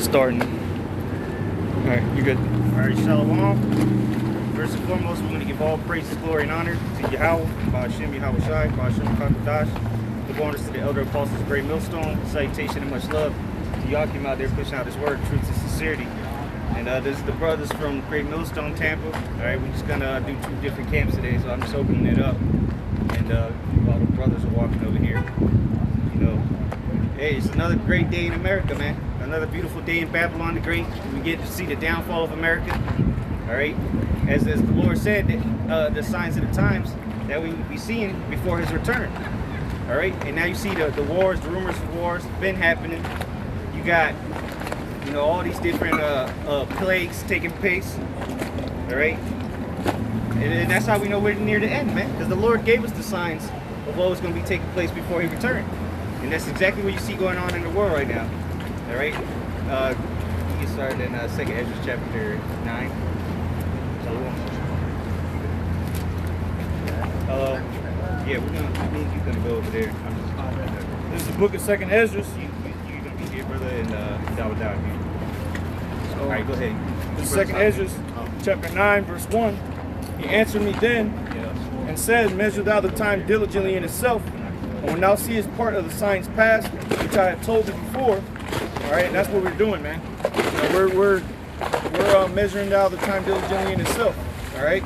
starting. All right, you're good. All right, Shalom. First and foremost, we're going to give all praises, glory, and honor to Yahweh, Ba'ashem Yahweh Shai, Ba'ashem Kakadash. The bonus to the elder apostles, Great Millstone. Salutation and much love to y'all came out there pushing out this word, truth and sincerity. And this is the brothers from Great Millstone, Tampa. All right, we're just going to do 2 different camps today, so I'm just opening it up. And all the brothers are walking over here. You know, hey, it's another great day in America, man. Another beautiful day in Babylon the Great. We get to see the downfall of America. All right, as the Lord said, the signs of the times that we will be seeing before His return. All right, and now you see the wars, the rumors of wars been happening. You got, you know, all these different plagues taking place. All right, and that's how we know we're near the end, man. Because the Lord gave us the signs of what was going to be taking place before He returned, and that's exactly what you see going on in the world right now. All right, you get started in 2nd Ezra chapter 9. Yeah, you're gonna go over there. This is the book of 2nd Ezra. You're gonna be here, brother, and down here. So, all right, go ahead. This is 2nd Ezra, chapter 9, verse 1. He answered me then and said, "Measure thou the time diligently in itself, and when thou seest part of the signs past, which I have told thee before." All right, and that's what we're doing, man. You know, we're measuring out the time diligently in itself. All right,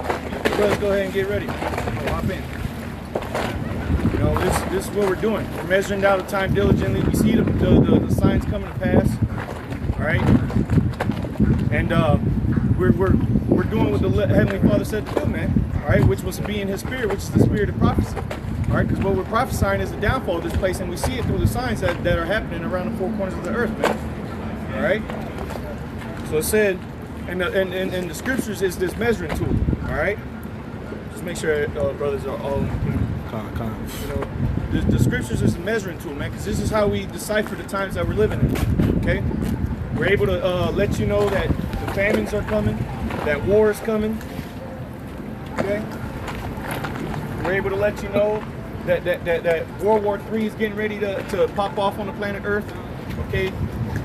brothers, go ahead and get ready. Hop in. You know, this is what we're doing. We're measuring out the time diligently. We see the signs coming to pass. All right, and we're doing what the Heavenly Father said to do, man. All right, which was to be in His Spirit, which is the spirit of prophecy. All right, because what we're prophesying is the downfall of this place, and we see it through the signs that are happening around the 4 corners of the earth, man. All right. So it said, and the scriptures is this measuring tool. All right. Just make sure brothers are all. You know, the scriptures is a measuring tool, man, because this is how we decipher the times that we're living in. Okay. We're able to let you know that the famines are coming, that war is coming. Okay. We're able to let you know that World War III is getting ready to pop off on the planet Earth. Okay.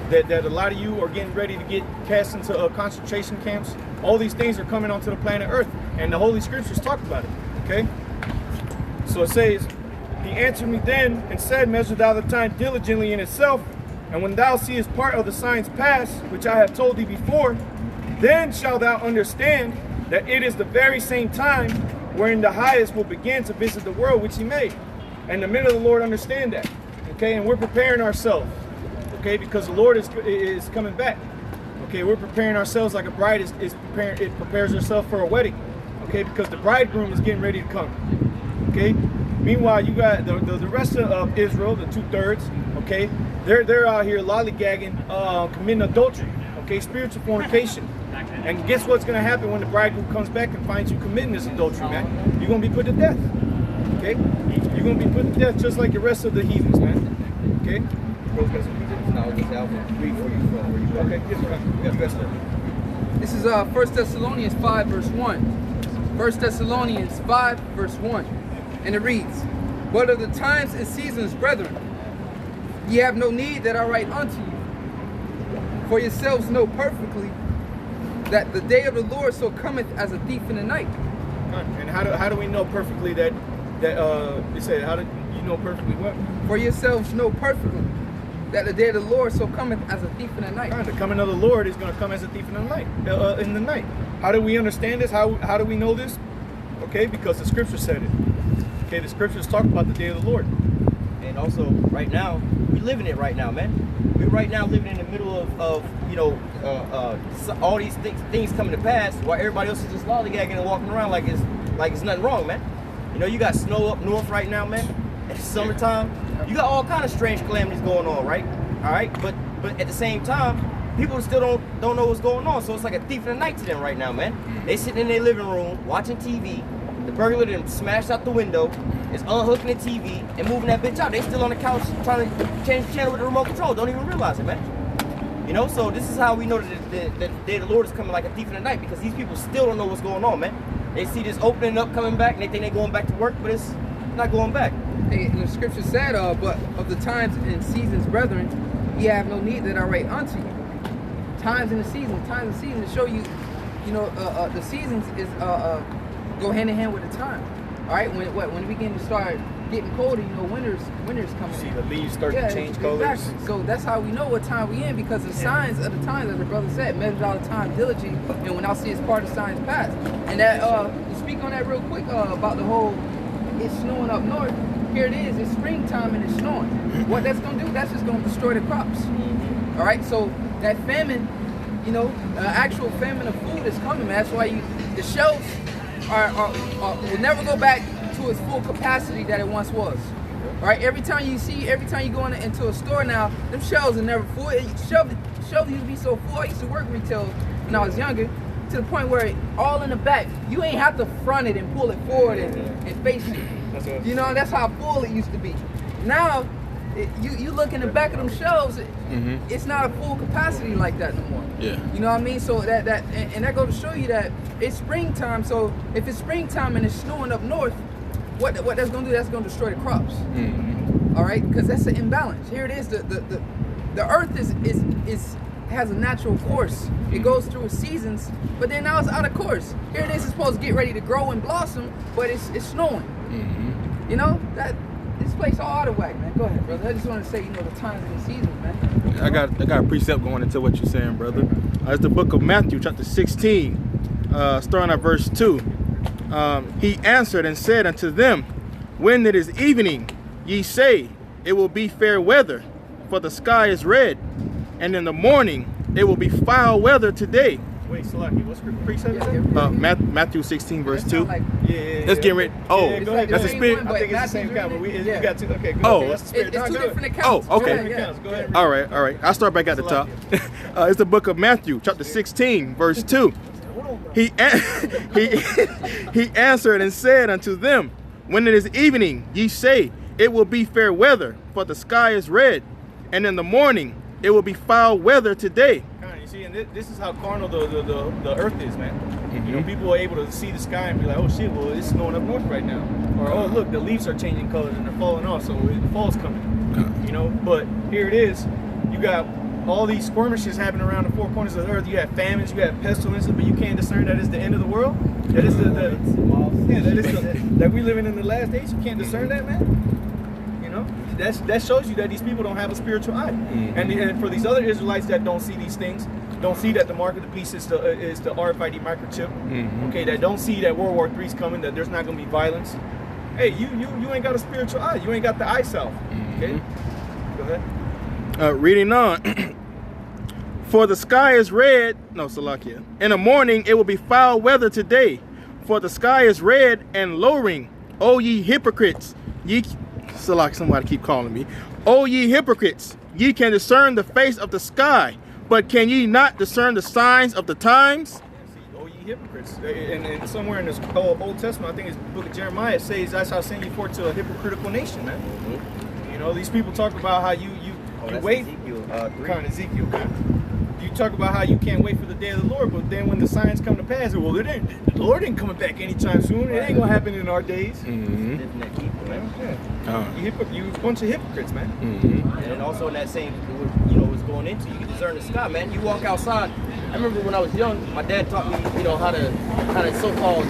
That a lot of you are getting ready to get cast into concentration camps. All these things are coming onto the planet Earth, and the Holy Scriptures talk about it. Okay. So it says, He answered me then and said, "Measure thou the time diligently in itself, and when thou seest part of the signs pass, which I have told thee before, then shalt thou understand that it is the very same time wherein the highest will begin to visit the world which He made." And the men of the Lord understand that. Okay, and we're preparing ourselves. Okay, because the Lord is coming back. Okay, we're preparing ourselves like a bride is preparing. It prepares herself for a wedding. Okay, because the bridegroom is getting ready to come. Okay. Meanwhile, you got the rest of Israel, the 2/3. Okay, they're out here lollygagging, committing adultery. Okay, spiritual fornication. And guess what's going to happen when the bridegroom comes back and finds you committing this adultery, man? You're going to be put to death. Okay, you're going to be put to death just like the rest of the heathens, man. Okay. Okay, this is 1 Thessalonians 5 verse 1. 1 Thessalonians 5 verse 1. And it reads, "But of the times and seasons, brethren, ye have no need that I write unto you. For yourselves know perfectly that the day of the Lord so cometh as a thief in the night." And how do we know perfectly that they said, how do you know perfectly what? For yourselves know perfectly that the day of the Lord so cometh as a thief in the night. The coming of the Lord is going to come as a thief in the night. How do we understand this? How do we know this? Okay, because the Scripture said it. Okay, the Scriptures talk about the day of the Lord. And also, right now, we're living it right now, man. We're right now living in the middle of you know, all these things coming to pass, while everybody else is just lollygagging and walking around like it's nothing wrong, man. You know, you got snow up north right now, man. It's summertime. You got all kind of strange calamities going on, right? All right, but at the same time, people still don't know what's going on. So it's like a thief in the night to them right now, man. They sitting in their living room watching TV. The burglar done smashed out the window, is unhooking the TV and moving that bitch out. They still on the couch trying to change the channel with the remote control. Don't even realize it, man. You know, so this is how we know that the day of the Lord is coming like a thief in the night, because these people still don't know what's going on, man. They see this opening up, coming back, and they think they're going back to work, but it's not going back. Hey, and the scripture said, but of the times and seasons, brethren, ye have no need that I write unto you. times in the season. Times in the season to show you, you know, the seasons is go hand in hand with the time. All right, when we begin to start getting colder, you know, winter's coming. See in. the leaves start to change colors. Exactly. So that's how we know what time we in, because the signs of the times, as the brother said, measure out the time diligently, and when I see it's part of signs past. And that to speak on that real quick about the whole it's snowing up north. Here it is, it's springtime and it's snowing. What that's gonna do? That's just gonna destroy the crops. All right, so that famine, you know, actual famine of food is coming, man. That's why the shelves will never go back to its full capacity that it once was. All right, every time you go into a store now, them shelves are never full. Shelves used to be so full. I used to work retail when I was younger, to the point where all in the back, you ain't have to front it and pull it forward and face it. You know, that's how full it used to be. Now, you look in the back of them shelves, it's not a full capacity like that no more. Yeah. You know what I mean? So that goes to show you that it's springtime. So if it's springtime and it's snowing up north, what that's gonna do? That's gonna destroy the crops. All right, because that's an imbalance. Here it is. The earth has a natural course. It goes through seasons, but then now it's out of course. Here it is. It's supposed to get ready to grow and blossom, but it's snowing. You know that. This place all out of whack, man. Go ahead, brother. I just want to say, you know, the times and the seasons, man. I got a precept going into what you're saying, brother. It's the book of Matthew, chapter 16, starting at verse 2. He answered and said unto them, when it is evening, ye say, it will be fair weather, for the sky is red, and in the morning it will be foul weather today. Wait, Salaki, what's the precept? Matthew 16, verse 2. Like, Let's get ready. Oh, go ahead. that's the spirit. I think it's the same count, but we got two. Okay, good. Oh. Okay, that's the spirit. it's two Go different ahead. accounts. Oh, okay. Go ahead. All right. I'll start back at the top. It's the book of Matthew, chapter 16, verse 2. He answered and said unto them, when it is evening, ye say, it will be fair weather, for the sky is red, and in the morning it will be foul weather today. You see, and this is how carnal the earth is, man. You know, people are able to see the sky and be like, oh shit, well, it's snowing up north right now. Or, oh, look, the leaves are changing colors and they're falling off, so fall's coming. You know, but here it is. You got all these skirmishes happening around the four corners of the earth. You have famines, you have pestilences, but you can't discern that it's the end of the world. That is that we living in the last days. You can't discern that, man. You know, that shows you that these people don't have a spiritual eye. And for these other Israelites that don't see these things, don't see that the mark of the beast is the RFID microchip. Okay, that don't see that World War III is coming, that there's not going to be violence. Hey, you ain't got a spiritual eye. You ain't got the eye self. Okay, go ahead. Reading on. For the sky is red. No, Salakia. In the morning it will be foul weather today. For the sky is red and lowering. O ye hypocrites. Salakia, somebody keep calling me. O ye hypocrites. Ye can discern the face of the sky, but can ye not discern the signs of the times? Oh, ye hypocrites. And somewhere in this Old Testament, I think it's the book of Jeremiah, it says, I shall send you forth to a hypocritical nation, man. You know, these people talk about how you wait. Ezekiel. You talk about how you can't wait for the day of the Lord, but then when the signs come to pass, well, the Lord ain't coming back anytime soon. It ain't gonna happen in our days. You a bunch of hypocrites, man. And also in that same, you know, what's going into, you can discern the sky, man. You walk outside. I remember when I was young, my dad taught me, you know, how to so-called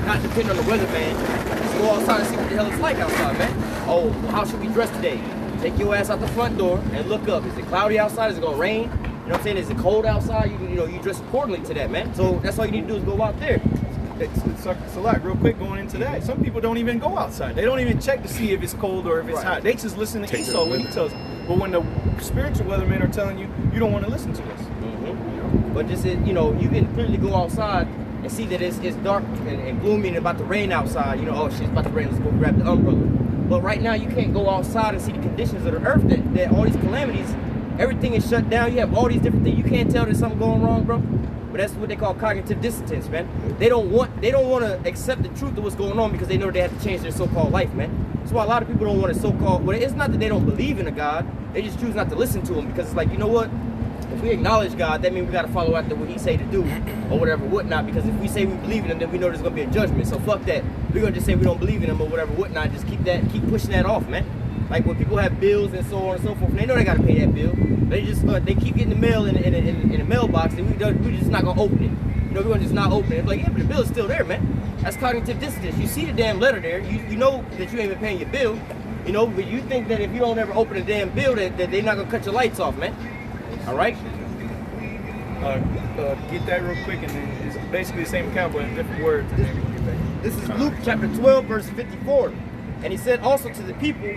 not depend on the weather, man. Just go outside and see what the hell it's like outside, man. Oh, how should we dress today? Take your ass out the front door and look up. Is it cloudy outside? Is it gonna rain? You know what I'm saying? Is it cold outside? You dress accordingly to that, man. So that's all you need to do is go out there. It's a lot. Real quick, going into that, some people don't even go outside. They don't even check to see if it's cold or if it's hot. They just listen to Esau when he tells them. But when the spiritual weathermen are telling you, you don't want to listen to us. But this is, you know, you can clearly go outside and see that it's dark and gloomy and about to rain outside. You know, oh shit, it's about to rain. Let's go grab the umbrella. But right now, you can't go outside and see the conditions of the earth. That all these calamities, everything is shut down. You have all these different things. You can't tell there's something going wrong, bro. But that's what they call cognitive dissonance, man. They don't want to accept the truth of what's going on because they know they have to change their so-called life, man. That's why a lot of people don't want to so-called. Well, it's not that they don't believe in a God. They just choose not to listen to him because it's like, you know what? If we acknowledge God, that means we got to follow after what he say to do or whatever, whatnot. Because if we say we believe in him, then we know there's going to be a judgment. So fuck that. We're going to just say we don't believe in him or whatever, whatnot. Just keep pushing that off, man. Like when people have bills and so on and so forth, and they know they got to pay that bill. They just they keep getting the mail in the mailbox. box and we just not gonna open it. You know, we're gonna just not open it. Like, yeah, but the bill is still there, man. That's cognitive dissonance. You see the damn letter there. You know that you ain't been paying your bill. You know, but you think that if you don't ever open a damn bill, that they're not gonna cut your lights off, man. All right. Get that real quick, and then it's basically the same account, but in different words. This is Luke chapter 12, verse 54. And he said also to the people,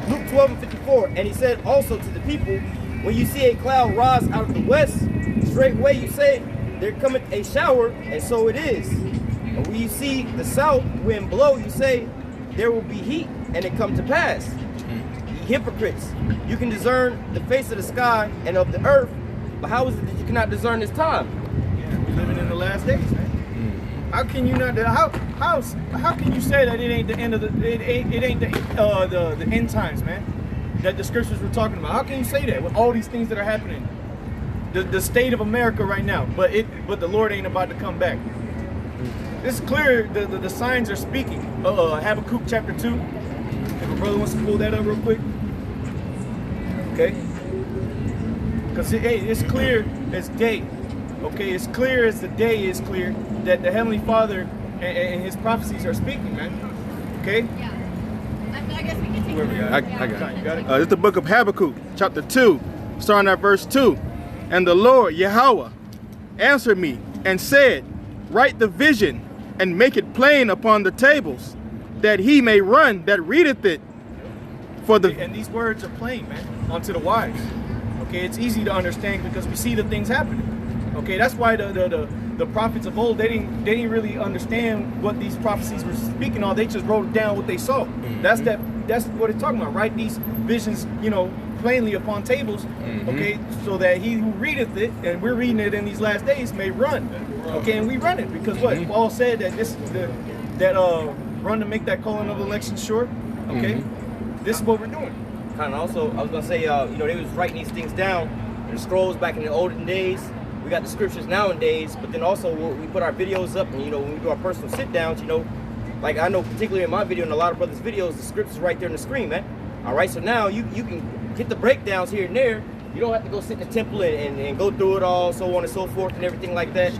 Luke 12 and 54. And he said also to the people, when you see a cloud rise out of the west, straightway you say, there cometh a shower, and so it is. And when you see the south wind blow, you say, there will be heat, and it come to pass. Ye hypocrites, you can discern the face of the sky and of the earth, but how is it that you cannot discern this time? Yeah, we're living in the last days, man. How can you not? How can you say that it ain't the end of the the end times, man? That the scriptures were talking about. How can you say that with all these things that are happening? The state of America right now, but the Lord ain't about to come back. It's clear the signs are speaking. Habakkuk chapter 2. If a brother wants to pull that up real quick. Okay. Because it's clear as day. Okay, it's clear as the day is clear that the Heavenly Father and His prophecies are speaking, man. Okay? Yeah. I guess we can take Whoever it. got it. I got it. You got it? This is the book of Habakkuk, chapter 2, starting at verse 2. And the Lord, Yahweh, answered me and said, write the vision and make it plain upon the tables, that he may run that readeth it. And these words are plain, man, unto the wise. Okay, it's easy to understand because we see the things happening. Okay, that's why the prophets of old, they didn't really understand what these prophecies were speaking on. They just wrote down what they saw. That's what it's talking about. Write these visions, you know, plainly upon tables, okay, so that he who readeth it, and we're reading it in these last days, may run. Okay, and we run it because what Paul said that run to make that calling of election sure. Okay, this is what we're doing. Kind of also, I was gonna say, you know, they was writing these things down in the scrolls back in the olden days. We got the scriptures nowadays, but then also we put our videos up, and you know, when we do our personal sit downs, you know, like I know particularly in my video and a lot of brothers' videos, the scriptures right there on the screen, man. All right, so now you can get the breakdowns here and there. You don't have to go sit in the temple and go through it all, so on and so forth, and everything like that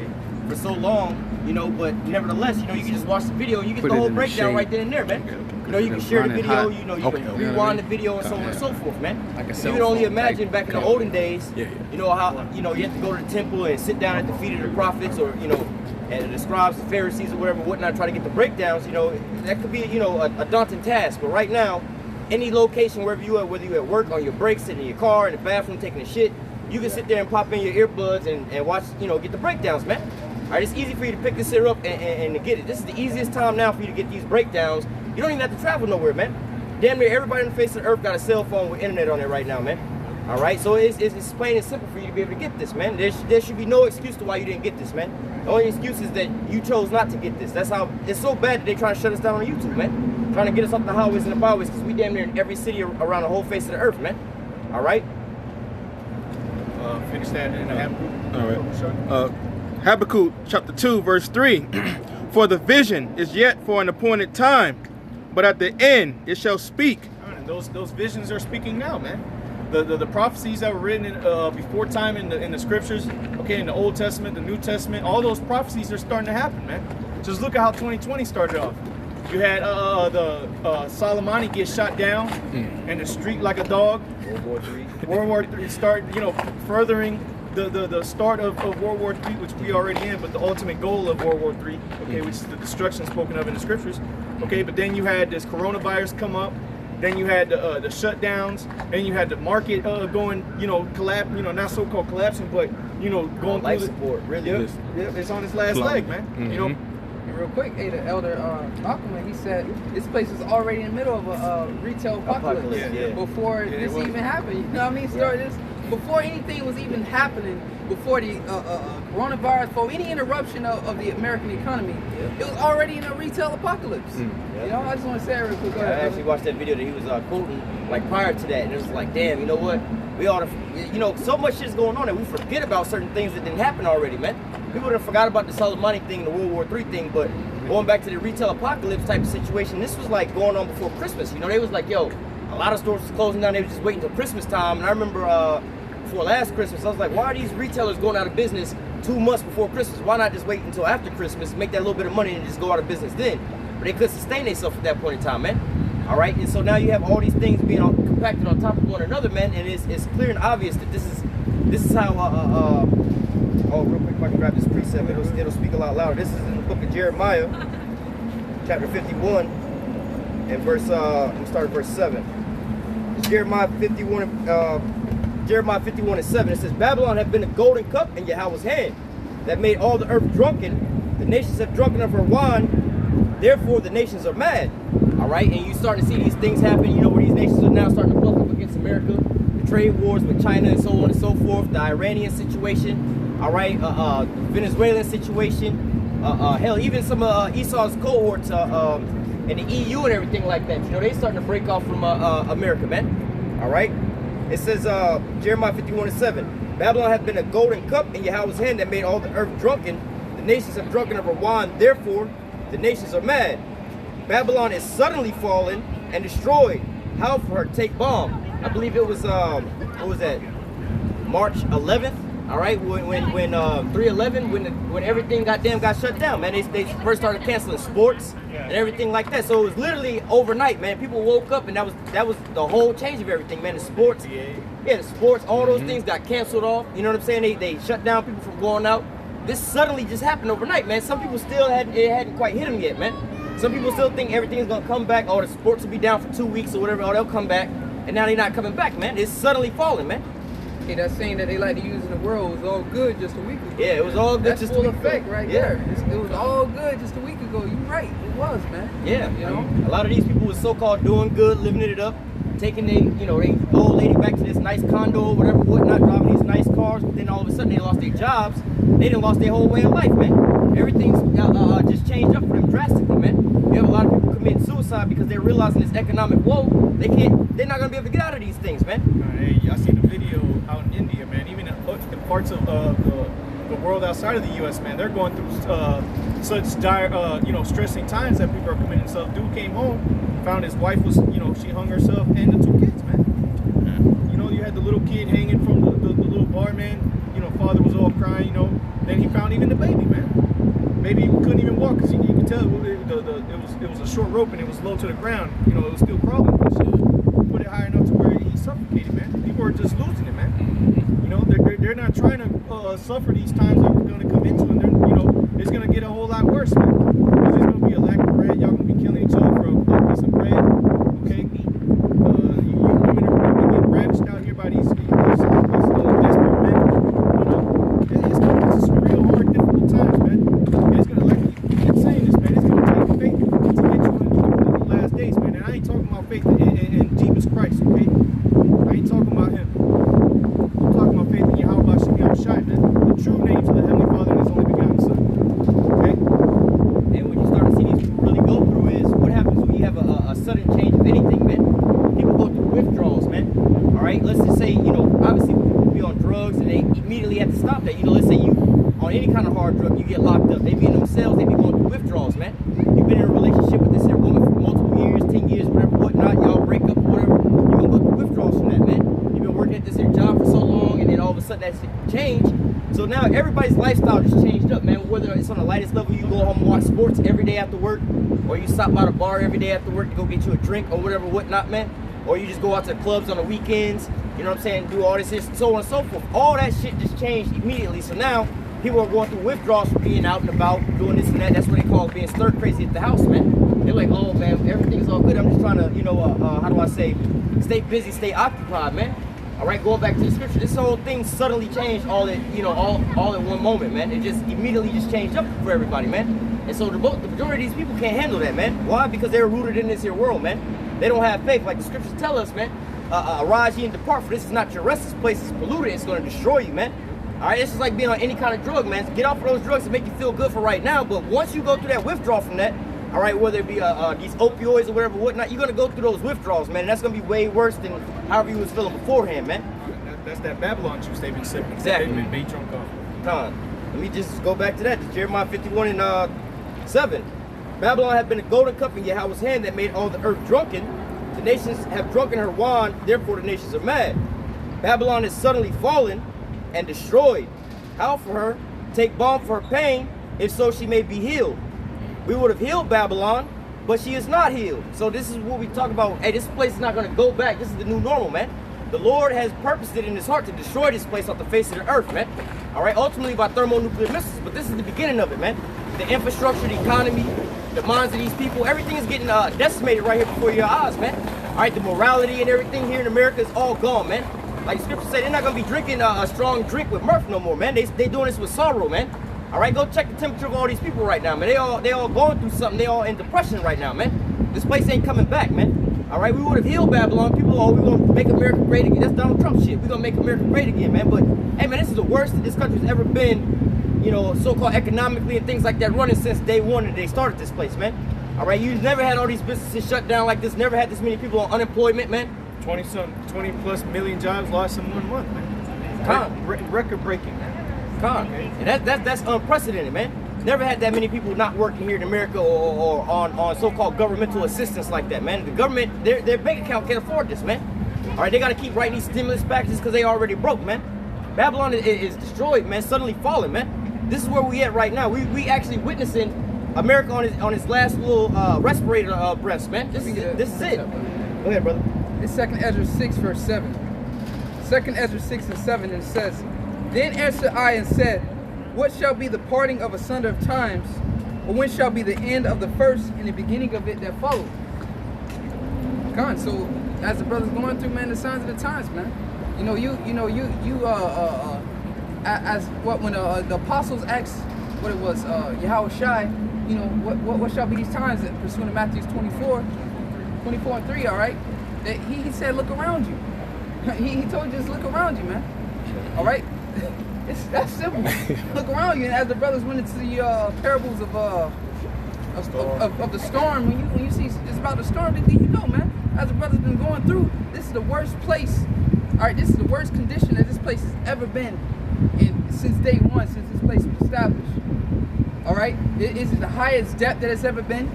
for so long, you know. But nevertheless, you know, you can just watch the video and you get the whole breakdown right then and there, man. You know, you can share the video, you know, you can rewind the video and so on and so forth, man. You can only imagine back in the olden days, you know, how, you know, you have to go to the temple and sit down at the feet of the prophets, or, you know, and the scribes, the Pharisees, or whatever, whatnot, try to get the breakdowns. You know, that could be, you know, a daunting task. But right now, any location, wherever you at, whether you at work, on your break, sitting in your car, in the bathroom, taking a shit, you can sit there and pop in your earbuds and watch, you know, get the breakdowns, man. All right, it's easy for you to pick this here up and to get it. This is the easiest time now for you to get these breakdowns. You don't even have to travel nowhere, man. Damn near everybody on the face of the earth got a cell phone with internet on it right now, man. All right, so it's plain and simple for you to be able to get this, man. There should be no excuse to why you didn't get this, man. The only excuse is that you chose not to get this. That's how, it's so bad that they're trying to shut us down on YouTube, man. Trying to get us off the highways and the byways, because we damn near in every city around the whole face of the earth, man. All right? Finish that in Habakkuk. All right. Habakkuk chapter 2, verse 3. For the vision is yet for an appointed time, but at the end it shall speak. And those visions are speaking now, man. The prophecies that were written before time in the scriptures, okay, in the Old Testament, the New Testament, all those prophecies are starting to happen, man. Just look at how 2020 started off. You had the Soleimani get shot down in the street like a dog. World War III start, you know, furthering the start of World War III, which we already in, but the ultimate goal of World War III, okay, which is the destruction spoken of in the scriptures, okay. But then you had this coronavirus come up. Then you had the shutdowns, and you had the market going, you know, collapse, you know, not so-called collapsing, but, you know, going life through support, really. Yep, it's on its last leg, man. You know. And real quick, hey, the elder Malcolm, he said this place was already in the middle of a retail apocalypse before this even happened. You know what I mean? This before anything was even happening, before the coronavirus, before any interruption of the American economy, it was already in a retail apocalypse. You know, I just want to say it real quick. I actually watched that video that he was quoting like prior to that, and it was like, damn, you know what? We ought to, you know, so much shit's going on that we forget about certain things that didn't happen already, man. People would have forgot about the Soleimani thing, the World War III thing, but going back to the retail apocalypse type of situation, this was like going on before Christmas. You know, they was like, yo, a lot of stores was closing down. They were just waiting until Christmas time. And I remember before last Christmas, I was like, why are these retailers going out of business 2 months before Christmas? Why not just wait until after Christmas, make that little bit of money and just go out of business then? But they couldn't sustain themselves at that point in time, man. All right, and so now you have all these things being compacted on top of one another, man, and it's clear and obvious that this is how oh, real quick, if I can grab this precept, it'll speak a lot louder. This is in the book of Jeremiah, chapter 51, and verse I'm gonna start at verse 7. It's Jeremiah 51 and 7. It says, Babylon have been a golden cup in Yahweh's hand that made all the earth drunken. The nations have drunken of her wine, therefore the nations are mad. All right, and you starting to see these things happen, you know, where these nations are now starting to buck up against America. The trade wars with China and so on and so forth, the Iranian situation, all right, Venezuelan situation, hell, even some of Esau's cohorts in the EU and everything like that. You know, they starting to break off from America, man. All right, it says Jeremiah 51 and 7. Babylon hath been a golden cup in Yahweh's hand that made all the earth drunken. The nations have drunken of her wine, therefore the nations are mad. Babylon is suddenly fallen and destroyed. How for her take bomb? I believe it was what was that? March 11th. All right, when 3/11, when everything got shut down, man. They first started canceling sports and everything like that. So it was literally overnight, man. People woke up and that was the whole change of everything, man. The sports, the sports, all those things got canceled off. You know what I'm saying? They shut down people from going out. This suddenly just happened overnight, man. Some people still hadn't quite hit them yet, man. Some people still think everything's gonna come back. Oh, the sports will be down for 2 weeks or whatever. Oh, they'll come back, and now they're not coming back, man. It's suddenly falling, man. Hey, that saying that they like to use in the world was all good just a week ago. Yeah, it was all good That's just a full week effect ago. right Yeah. there. It was all good just a week ago. You're right. It was, man. Yeah, You know? a lot of these people was so-called doing good, living it up, taking they old lady back to this nice condo or whatever, whatnot, driving these nice cars, but then all of a sudden they lost their jobs. They done lost their whole way of life, man. Everything's just changed up for them drastically, man. You have a lot of people committing suicide because they're realizing this economic woe. They're not gonna be able to get out of these things, man. Hey, I seen a video out in India, man. Even in parts of the world outside of the U.S., man, they're going through such dire, stressing times that people are committing themselves. Dude came home, found his wife was, she hung herself, and the 2 kids, man. You know, you had the little kid hanging from the little barman. Father was all crying. Then he found even the baby, man. Baby couldn't even walk because you could tell it was a short rope and it was low to the ground. It was still crawling. But put it high enough to where he suffocated, man. People are just losing it, man. They're not trying to suffer these times that we're going to come into, and it's going to get a whole lot worse, man. Because there's going to be a lack of bread. Y'all going to be killing each other for a piece of bread, okay? You women are getting ravished out here by these desperate men. It's going to be some real hard, difficult times, man. And it's going to, like you keep saying this, man, it's going to take faith to get you in the last days, man. And I ain't talking about faith in Jesus Christ, okay? I ain't talking about him. I'm talking about faith in Yahweh Shai, man. The true name to the Heavenly Father and His only begotten Son. Okay? And what you start to see these people really go through is what happens when you have a sudden change of anything, man. People go through withdrawals, man. All right, let's just say, obviously people be on drugs and they immediately have to stop that. Let's say you on any kind of hard drug, you get locked up. They be in themselves, they be going through withdrawals, man. You've been in a relationship with this here woman for multiple years, 10 years, whatever, whatnot. Y'all break up or whatever. You're gonna go through withdrawals from that, man. You've been working at this here job for so long, and then all of a sudden that shit changed. So now everybody's lifestyle just changed up, man. Whether it's on the lightest level, you go home and watch sports every day after work, or you stop by the bar every day after work to go get you a drink or whatever, whatnot, man. Or you just go out to the clubs on the weekends, you know what I'm saying, do all this, so on and so forth. All that shit just changed immediately. So now people are going through withdrawals from being out and about, doing this and that. That's what they call being stir crazy at the house, man. They're like, oh man, everything's all good. I'm just trying to, how do I say, stay busy, stay occupied, man. All right, going back to the scripture, this whole thing suddenly changed all at one moment, man. It just immediately just changed up for everybody, man. And so the majority of these people can't handle that, man. Why? Because they're rooted in this here world, man. They don't have faith, like the scriptures tell us, man. Arise ye and depart, for this is not your rest. This place is polluted. It's going to destroy you, man. All right, this is like being on any kind of drug, man. Get off of those drugs to make you feel good for right now. But once you go through that withdrawal from that, all right, whether it be these opioids or whatever, whatnot, you're going to go through those withdrawals, man. And that's going to be way worse than however you was feeling beforehand, man. That's that Babylon juice they've been sipping. Exactly. They've been made drunk off. Let me just go back to that. To Jeremiah 51 and 7. Babylon had been a golden cup in Yahweh's hand that made all the earth drunken. The nations have drunken her wine, therefore the nations are mad. Babylon is suddenly fallen and destroyed. How for her? Take balm for her pain, if so she may be healed. We would have healed Babylon, but she is not healed. So this is what we talk about. Hey, this place is not going to go back. This is the new normal, man. The Lord has purposed it in his heart to destroy this place off the face of the earth, man. All right, ultimately by thermonuclear missiles, but this is the beginning of it, man. The infrastructure, the economy, the minds of these people, everything is getting decimated right here before your eyes, man. All right, the morality and everything here in America is all gone, man. Like the scripture said, they're not going to be drinking a strong drink with mirth no more, man. They doing this with sorrow, man. All right, go check the temperature of all these people right now, man. They all going through something. They all in depression right now, man. This place ain't coming back, man. All right, we would have healed Babylon. People, oh, we're going to make America great again. That's Donald Trump shit. We're going to make America great again, man. But, hey, man, this is the worst that this country's ever been, you know, so-called economically and things like that running since day one that they started this place, man. All right, you've never had all these businesses shut down like this. Never had this many people on unemployment, man. 20 plus million jobs lost in 1 month, man. Record breaking, man. And that's unprecedented, man. Never had that many people not working here in America or on so-called governmental assistance like that, man. The government, their bank account can't afford this, man. All right, they got to keep writing these stimulus packages because they already broke, man. Babylon is destroyed, man, suddenly falling, man. This is where we at right now. We actually witnessing America on his last little respirator breaths, man. This is it. Go ahead, brother. It's 2nd Ezra 6, verse 7. 2nd Ezra 6 and 7, and it says, Then answered I and said, What shall be the parting of asunder of times, or when shall be the end of the first and the beginning of it that followed? Con, so as the brother's going through, man, the signs of the times, man. You know, as what when the apostles asked what it was, Yahweh Shai, you know, what shall be these times that pursuant to Matthew 24 and 3, all right? That he said, look around you. He told you just look around you, man. All right? It's that simple. Look around you, and as the brothers went into the parables of the storm, when you see it's about the storm, then you know, man. As the brothers been going through, this is the worst place. All right, this is the worst condition that this place has ever been since day one, since this place was established. All right, it is the highest depth that it's ever been.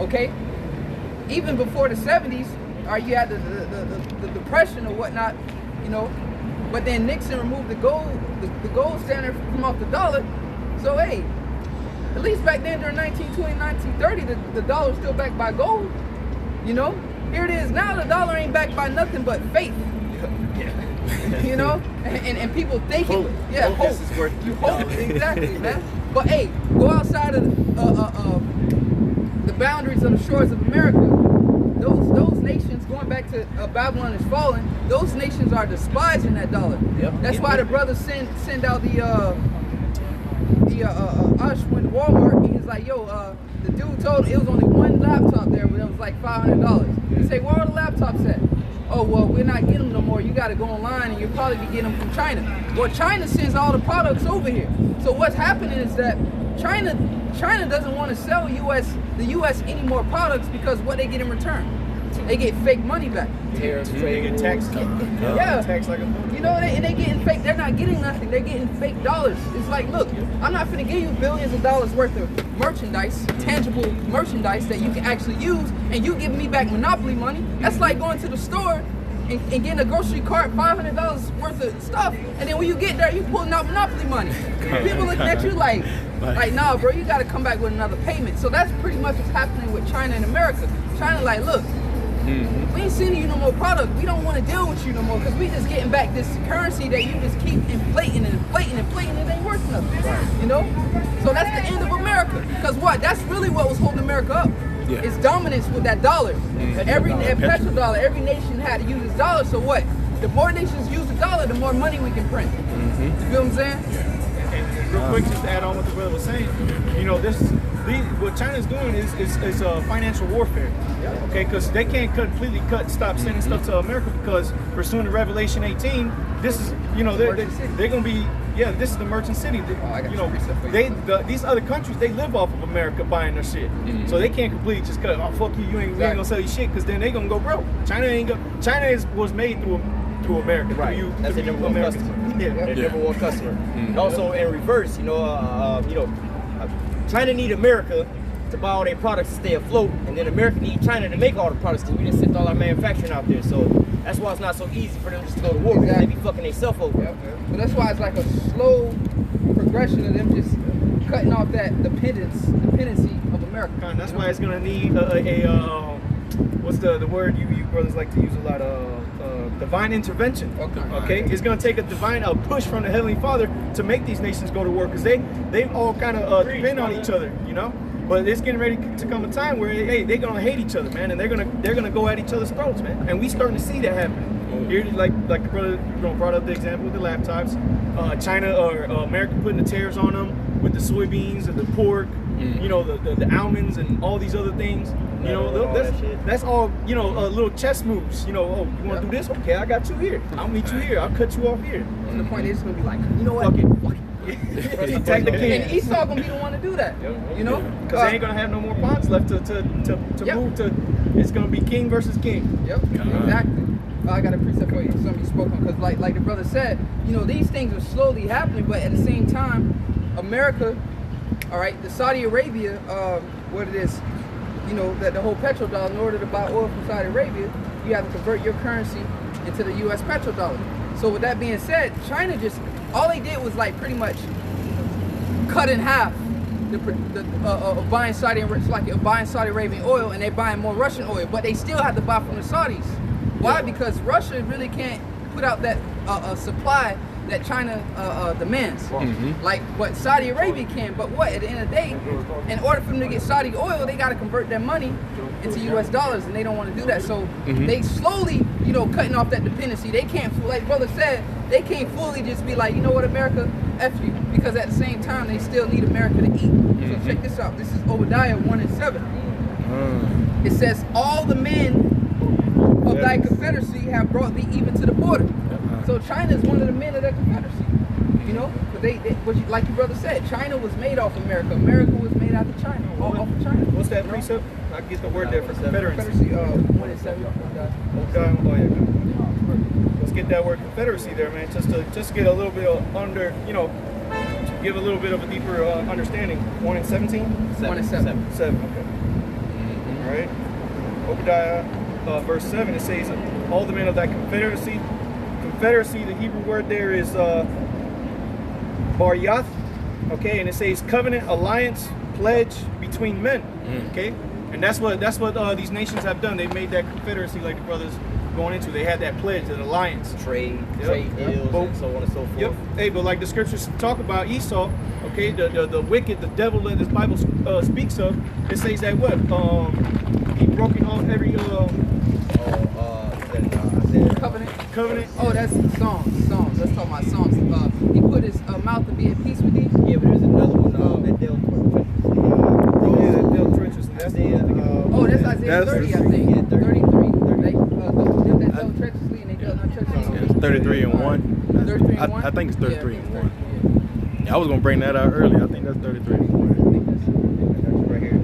Okay, even before the 70s, all right, you had the depression or whatnot, you know. But then Nixon removed the gold standard from off the dollar. So hey, at least back then during 1920, 1930, the dollar was still backed by gold. You know, here it is now. The dollar ain't backed by nothing but faith. You know, and people think hope. Hope is worth you hope exactly, man. But hey, go outside of the boundaries of the shores of America. Those nations, going back to Babylon is fallen, those nations are despising that dollar. Yep. That's why the brothers send out the Ush went to Walmart. He was like, yo, the dude told him it was only one laptop there, but it was like $500. He said, where are the laptops at? Oh, well, we're not getting them no more. You got to go online, and you'll probably be getting them from China. Well, China sends all the products over here. So what's happening is that China doesn't want to sell the U.S. any more products because what they get in return? They get fake money back. They get taxed. Yeah. Taxed like a you know, and they getting fake. They're not getting nothing. They're getting fake dollars. It's like, look, I'm not going to give you billions of dollars worth of merchandise, tangible merchandise that you can actually use, and you giving me back monopoly money. That's like going to the store and getting a grocery cart, $500 worth of stuff, and then when you get there, you pulling out monopoly money. People looking at you like, nah, bro, you got to come back with another payment. So that's pretty much what's happening with China and America. China like, look, we ain't sending you no more product. We don't want to deal with you no more because we just getting back this currency that you just keep inflating and it ain't worth nothing. You know? So that's the end of America. Because what? That's really what was holding America up. Yeah. It's dominance with that dollar. Every petrodollar, every nation had to use its dollar. So what? The more nations use the dollar, the more money we can print. You feel what I'm saying? And real quick, just to add on what the brother was saying, you know, what China's doing is financial warfare. Okay, because they can't completely stop sending stuff to America because pursuant to Revelation 18, this is, you know, they're going to be, this is the merchant city. You know, these other countries, they live off of America buying their shit. So they can't completely just cut, oh, fuck you, we ain't going to sell you shit because then they going to go broke. China was made through America. Right. That's their number one customer. Their number one customer. And also in reverse, China need America to buy all their products to stay afloat, and then America need China to make all the products because we didn't send all our manufacturing out there. So that's why it's not so easy for them just to go to war because they be fucking themselves over. Yep. But that's why it's like a slow progression of them just cutting off that dependency of America. And that's why it's gonna need what's the word you brothers like to use a lot of divine intervention. Okay, it's gonna take a divine push from the Heavenly Father to make these nations go to war because they all kind of depend on each other, you know. But it's getting ready to come a time where hey, they're gonna hate each other, man, and they're gonna go at each other's throats, man. And we starting to see that happen. Here, like the brother brought up the example with the laptops, China or America putting the tariffs on them with the soybeans and the pork, you know, the almonds and all these other things. You know, that's all, you know, little chess moves. You know, oh, you want to do this? Okay, I got you here. I'll meet you here. I'll cut you off here. And the point is, it's gonna be like, you know what? Fuck it. Attack the king. And Esau gonna be the one to do that. You know, because they ain't gonna have no more pawns left to move to. It's gonna be king versus king. Yep, exactly. I got a precept for you. Something you spoke on because, like the brother said, you know, these things are slowly happening, but at the same time, America, all right, the Saudi Arabia, what it is, you know, that the whole petrodollar, in order to buy oil from Saudi Arabia, you have to convert your currency into the U.S. petrodollar. So with that being said, China just, all they did was like pretty much cut in half the buying Saudi Arabian oil, and they're buying more Russian oil, but they still have to buy from the Saudis. Why? Because Russia really can't put out that supply that China demands. Like what Saudi Arabia can, but what, at the end of the day, in order for them to get Saudi oil, they got to convert their money into US dollars, and they don't want to do that. So they slowly, you know, cutting off that dependency. They can't, like brother said, they can't fully just be like, you know what, America, F you, because at the same time, they still need America to eat. So check this out. This is Obadiah 1:7. It says, all the men of thy confederacy have brought thee even to the border. So China is one of the men of that confederacy. You know, but like your brother said, China was made off America. America was made out of China, off of China. What's that precept? I get the word there for confederacy. Confederacy, 1:7. Let's get that word confederacy there, man. Just get a little bit of to give a little bit of a deeper understanding. 1:17. 1:7. 7. Okay. All right. Obadiah, verse 7. It says, "All the men of that confederacy." Confederacy, the Hebrew word there is bar yath, okay, and it says covenant, alliance, pledge between men, okay, and that's what these nations have done. They made that confederacy, like the brothers going into. They had that pledge, that alliance, trade deals, and so on and so forth. Yep. Hey, but like the scriptures talk about Esau, okay, the wicked, the devil that this Bible speaks of, it says that what he broken off every covenant. Oh, that's Psalms. Let's talk about Psalms. He put his mouth to be at peace with thee. Yeah, but there's another one that dealt treacherously. That's that's Isaiah 30, I think. Yeah, 33. Them that dealt treacherously and they dealt not treacherously. It's 33 and 1. 33 and 1? I think it's 33 and 1. Yeah, I was gonna bring that out earlier. I think that's 33 and 1. Right here.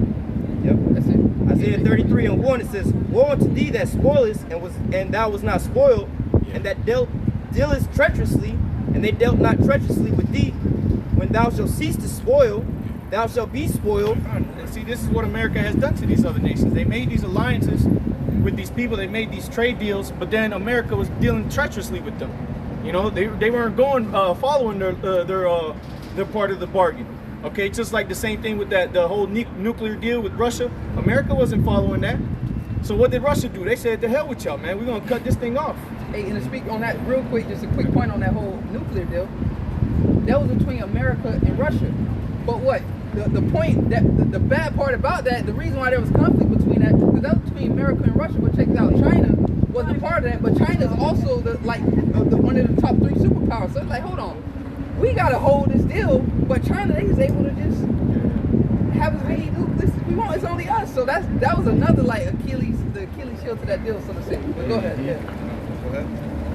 Yep. That's it. Isaiah 33 and 1, it says, "Woe unto thee that spoilest, and thou was not spoiled, and that dealest treacherously, and they dealt not treacherously with thee. When thou shalt cease to spoil, thou shalt be spoiled." See, this is what America has done to these other nations. They made these alliances with these people. They made these trade deals, but then America was dealing treacherously with them. You know, they weren't going following their part of the bargain. Okay, just like the same thing with the whole nuclear deal with Russia. America wasn't following that. So what did Russia do? They said, "To hell with y'all, man. We're gonna cut this thing off." Hey, and to speak on that real quick, just a quick point on that whole nuclear deal. That was between America and Russia. But what? The point, that the bad part about that, the reason why there was conflict between that, because that was between America and Russia. But check it out, China wasn't part of that. But China's also the one of the top 3 superpowers. So it's like, hold on, we gotta hold this deal. But China, they was able to just have as many nukes as we want. It's only us. So that was another like Achilles heel to that deal, so to say. But go ahead. Yeah.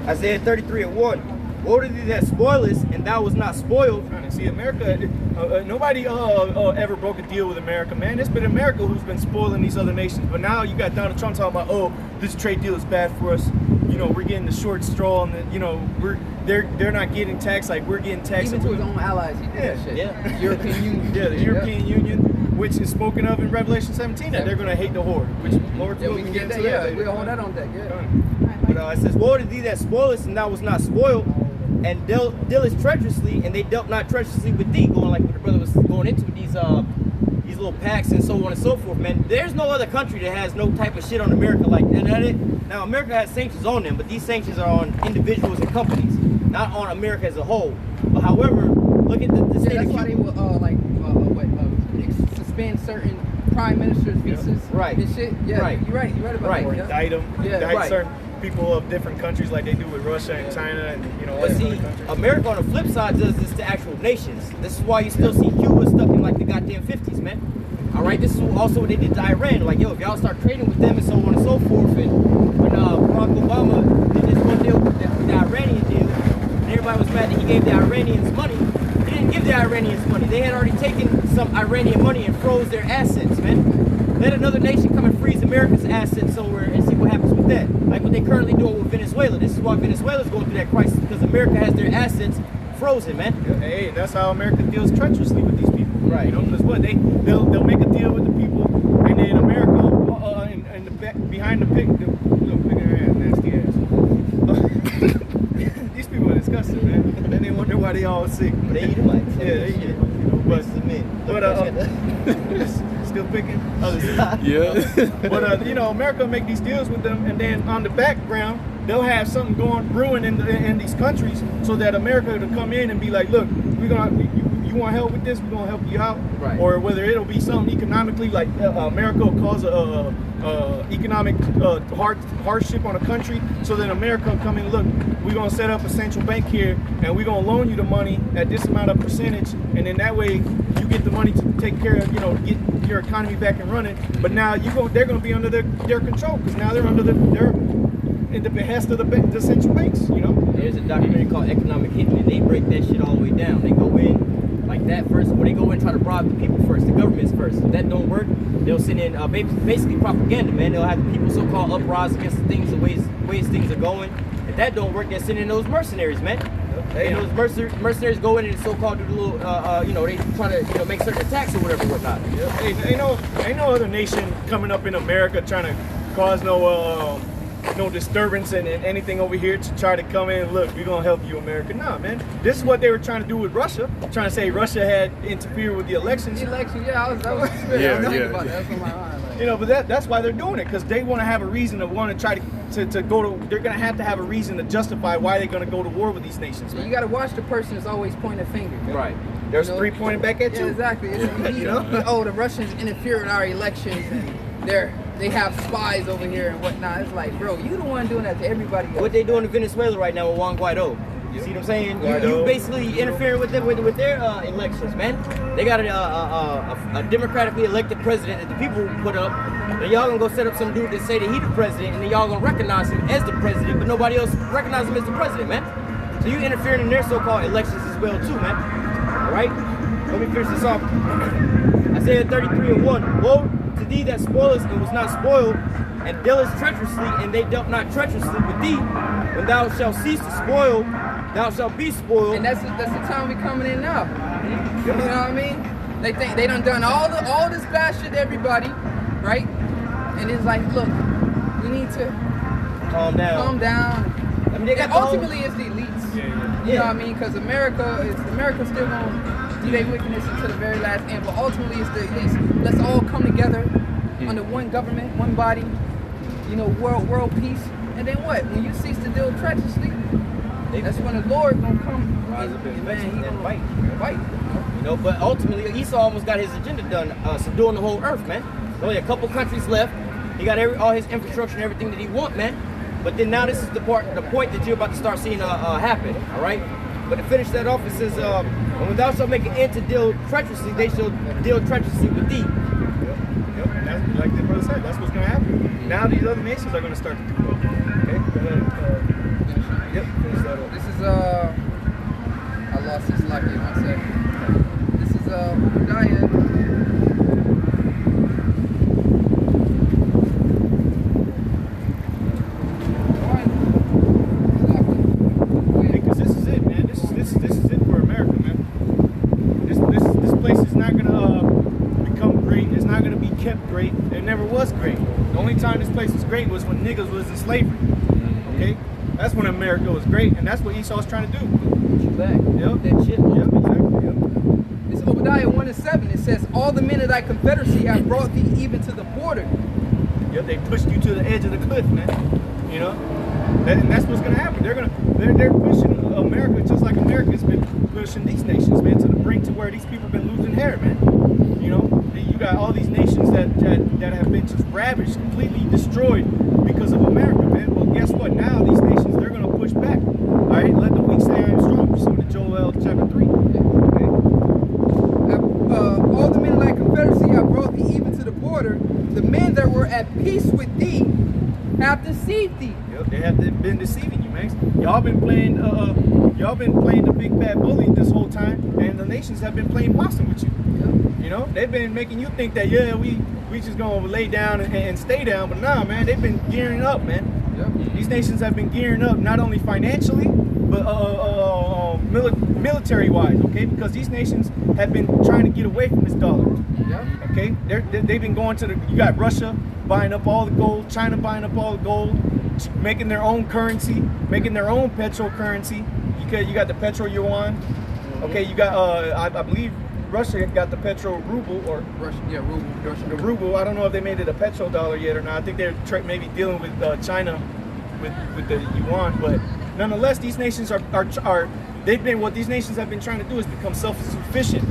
Isaiah 33 and 1. "Woe to thee that spoilest, and thou was not spoiled." See, America, nobody ever broke a deal with America, man. It's been America who's been spoiling these other nations. But now you got Donald Trump talking about, oh, this trade deal is bad for us. You know, we're getting the short straw, and they're not getting taxed like we're getting taxed. Even to his own allies, he did that shit. Yeah. European Union. Yeah, the European Union. which is spoken of in Revelation 17, that they're going to hate the whore. Which Lord Yeah, will we can get get into that. that. Yeah, we'll hold that on deck. Yeah. But it says, woe to thee that spoilest, and thou was not spoiled, and dealest treacherously, and they dealt not treacherously with thee. Going like what the brother was going into with these little pacts and so on and so forth, man. There's no other country that has no type of shit on America like that. Now, America has sanctions on them, but these sanctions are on individuals and companies, not on America as a whole. But however, look at the state That's of why they Cuba. will suspend certain prime ministers' visas Right. and shit. Yeah, Right. You're right about Right. Or that. indict them, Yeah. indict Right. certain people of different countries like they do with Russia and China and all But these see, other countries. America on the flip side does this to actual nations. This is why you still see Cuba stuck in like the goddamn 50s, man. All right, this is also what they did to Iran. Like, yo, if y'all start trading with them and so on and so forth, and when Barack Obama did this one deal with the Iranian deal, and everybody was mad that he gave the Iranians money. He didn't give the Iranians money. They had already taken some Iranian money and froze their assets, man. Let another nation come and freeze America's assets somewhere and see what happens with that. Like what they're currently doing with Venezuela. This is why Venezuela's going through that crisis, because America has their assets frozen, man. Hey, that's how America deals treacherously with these people. Right. You know, because what they'll make a deal with the people, and then America in the back, behind the pig, nasty ass. These people are disgusting, man. And they wonder why they all sick. They eat them like Yeah, they eat it. But still picking. Yeah. But you know, America make these deals with them, and then on the background, they'll have something going brewing in these countries, so that America to come in and be like, look, you want help with this? We're gonna help you out. Right. Or whether it'll be something economically, like America will cause a economic hardship on a country, so that America will come in. Look, we're gonna set up a central bank here, and we're gonna loan you the money at this amount of percentage, and then that way you get the money to take care of, get your economy back and running. But now they're gonna be under their control, because now they're under they're in the behest of the central banks. There's a documentary called Economic Hitman. They break that shit all the way down. They go in like that first, or they go in and try to bribe the people first, the governments first. If that don't work, they'll send in basically propaganda, man. They'll have the people so-called uprise against the things, the ways things are going. If that don't work, they'll send in those mercenaries, man. And those mercenaries go in and so-called do the little, they try to, make certain attacks or whatever, whatnot. Yeah. Hey, ain't no other nation coming up in America trying to cause no disturbance and anything over here to try to come in and look, we're gonna help you, America. Nah, man. This is what they were trying to do with Russia, trying to say Russia had interfered with the elections. The election, yeah, I was thinking about that. That's on my mind. Like, But that's why they're doing it, because they want to have a reason to want to try to go to. They're gonna have to have a reason to justify why they're gonna go to war with these nations. you got to watch the person that's always pointing a finger. Right. There's three pointing back at you. Yeah, exactly. Oh, the Russians interfere in our elections, and they have spies over here and whatnot. It's like, bro, you the one doing that to everybody else. What they doing in Venezuela right now with Juan Guaido? You see what I'm saying? You basically interfering with them with their elections, man. They got a democratically elected president that the people put up. Then y'all gonna go set up some dude that say that he the president, and then y'all gonna recognize him as the president, but nobody else recognize him as the president, man. So you interfering in their so-called elections as well too, man. All right? Let me finish this off. Isaiah 33:1. Woe to thee that spoilest and was not spoiled, and dealest treacherously, and they dealt not treacherously with thee. When thou shalt cease to spoil, thou shalt be spoiled. And that's the time we coming in now. You know what I mean? They think they done all this bad shit to everybody, right? And it's like, look, we need to Calm down. I mean, they got ultimately it's the elites. You know what I mean? Because America's still gonna do their wickedness until the very last end. But ultimately it's the elites. Let's all come together under one government, one body. World peace. And then what? When you cease to deal treacherously, that's when the Lord gonna come. Rise up and fight. fight. But ultimately Esau almost got his agenda done, subduing the whole earth, man. Only a couple countries left. He got all his infrastructure and everything that he want, man. But then now this is the point that you're about to start seeing happen, all right? But to finish that off, it says, when thou shalt make an end to deal treacherously, they shall deal treacherously with thee. Yep. And that's, like the brother said, that's what's going to happen. Now these other nations are going to start to do that. Okay, go ahead. Yep, finish that off. This is I lost this lucky 1 second. This is Obadiah. Because this is it, man. This is it for America, man. This place is not gonna become great was when niggas was in slavery. Okay, that's when America was great, and that's what Esau's trying to do. Put you back. Yep. That shit. Yep, exactly. Yep. It's Obadiah 1:7. It says, all the men of thy confederacy have brought thee even to the border. Yep, they pushed you to the edge of the cliff, man. You know, and that's what's gonna happen. They're pushing America just like America's been pushing these nations, man, to the brink to where these people have been losing hair, man. You know, you got all these nations that have been just ravaged, completely destroyed because of America, man. Well, guess what? Now these nations, they're gonna push back. All right, let the weak say I am strong. So to Joel chapter 3. Okay. All the men of thy confederacy have brought thee even to the border. The men that were at peace with thee have deceived thee. Yep, they have been deceiving you, man. Y'all been playing the big bad bully this whole time, and the nations have been playing possum with you. You know, they've been making you think that we just gonna lay down and stay down, but nah, man, they've been gearing up, man. Yep. These nations have been gearing up not only financially, but military wise, okay? Because these nations have been trying to get away from this dollar. Yep. Okay, they've been going to you got Russia buying up all the gold, China buying up all the gold, making their own currency, making their own petrol currency. You got the petro yuan. Okay, you got I believe Russia got the petro ruble or Russia, yeah, ruble. the ruble. I don't know if they made it a petro dollar yet or not. I think they're maybe dealing with China with the yuan, but nonetheless, these nations what these nations have been trying to do is become self-sufficient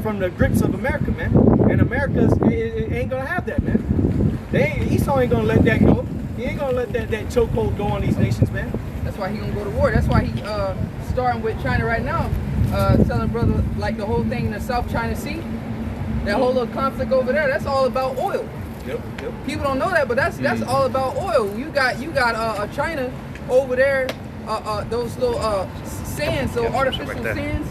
from the grips of America, man. And America's it ain't gonna have that, man. Esau ain't gonna let that go. He ain't gonna let that chokehold go on these nations, man. That's why he gonna go to war. That's why he starting with China right now, telling brother like the whole thing in the South China Sea, that whole little conflict over there. That's all about oil. Yep. People don't know that, but that's all about oil. You got China over there, those little sands, so artificial like that. sands.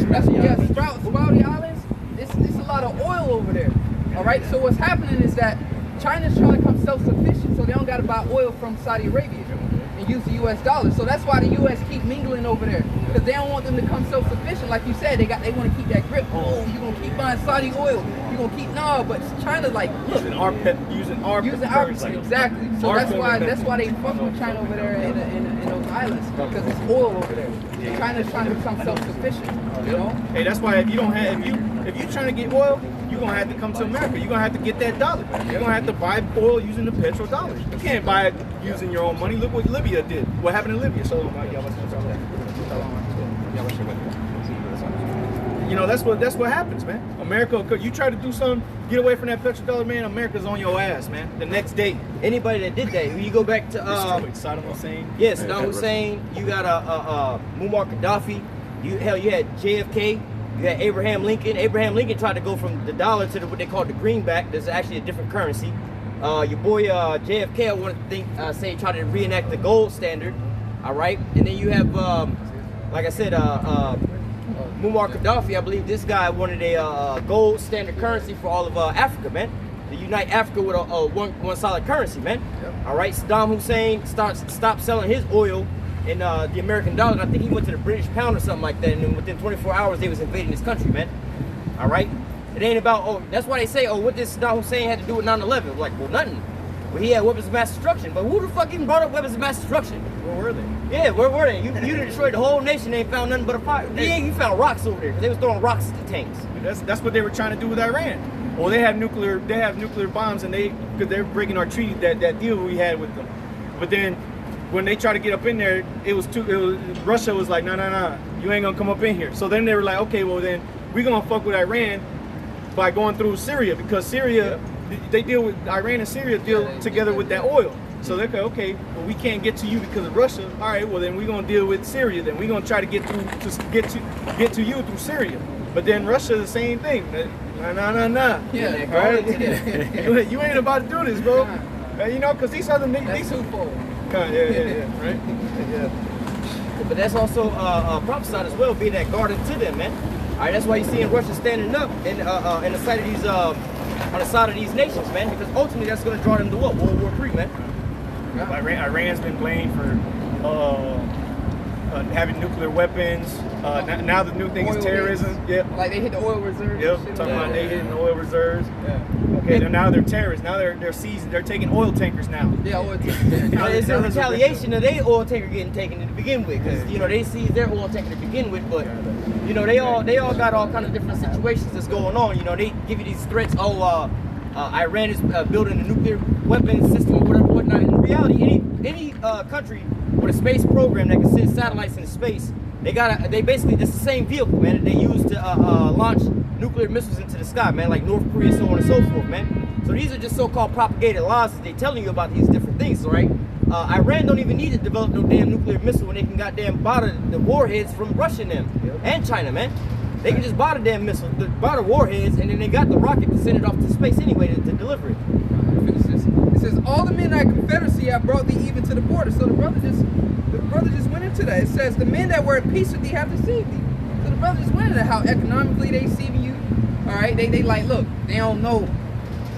That's Sprouty Islands. It's a lot of oil over there. All right. So what's happening is that China's trying to become self-sufficient, so they don't got to buy oil from Saudi Arabia and use the U.S. dollar. So that's why the U.S. keep mingling over there, because they don't want them to become self-sufficient. Like you said, they want to keep that grip. Oh, you gonna keep buying Saudi oil? You gonna keep but China's like, look, Using our currency, exactly. So that's why they fuck with China over there in those islands, because it's oil over there. China's trying to become self-sufficient. You know. Hey, that's why if you're trying to get oil, you're gonna have to come to America. You're gonna have to get that dollar. You're gonna have to buy oil using the petrodollar. You can't buy it using your own money. Look what Libya did. What happened in Libya? So you know, that's what happens, man. America, you try to do something, get away from that petrodollar, man, America's on your ass, man. The next day. Anybody that did that, when you go back to Saddam Hussein. yes, Saddam Hussein, you got Muammar Gaddafi, you had JFK, you had Abraham Lincoln. Abraham Lincoln tried to go from the dollar to what they call the greenback. There's actually a different currency. Your boy JFK, I want to say tried to reenact the gold standard. All right, and then you have, like I said, Muammar Gaddafi. I believe this guy wanted a gold standard currency for all of Africa, man. To unite Africa with a one solid currency, man. Yep. All right, Saddam Hussein stopped selling his oil in the American dollar. And I think he went to the British pound or something like that. And then within 24 hours, they was invading his country, man. All right. It ain't about, that's why they say, what did Saddam Hussein had to do with 9/11? Like, well, nothing. Well, he had weapons of mass destruction. But who the fuck even brought up weapons of mass destruction? Where were they? Yeah, where were they? You destroyed the whole nation. They ain't found nothing but a fire. He found rocks over there because they was throwing rocks at the tanks. That's what they were trying to do with Iran. Well, they have nuclear bombs, and because they're breaking our treaty, that deal we had with them. But then when they tried to get up in there, Russia was like, no, you ain't gonna come up in here. So then they were like, okay, well then we're gonna fuck with Iran by going through Syria, because Syria, they deal with Iran and Syria deal together with that oil. So they're like, okay, well we can't get to you because of Russia. All right, well then we're gonna deal with Syria. Then we're gonna try to get to you through Syria. But then Russia, the same thing. Nah. Yeah, right? You ain't about to do this, bro. You know, because these other niggas. That's twofold. Yeah, right? Yeah. But that's also prophesied as well, being that guarded to them, man. All right, that's why you seeing Russia standing up in the side of these on the side of these nations, man. Because ultimately that's going to draw them to what? World War III, man. Iran's been blamed for having nuclear weapons. Now the new thing is Oil terrorism. rigs. Yep. Like they hit the oil reserves. Yep. and shit Talking like about that. they hitting the oil reserves. Yeah. Okay. Now they're terrorists. Now they're seizing. They're taking oil tankers now. Yeah, oil But tankers. it's a retaliation of their oil tanker getting taken to begin with, because you know they seized their oil tanker to begin with, but you know they all got all kind of different situations that's going on. You know they give you these threats. Iran is building a nuclear weapons system or whatever, whatnot. In reality, any country with a space program that can send satellites into space, they basically it's the same vehicle, man. That they use to launch nuclear missiles into the sky, man, like North Korea, so on and so forth, man. So these are just so-called propagated lies that they telling you about these different things, right? Iran don't even need to develop no damn nuclear missile when they can goddamn buy the warheads from Russia and them and China, man. They can just buy the damn missile, buy the warheads, and then they got the rocket to send it off to space anyway to deliver it. It says all the men of the Confederacy have brought thee even to the border. So the brother just went into that. It says the men that were at peace with thee have deceived thee. So the brother just went into how economically they deceiving you. All right, they like, look, they don't know.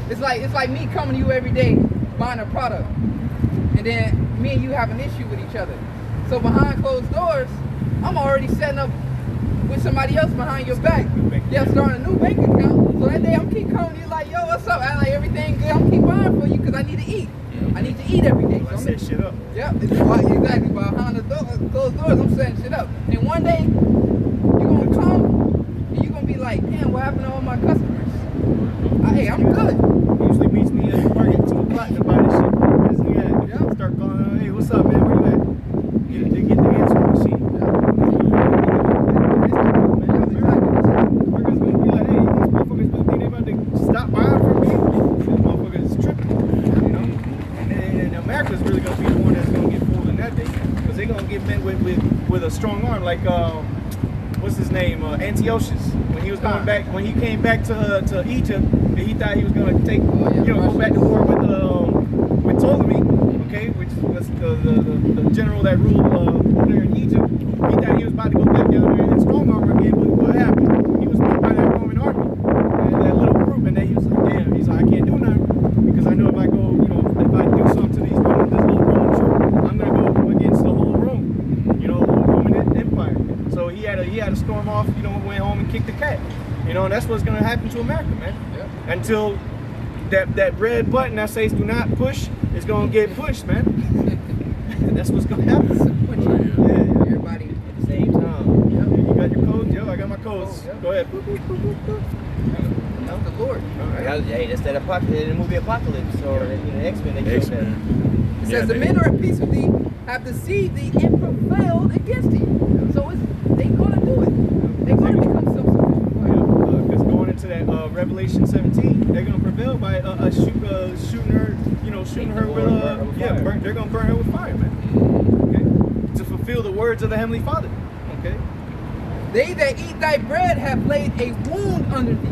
It's like me coming to you every day buying a product, and then me and you have an issue with each other. So behind closed doors, I'm already setting up with somebody else behind your back. Yeah, starting a new bank account. So that day I'm keep calling you like, yo, what's up? I like everything good. I'm keep buying for you because I need to eat. I need to eat every day. So I set shit up. Yeah, exactly. Behind the closed doors, I'm setting shit up. And one day you're gonna come and you're gonna be like, damn, what happened to all my customers? Hey, I'm good. He usually meets me at the park at 2 o'clock to buy this shit. Where's he at? Yeah. Start calling, hey, what's up, man? Where you at? They get the answering machine. Motherfuckers gonna be like, hey, these motherfuckers gonna think they about to stop buying from me. These motherfuckers is tripping, you know. And America's really gonna be the one that's gonna get fooled in that day, because they're gonna get met with a strong arm, like what's his name, Antiochus. When he was going back, when he came back to Egypt, and he thought he was gonna take, go back to war with Ptolemy, okay, which was the general that ruled there in Egypt. He thought he was about to go back down there in strong arm again, but what happened? He was met by that Roman army, and that little group, and then he was like, damn, he's like, I can't do nothing, because I know if I go, if I do something to this little Roman troop, I'm gonna go against the whole Rome, the whole Roman Empire. So he had to storm off, went home and kicked the cat, and that's what's gonna happen to America, man. Yep. Until that red button that says do not push is gonna get pushed, man. That's what's gonna happen. Yeah. Everybody. At the same time, You got your codes? Yo, I got my codes. Oh, yeah. Go ahead. That's the Lord. hey, that's that the movie Apocalypse, or the X-Men. They killed that. It says the men are at peace with thee, have deceived thee, and prevailed against thee. So they gonna do it. They gonna become self-sufficient. Because going into that Revelation 17, they're gonna prevail by shooting her, shooting her with they're gonna burn her with fire, man. Okay, to fulfill the words of the Heavenly Father. Okay, They that eat thy bread have laid a wound under thee.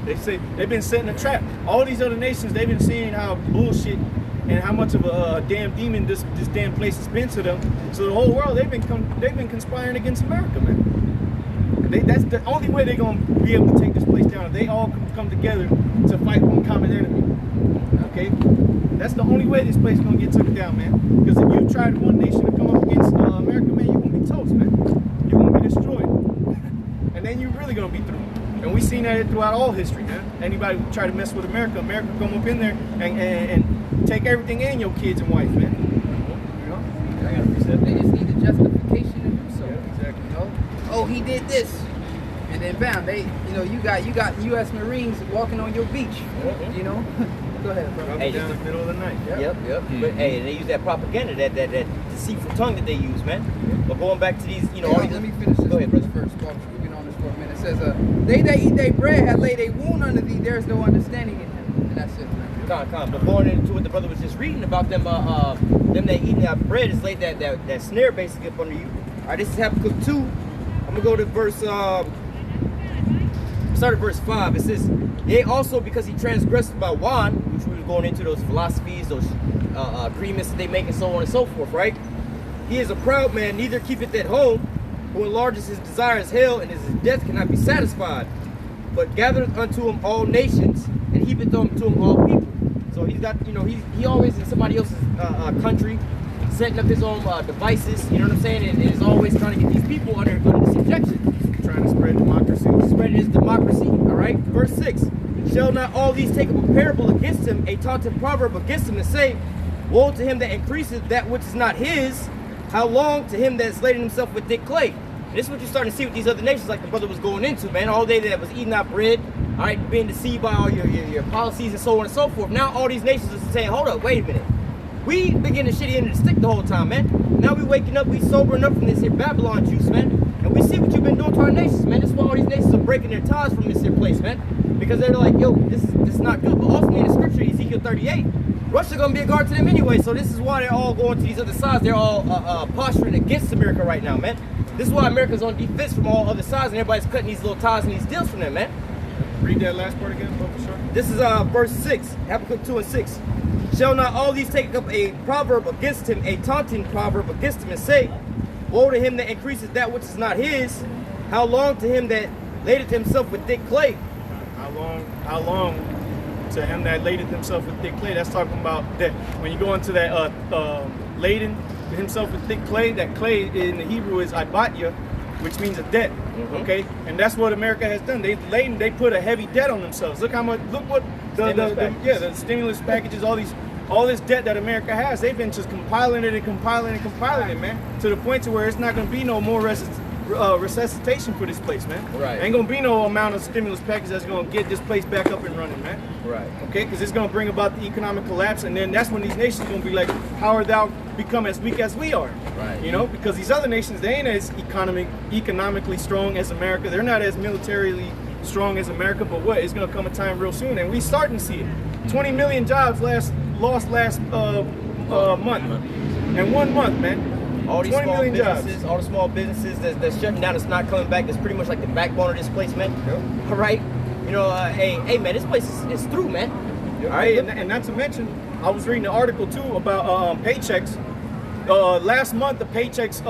they say they've been setting a trap. All these other nations, they've been seeing how bullshit and how much of a damn demon this damn place has been to them. So the whole world, they've been conspiring against America, man. That's the only way they're gonna be able to take this place down. If they all come together to fight one common enemy. Okay, that's the only way this place is gonna get taken down, man. Because if you try one nation to come up against America, man, you're gonna be toast, man. You're gonna be destroyed, and then you're really gonna be through. And we've seen that throughout all history, man. Anybody who try to mess with America, America come up in there and take everything and your kids and wife, man. I got a precept. They just need the justification to do so. Yeah, exactly. Oh, he did this. And then bam, you got U.S. Marines walking on your beach. Go ahead, bro. Drop Hey, it down in the middle of the night. Yep. But hey, they use that propaganda, that deceitful tongue that they use, man. But going back to these, all these. Let me finish this Go ahead, brother. first. We've been on this for a minute. It says, they that eat their bread have laid a wound under thee. There is no understanding in him. And that's it, man. But going into what the brother was just reading about them that eating that bread is laid that snare basically up under you. All right, this is Habakkuk 2. I'm gonna go to verse. Start at verse 5. It says, yea, also because he transgressed by wine, which we were going into those philosophies, those agreements that they make, and so on and so forth, right? He is a proud man, neither keepeth at home, who enlarges his desires hell, and his death cannot be satisfied, but gathereth unto him all nations, and heapeth unto him all people. So he's got, he always in somebody else's country, setting up his own devices, you know what I'm saying? And is always trying to get these people under subjection. Trying to spread democracy. Spread his democracy, all right? Verse 6. Shall not all these take up a parable against him, a taunting proverb against him, and say, woe to him that increaseth that which is not his, how long to him that is laden himself with thick clay. And this is what you're starting to see with these other nations, like the brother was going into, man. All day that was eating out bread, all right, being deceived by all your policies and so on and so forth. Now all these nations are saying, hold up, wait a minute. We been getting the shitty end of the stick the whole time, man. Now we waking up, we sobering up from this here Babylon juice, man. And we see what you've been doing to our nations, man. This is why all these nations are breaking their ties from this here place, man. Because they're like, yo, this is not good. But ultimately in the scripture, Ezekiel 38, Russia gonna be a guard to them anyway. So this is why they're all going to these other sides. They're all posturing against America right now, man. This is why America's on defense from all other sides, and everybody's cutting these little ties and these deals from them, man. Read that last part again, for sure. This is verse 6, Habakkuk 2 and 6. Shall not all these take up a proverb against him, a taunting proverb against him, and say, woe to him that increases that which is not his, how long to him that ladeth himself with thick clay? How long to him that ladeth himself with thick clay? That's talking about that when you go into that laden himself with thick clay, that clay in the Hebrew is ibatya, which means a debt. Okay, and that's what America has done. They put a heavy debt on themselves. Look what the stimulus packages, all this debt that America has. They've been just compiling it, man, to the point to where it's not going to be no more resuscitation for this place, man. Right. Ain't gonna be no amount of stimulus package that's gonna get this place back up and running, man. Right. Okay, because it's gonna bring about the economic collapse, and then that's when these nations gonna be like, how are thou become as weak as we are? Right. You know, because these other nations, they ain't as economically strong as America. They're not as militarily strong as America. But what? It's gonna come a time real soon, and we starting to see it. 20 million jobs lost last month, in 1 month, man. All these small businesses, all the small businesses that's shutting down, that's not coming back. That's pretty much like the backbone of this place, man. Yep. All right, you know, hey, man, this place is through, man. Yep. All right, and not to mention, I was reading an article too about paychecks. Last month, the paychecks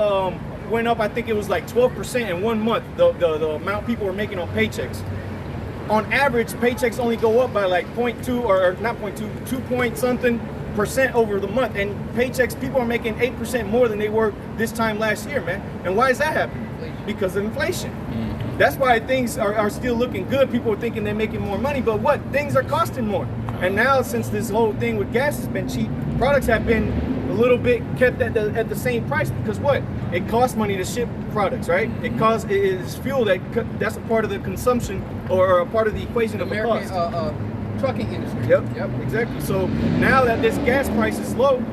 went up. I think it was like 12% in 1 month. The amount people were making on paychecks. On average, paychecks only go up by like 0.2 or not 0.2, 2 point something % over the month, and paychecks, people are making 8% more than they were this time last year, man. And why is that happening? Because of inflation. That's why things are still looking good. People are thinking they're making more money, but what? Things are costing more. And now, since this whole thing with gas has been cheap, products have been a little bit kept at the same price, because what? It costs money to ship products, right? It is fuel that's a part of the consumption or a part of the equation of the cost. Trucking industry. Yep, exactly. So now that this gas price is low,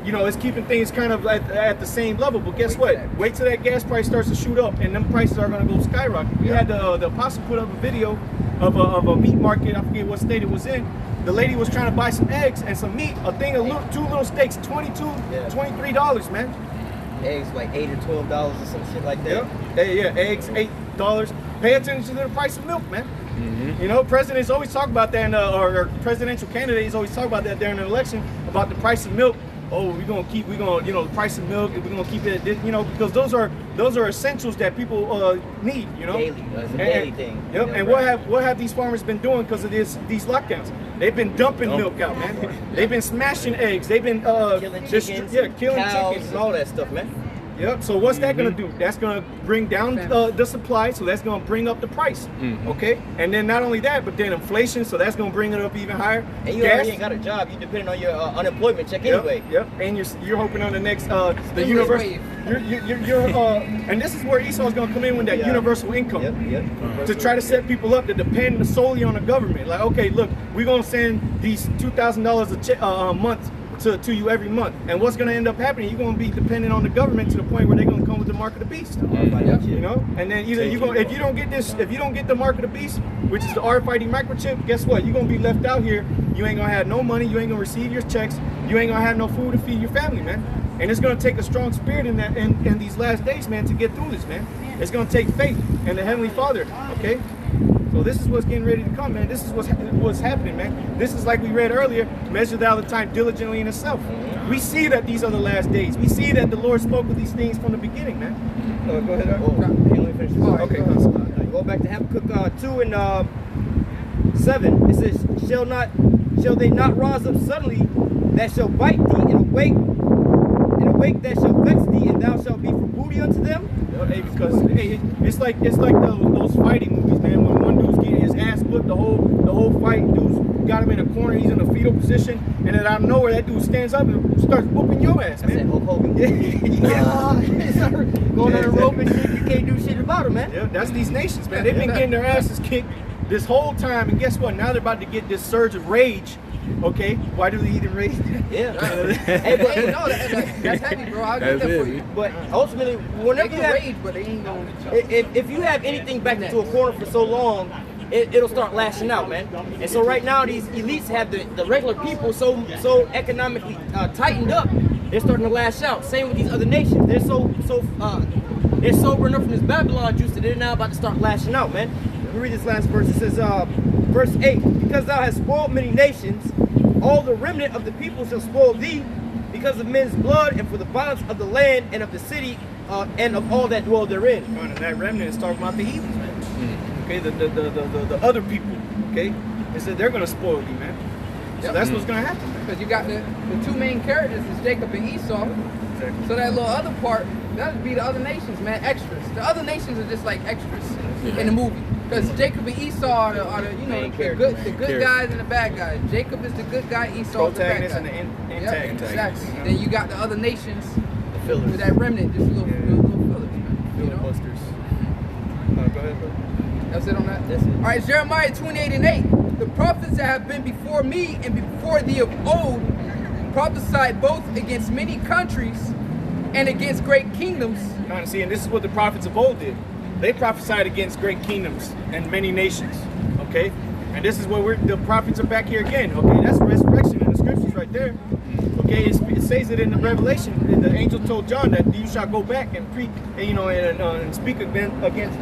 you know, it's keeping things kind of at the same level. But guess what? Wait till that gas price starts to shoot up, and them prices are going to go skyrocket. We had the apostle put up a video of a meat market. I forget what state it was in. The lady was trying to buy some eggs and some meat. A thing of 2 little steaks, $23, man. Eggs like $8 or $12 or some shit like that. Yeah, eggs $8. Pay attention to the price of milk, man. You know, presidents always talk about that, or presidential candidates always talk about that during an election, about the price of milk. Oh, you know, the price of milk, we're gonna keep it, you know, because those are essentials that people need, you know. Daily, it's a daily thing. Yep. And what have these farmers been doing because of these lockdowns? They've been dumping milk out, man. They've been smashing eggs. They've been killing chickens, killing cows, chickens, and all that stuff, man. Yep. So what's that gonna do? That's gonna bring down the supply, so that's gonna bring up the price. Okay. And then not only that, but then inflation, so that's gonna bring it up even higher. And you already ain't got a job. You depending on your unemployment check anyway. Yep. And you're hoping on the next the universal. And this is where Esau's gonna come in with that universal income. To try to set people up to depend solely on the government. Like, okay, look, we're gonna send these $2,000 a month to you every month, and what's going to end up happening? You're going to be dependent on the government to the point where they're going to come with the mark of the beast. You know, and then either if you don't get the mark of the beast, which is the RFID microchip, guess what? You're going to be left out here. You ain't going to have no money. You ain't going to receive your checks. You ain't going to have no food to feed your family, man. And it's going to take a strong spirit in these last days, man, to get through this, man. It's going to take faith in the Heavenly Father. Okay. So this is what's getting ready to come, man. This is what's happening, man. This is like we read earlier, measure thou the time diligently in itself. We see that these are the last days. We see that the Lord spoke of these things from the beginning, man. Go ahead. Let me finish this. Okay. Go back to Habakkuk 2 and 7. It says, shall they not rise up suddenly that shall bite thee and awake awake that shall vex thee, and thou shalt be for booty unto them. Hey, because hey, it's like those fighting movies, man. When one dude's getting his ass whipped, the whole fight, dude's got him in a corner, he's in a fetal position, and then out of nowhere that dude stands up and starts whooping your ass, That's that man. Hulk Hogan. Yeah. Going on a rope and shit, you can't do shit about him, man. Yeah, that's these nations, man. They've been getting their asses kicked this whole time, and guess what? Now they're about to get this surge of rage. Okay, why do they even rage? Yeah. Hey, no, that's heavy, bro. I'll get that for you. But ultimately, whenever They you can have, rage, but they ain't going if you have anything backed into a corner for so long, it'll start lashing out, man. And so right now, these elites have the regular people so economically tightened up. They're starting to lash out. Same with these other nations. They're they're sober enough from this Babylon juice that they're now about to start lashing out, man. Let me read this last verse. It says, verse 8, because thou hast spoiled many nations, all the remnant of the people shall spoil thee, because of men's blood, and for the violence of the land and of the city, and of all that dwell therein. And that remnant is talking about the heathens, man. Okay, the other people. Okay, they said they're gonna spoil you, man. So that's what's gonna happen, man. Because you got the two main characters is Jacob and Esau. Exactly. So that little other part, that would be the other nations, man, extras. The other nations are just like extras in the movie. Because Jacob and Esau are the you know, the good guys and the bad guys. Jacob is the good guy, Esau is the bad guy. Protagonist and the Yep, antagonist. exactly. You know? Then you got the other nations fillers. with that remnant, just little fillers, man. You know? Filibusters. Go ahead, bro. That's it on that? That's it. All right, Jeremiah 28:8. The prophets that have been before me and before thee of old prophesied both against many countries and against great kingdoms. Kind of see, and this is what the prophets of old did. They prophesied against great kingdoms and many nations. Okay, and this is what the prophets are back here again. Okay, that's resurrection in the scriptures right there. Okay, it says it in the Revelation. And the angel told John that you shall go back and preach, and speak against.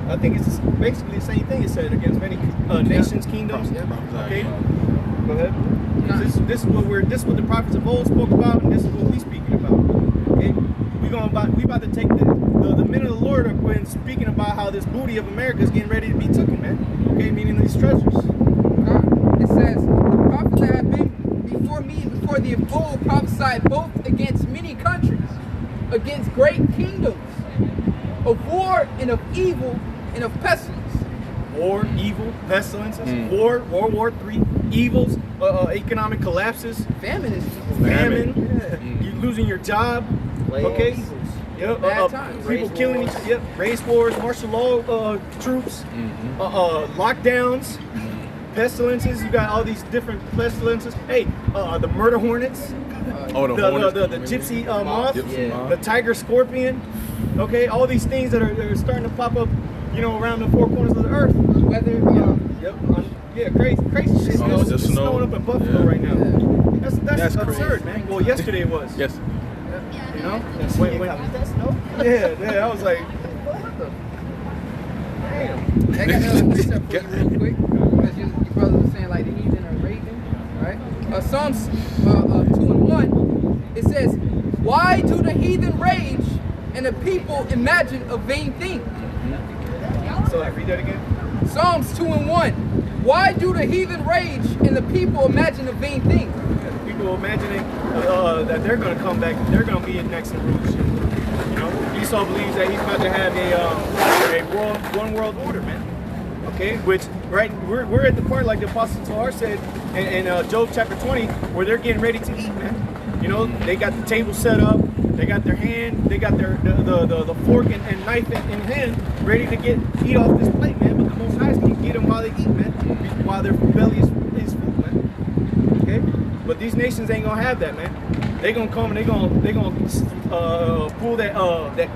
I think it's basically the same thing it said against many nations, kingdoms. Okay, go ahead. This is what the prophets of old spoke about, and this is what we speaking about. Okay, we about to take the men of the Lord are when speaking about how this booty of America is getting ready to be taken, man. Okay, meaning these treasures. It says, the prophets that have been before me and before thee of old prophesied both against many countries, against great kingdoms, of war and of evil and of pestilence. War, evil, pestilences, war, World War III, evils, economic collapses, Famine is famine, you losing your job, okay? Yep, Bad times. people Race killing wars. each other, yep, race wars, martial law troops, lockdowns, pestilences. You got all these different pestilences. Hey, the murder hornets, the gypsy moth, the tiger scorpion. Okay, all these things that are starting to pop up, around the four corners of the earth. weather. Crazy shit. Snow, It's just snowing snow. up in Buffalo right now. That's absurd, crazy. man. Well, yesterday it was. Yes. You know? When, that snow? Yeah, I was like, damn. I got another precept for you real quick. Because your brother was saying like the heathen are raging. Right? Psalms 2:1. It says, why do the heathen rage and the people imagine a vain thing? So I read that again. Psalms 2:1. Why do the heathen rage and the people imagine a vain thing? People imagining that they're going to come back, they're going to be next in rulership. Esau believes that he's about to have a one world order, man. Okay, which we're at the part like the Apostle Tahar said in Job chapter 20, where they're getting ready to eat, man. They got the table set up, they got their hand, they got the fork and knife in hand, ready to eat off this plate, man. But the Most High is going to get them while they eat, man, while their belly is full, man. Okay, but these nations ain't gonna have that, man. They gonna come and they gonna pull that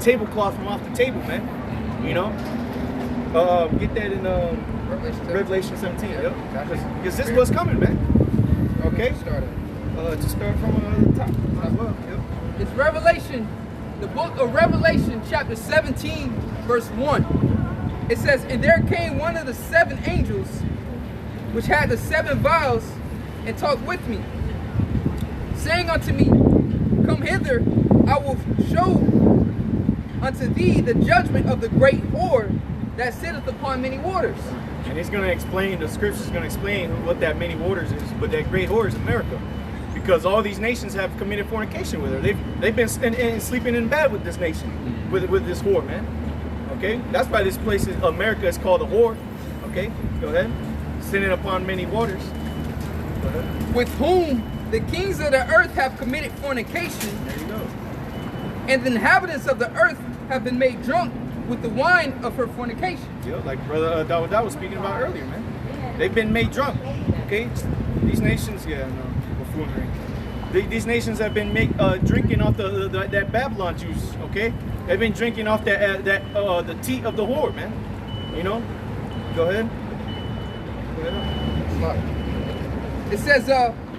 tablecloth from off the table, man. Get that in Revelation 17. Yep. Because this is what's coming, man. Okay. To start from the top as well. Yep. It's Revelation, the book of Revelation, chapter 17, verse 1. It says, and there came one of the seven angels, which had the seven vials, and talked with me, saying unto me, come hither, I will show unto thee the judgment of the great whore that sitteth upon many waters. And it's going to explain, the scripture is going to explain what that many waters is, but that great whore is America. because all these nations have committed fornication with her. They've been sleeping in bed with this nation, with this whore, man. Okay, that's why this place is America is called a whore. Okay, go ahead. Sinning upon many waters. Go ahead. With whom the kings of the earth have committed fornication, There you go. and the inhabitants of the earth have been made drunk with the wine of her fornication. Yeah, like Brother Dawud was speaking about earlier, man. They've been made drunk. Okay, these nations, buffoonery. These nations have been drinking off that Babylon juice. Okay, they've been drinking off the tea of the whore, man. You know. Go ahead. It says,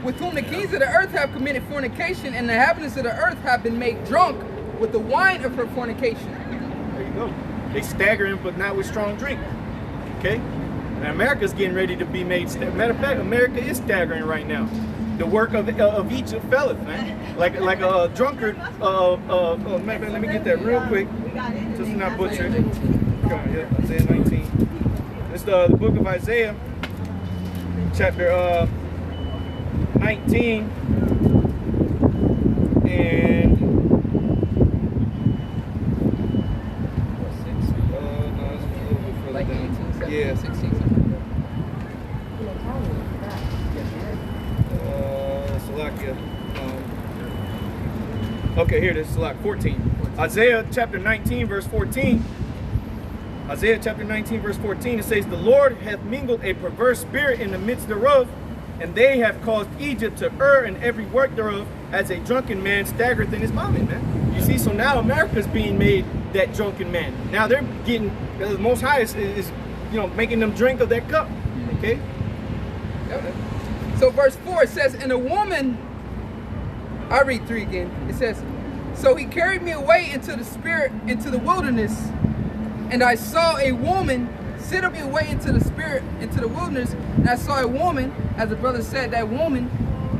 with whom the kings of the earth have committed fornication, and the inhabitants of the earth have been made drunk with the wine of her fornication. There you go. They staggering, but not with strong drink. Okay? And America's getting ready to be made. Matter of fact, America is staggering right now. The work of Egypt felleth, man. Like a drunkard. Man, let me get that real quick. Just to not butcher it. Come on, yeah, Isaiah 19. It's the book of Isaiah, chapter 19. And Like 18, 17, Yeah. 16. Salakia. Okay, here it is, Salak 14. Isaiah chapter 19, verse 14. Isaiah chapter 19, verse 14, it says, the Lord hath mingled a perverse spirit in the midst thereof, and they have caused Egypt to err in every work thereof, as a drunken man staggereth in his vomit, man. You see, so now America's being made that drunken man. Now they're getting, the Most High is making them drink of that cup, okay? So verse 4, it says, and a woman, I read 3 again. It says, so he carried me away into the spirit, into the wilderness, and I saw a woman sit up away into the spirit, into the wilderness, and I saw a woman, as the brother said, that woman,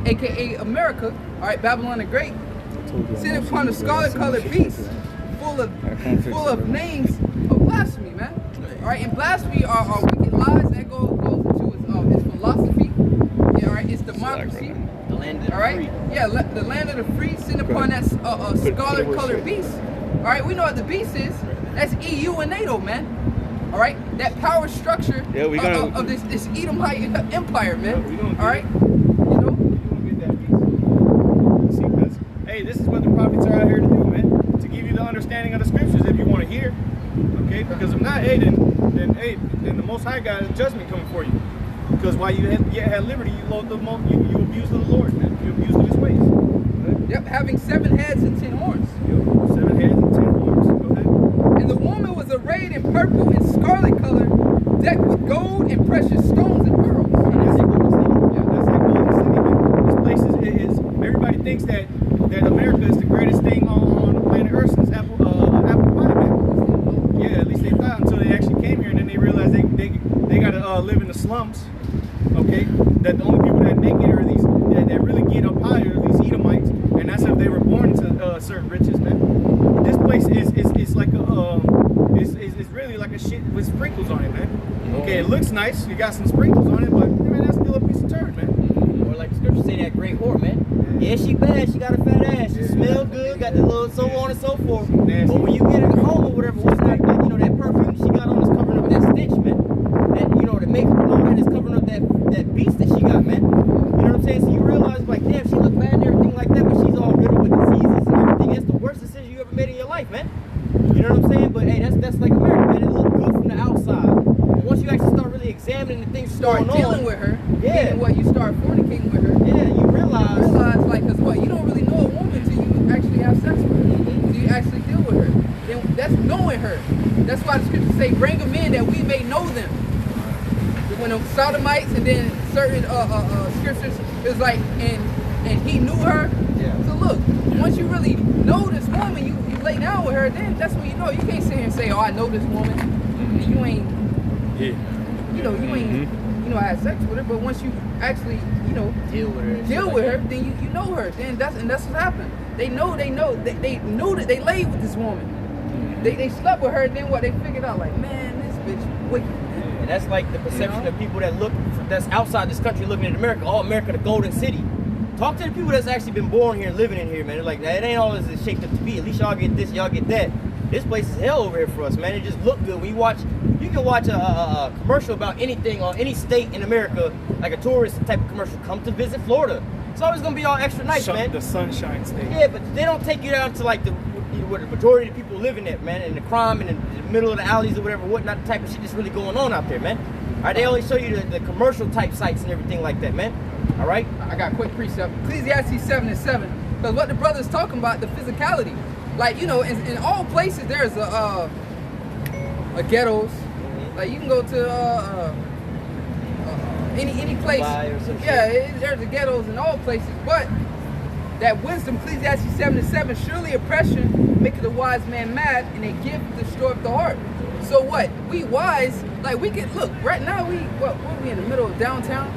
aka America, all right, Babylon the Great, sitting upon a scarlet-colored beast, full of names of blasphemy, man. All right, and blasphemy are wicked lies that goes into its philosophy. Yeah, all right, it's democracy. The land of the All right, free. yeah, the land of the free, sitting upon that scarlet-colored beast. All right, we know what the beast is. That's EU and NATO, man. All right, that power structure of this Edomite empire, man. All right, Hey, this is what the prophets are out here to do, man. To give you the understanding of the scriptures, if you want to hear. Okay, because if not, then the Most High God is judgment coming for you. Because while you had liberty, you abused the Lord, man. You abused His ways. Okay? yep, having 7 heads and 10 horns. Yep. 7 heads and 10 horns. Go ahead. And the woman was arrayed in purple and scarlet color, decked with gold and precious stones and pearls. That's that golden city. Yeah, that's that golden city, man. This place is everybody thinks that America is the greatest thing on the planet Earth since apple pie, man. Yeah, at least they thought until they actually came here, and then they realized they gotta live in the slums. Okay, that the only people that make it are these that really get up higher, these Edomites, and that's if they were born into certain riches, man. But this place is like it's really like a shit with sprinkles on it, man. Okay, it looks nice, you got some sprinkles on it, but man, that's still a piece of turd, man. Or like the scripture say, that great whore, man. Yeah, she bad, she got a fat ass, she smell good, got the little so on and so forth. Nasty. But when you get her home or whatever, what's that perfume she got on is covering up that stench, man. That, the makeup and all that is covering up that beast that she got, man. You know what I'm saying? So you realize, like, damn, she look bad and everything like that, but she's all riddled with diseases and everything. That's the worst decision you ever made in your life, man. You know what I'm saying? But hey, that's like America, man. It looks good from the outside. But once you actually start really examining the things Start going dealing on, with her. Yeah. Then what, you start fornicating with her. yeah, you realize. Like, because what, you don't really know a woman until you actually have sex with her. Until you actually deal with her. Then that's knowing her. That's why the scriptures say, bring them in that we may know them. When the sodomites and then certain scriptures, it was like, and he knew her. Yeah. So look, once you really know this woman, you lay down with her, then that's when you know. You can't sit here and say, oh, I know this woman. And you ain't, you had sex with her, but once you actually, Deal with her. deal with her, then you know her. Then that's what happened. They knew that they laid with this woman. They slept with her, then what? They figured out like, man, this bitch wicked. And that's like the perception of people that look, that's outside this country looking at America. Oh, America, the golden city. Talk to the people that's actually been born here and living in here, man. They're like, it ain't all it's shaped up to be. At least y'all get this, y'all get that. This place is hell over here for us, man. It just look good. When you can watch a commercial about anything on any state in America, like a tourist type of commercial. Come to visit Florida. It's always gonna be all extra nice, man. The Sunshine State. Yeah, but they don't take you down to like where the majority of the people living at, man, and the crime and in the middle of the alleys or whatever, whatnot, the type of shit that's really going on out there, man. All right, they only show you the commercial type sites and everything like that, man. All right. I got a quick precept. Ecclesiastes 7:7. Because what the brother's talking about, the physicality. Like, you know, in all places there's a ghettos. Like you can go to any place. Yeah, there's the ghettos in all places. But that wisdom, Ecclesiastes 7:7, surely oppression maketh a wise man mad, and a gift destroyeth the heart. So what? We wise, like we can look right now. What we in the middle of downtown,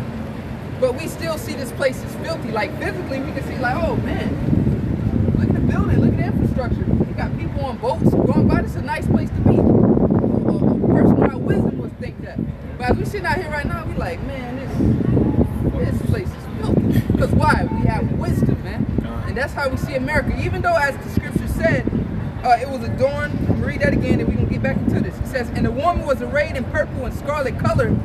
but we still see this place is filthy. Like physically, we can see like, oh man, look at the building, look at the infrastructure. You got people on boats going by. This is a nice place to be. A person without wisdom would think that. But as we sitting out here right now, we like, man, this place is filthy. Because why? We have wisdom, man. And that's how we see America. Even though, as the scripture said, it was adorned. I'm gonna read that again, and we're gonna get back into this. It says, and the woman was arrayed in purple and scarlet color,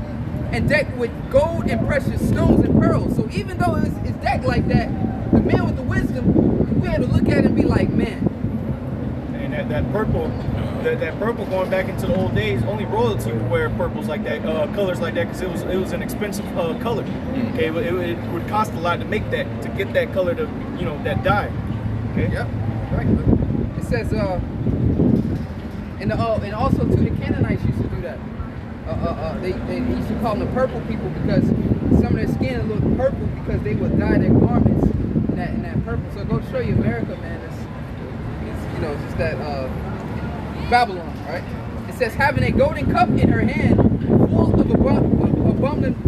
and decked with gold and precious stones and pearls. So even though it's decked like that, the man with the wisdom, we had to look at it and be like, man. And that purple going back into the old days, only royalty would wear purples like that, colors like that, because it was an expensive color. Okay, it would cost a lot to make that, to get that color to, you know, that dye. Okay. Yep. Right. It says, and also too, the Canaanites used to do that. They used to call them the purple people because some of their skin looked purple because they would dye their garments in that purple. So go show you America, man. It's you know, it's just that Babylon, right? It says, having a golden cup in her hand, full of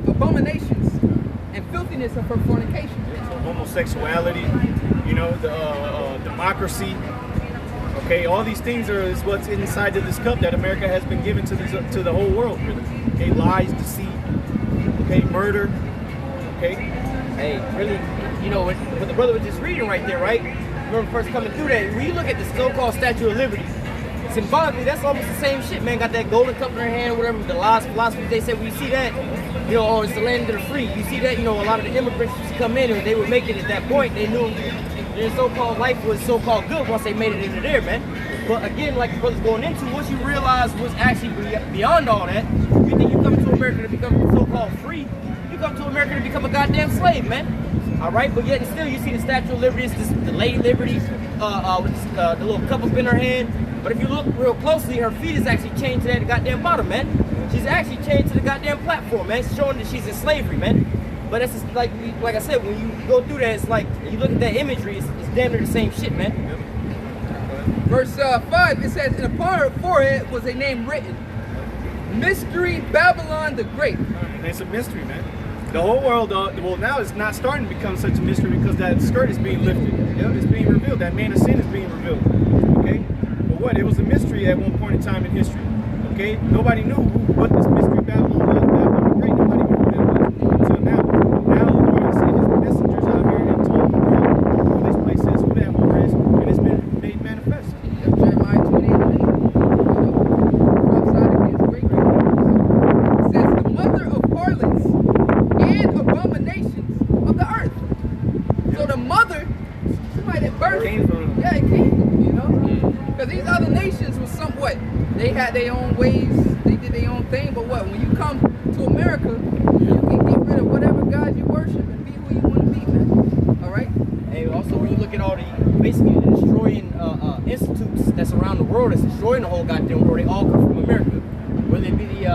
abominations and filthiness of her fornication. So homosexuality, you know, the democracy. Okay, all these things is what's inside of this cup that America has been given to the whole world. Really. Okay, lies, deceit. Okay, murder. Okay. Hey, really, you know what the brother was just reading right there, right? Remember first coming through that, when you look at the so-called Statue of Liberty, symbolically, that's almost the same shit, man. Got that golden cup in her hand, whatever, the last philosophy, they said, when you see that, you know, oh, it's the land of the free. You see that, you know, a lot of the immigrants used to come in and they would make it at that point. They knew their so-called life was so-called good once they made it into there, man. But again, like the brother's going into, what you realize was actually beyond all that, you think you come to America to become so-called free, you come to America to become a goddamn slave, man. All right, but yet and still you see the Statue of Liberty, it's the Lady Liberty with the little cup up in her hand. But if you look real closely, her feet is actually chained to that goddamn bottom, man. She's actually chained to the goddamn platform, man. It's showing that she's in slavery, man. But it's just like I said, when you go through that, it's like, you look at that imagery, it's damn near the same shit, man. Verse 5, it says, and upon her forehead was a name written, Mystery Babylon the Great. It's a mystery, man. The whole world, well, now it's not starting to become such a mystery because that skirt is being lifted. Yep, it's being revealed. That man of sin is being revealed. Okay? But what? It was a mystery at one point in time in history. Okay? Nobody knew what this mystery Babylon was. Babylon the Great. Nobody knew who that was until now. Now the Lord has sent his messengers out here and told the world who this place is, who that war is, and it's been made manifest. Yep, Jeremiah 28:8. Prophesied against great people. It says, the mother of harlots and abominations of the earth. So the mother, somebody that birthed, Came from. yeah, it came from, you know? Because these other nations was somewhat, they had their own ways, they did their own thing, but what, when you come to America, you can get rid of whatever God you worship and be who you want to be, man. All right? Hey, also when you look at all the, basically the destroying institutes that's around the world, that's destroying the whole goddamn world, they all come from America. Whether it be the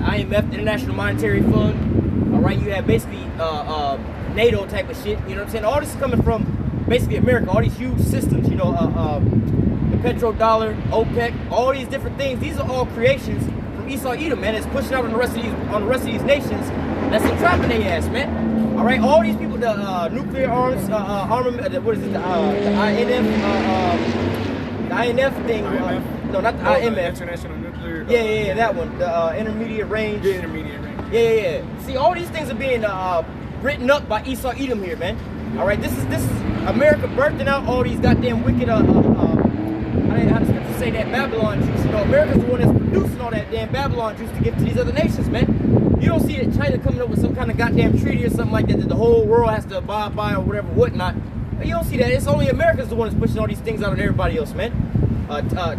IMF, the International Monetary Fund, all right, you have basically NATO type of shit, you know what I'm saying? All this is coming from basically America, all these huge systems, you know, the petrodollar, OPEC, all these different things. These are all creations from Esau Edom, man. It's pushing out on the rest of these nations. That's entrapping their ass, man. All right, all these people, the nuclear arms, armament, what is it? The INF thing. IMF? No, not the IMF. International Nuclear. Yeah, that one. The intermediate range. The intermediate range. Yeah. See, all these things are being written up by Esau Edom here, man. All right, this is America birthing out all these goddamn wicked how does scripture say that Babylon juice? You know, America's the one that's producing all that damn Babylon juice to give to these other nations, man. You don't see that China coming up with some kind of goddamn treaty or something like that the whole world has to abide by or whatever, whatnot. You don't see that. It's only America's the one that's pushing all these things out on everybody else, man.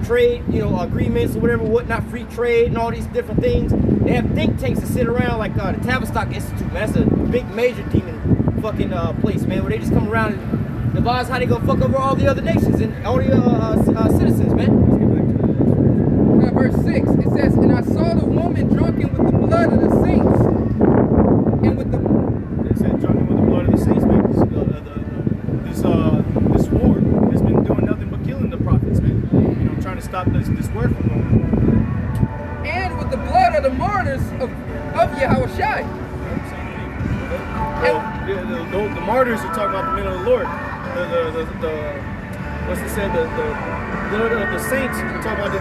Trade, you know, agreements or whatever, whatnot, free trade and all these different things. They have think tanks that sit around like the Tavistock Institute, man. That's a big major demon fucking place, man, where they just come around and devise how they gonna fuck over all the other nations and all the citizens, man. Verse 6, it says, and I saw the woman drunken with the blood of the saints. And with the... It said drunken with the blood of the saints, man. This war has been doing nothing but killing the prophets, man. You know, trying to stop this word from going. And with the blood of the martyrs of Yahushua. The martyrs are talking about the men of the Lord. What's it said? The blood of the saints are talking about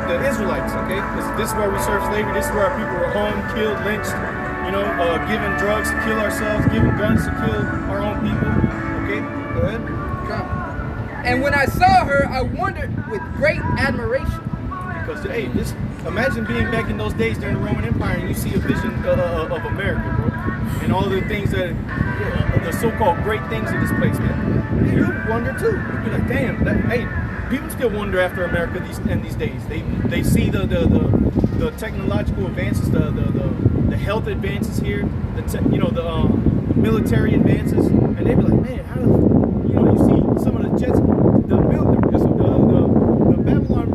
the Israelites, okay? This is where we serve slavery. This is where our people were hung, killed, lynched, you know, given drugs to kill ourselves, given guns to kill our own people. Okay, go ahead. And when I saw her, I wondered with great admiration. Because, hey, imagine being back in those days during the Roman Empire and you see a vision of America, bro. And all the things that, the so-called great things in this place, man. You wonder too. You're like, damn, hey, people still wonder after America these days. They see the technological advances, the health advances here, the military advances, and they be like, man, how does, you know, you see some of the jets, the Babylon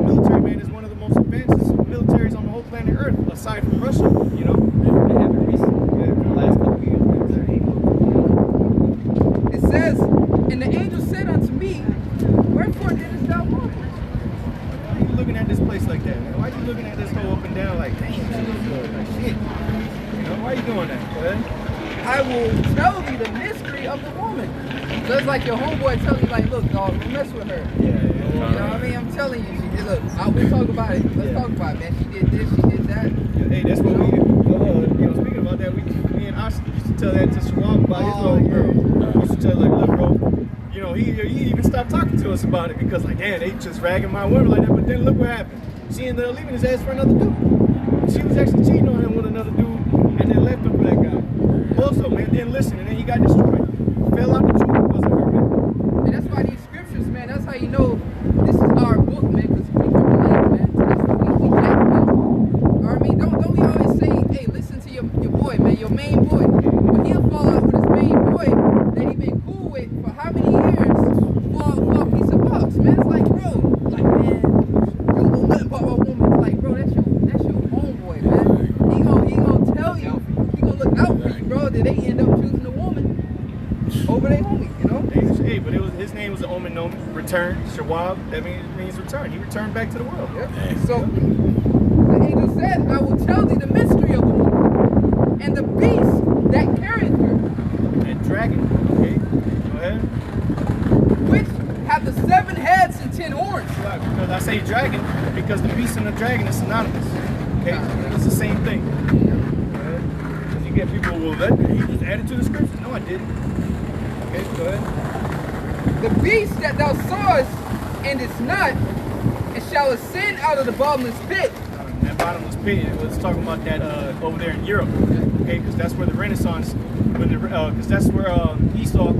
military, man, is one of the most advanced militaries on the whole planet Earth, aside from Russia, you know. They haven't recently, in the last couple of years. It says, and the angel said unto me, wherefore didst thou walk? Why are you looking at this place like that, man? Why are you looking at this hole up and down like, damn, she looks good, like shit? You know, why are you doing that, man? I will tell thee the mystery of the woman. So it's like your homeboy telling you, like, look, dog, don't mess with her. Yeah. You know what I mean? I'm telling you, look, we'll talk about it. Let's talk about it, man. She did this, she did that. Yeah, hey, that's what we, you know, speaking about that, me and Ash used to tell that to Schwab about his little girl. We used to tell, like, look, bro, you know, he even stopped talking to us about it because, like, damn, they just ragging my woman like that. But then look what happened. She ended up leaving his ass for another dude. She was actually cheating on him with another dude and then left him for that guy. Also, man, didn't listen, and then he got destroyed. Fell out the truth because of her, man. And that's why these scriptures, man, that's how you know this is our book, man, because we can relate, man. That's what we get, man. Or, I mean, don't we always say, hey, listen to your boy, man, your main boy. But he'll fall out with his main boy that he been cool with for how many years for a piece of box, man. It's like, bro, like, man, you don't know nothing about my woman. It's like, bro, that's your homeboy, man. He gonna tell you, he gonna look out for you, bro, that they end up choosing a woman over their homie, you know? Hey, but his name was the Omen Nomen, return, Shawab, that means return. He returned back to the world. Yep. So, the angel said, I will tell thee the mystery of the woman, and the beast that carrieth her. And dragon, okay? Go ahead. Which have the 7 heads and 10 horns. Right, because I say dragon, because the beast and the dragon is synonymous. Okay? It's the same thing. Because you get people who will let you just add it to the scriptures. No, I didn't. Okay, go ahead. The beast that thou sawest and is not, and shall ascend out of the bottomless pit. That bottomless pit, it was talking about that over there in Europe. Okay, because that's where the Renaissance, because that's where Esau,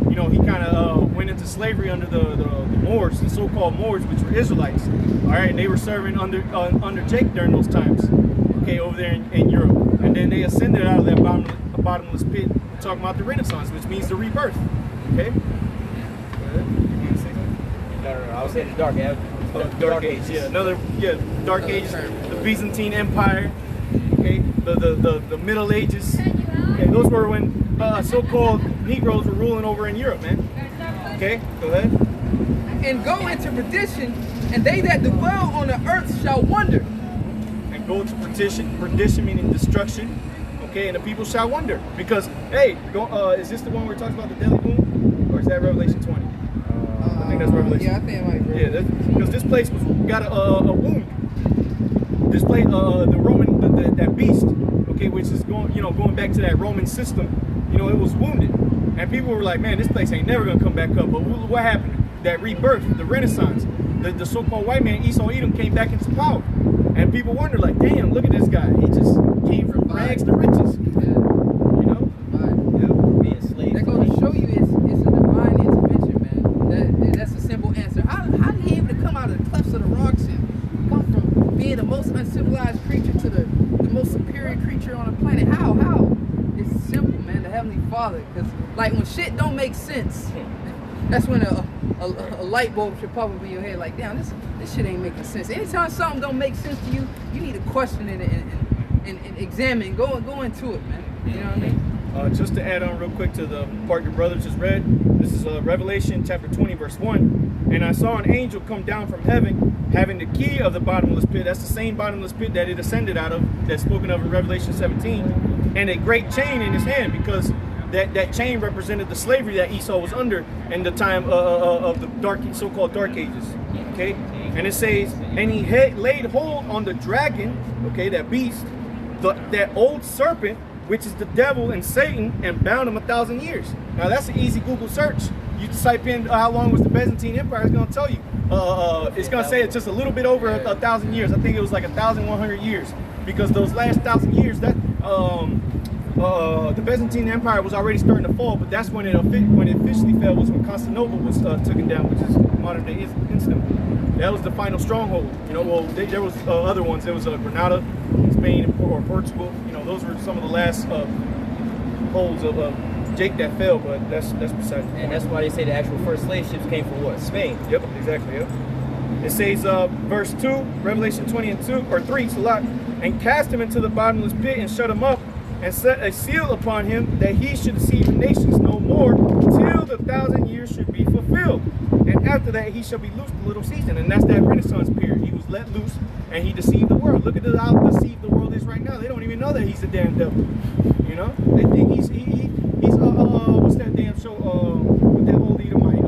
you know, he kind of went into slavery under the Moors, the so-called Moors, which were Israelites. All right, and they were serving under Jake during those times. Okay, over there in Europe, and then they ascended out of that bottomless pit. Talking about the Renaissance, which means the rebirth. Okay. No, I was saying the dark age. Dark age. Yeah, dark ages. The Byzantine Empire. Okay. The Middle Ages. Okay, those were when so-called Negroes were ruling over in Europe, man. Okay, go ahead. And go into perdition, and they that dwell on the earth shall wonder. And go into perdition meaning destruction. Okay, and the people shall wonder because, hey, is this the one where it talks about the deadly wound, or is that Revelation 20? I think that's Revelation. Yeah, I think it might be. Yeah, because this place got a wound. This place, the Roman, that beast, okay, which is going back to that Roman system, you know, it was wounded. And people were like, man, this place ain't never gonna come back up. But what happened? That rebirth, the Renaissance, the so-called white man, Esau Edom, came back into power. And people wonder, like, damn, look at this guy. He just came from rags to riches. You know? Being slaves. That goes to show you it's a divine intervention, man. That's a simple answer. How did he able to come out of the clefts of the rocks and come from being the most uncivilized creature to the most superior creature on the planet? How? It's simple, man. The Heavenly Father. Because, like, when shit don't make sense, that's when a light bulb should pop up in your head. Like, damn, this shit ain't making sense. Anytime something don't make sense to you, you need to question it and examine. Go into it, man. You know what I mean? Just to add on real quick to the part your brother just read, this is Revelation chapter 20, verse 1. And I saw an angel come down from heaven, having the key of the bottomless pit. That's the same bottomless pit that it ascended out of, that's spoken of in Revelation 17. And a great chain in his hand, because that chain represented the slavery that Esau was under in the time of the so-called dark ages. Okay, and it says, and he laid hold on the dragon, okay, that beast, that old serpent, which is the devil and Satan, and bound him 1,000 years. Now that's an easy Google search. You type in how long was the Byzantine Empire, it's going to tell you. It's going to say it's just a little bit over 1,000 years. I think it was like 1,100 years, because those last 1,000 years, that the Byzantine Empire was already starting to fall, but that's when it officially fell, was when Constantinople was taken down, which is modern day Istanbul. That was the final stronghold. You know, well, there was other ones. There was Granada, Spain, or Portugal. You know, those were some of the last holds of Jake that fell, but that's beside the point. And that's why they say the actual first slave ships came from what? Spain. Yep, exactly. Yep. It says, verse 2, Revelation 20 and 2, or 3, Salat, and cast him into the bottomless pit and shut him up, and set a seal upon him, that he should deceive the nations no more, till the 1,000 years should be fulfilled. And after that, he shall be loosed a little season. And that's that Renaissance period. He was let loose, and he deceived the world. Look at how deceived the world is right now. They don't even know that he's a damn devil. You know? They think he's what's that damn show, with that old Edomite,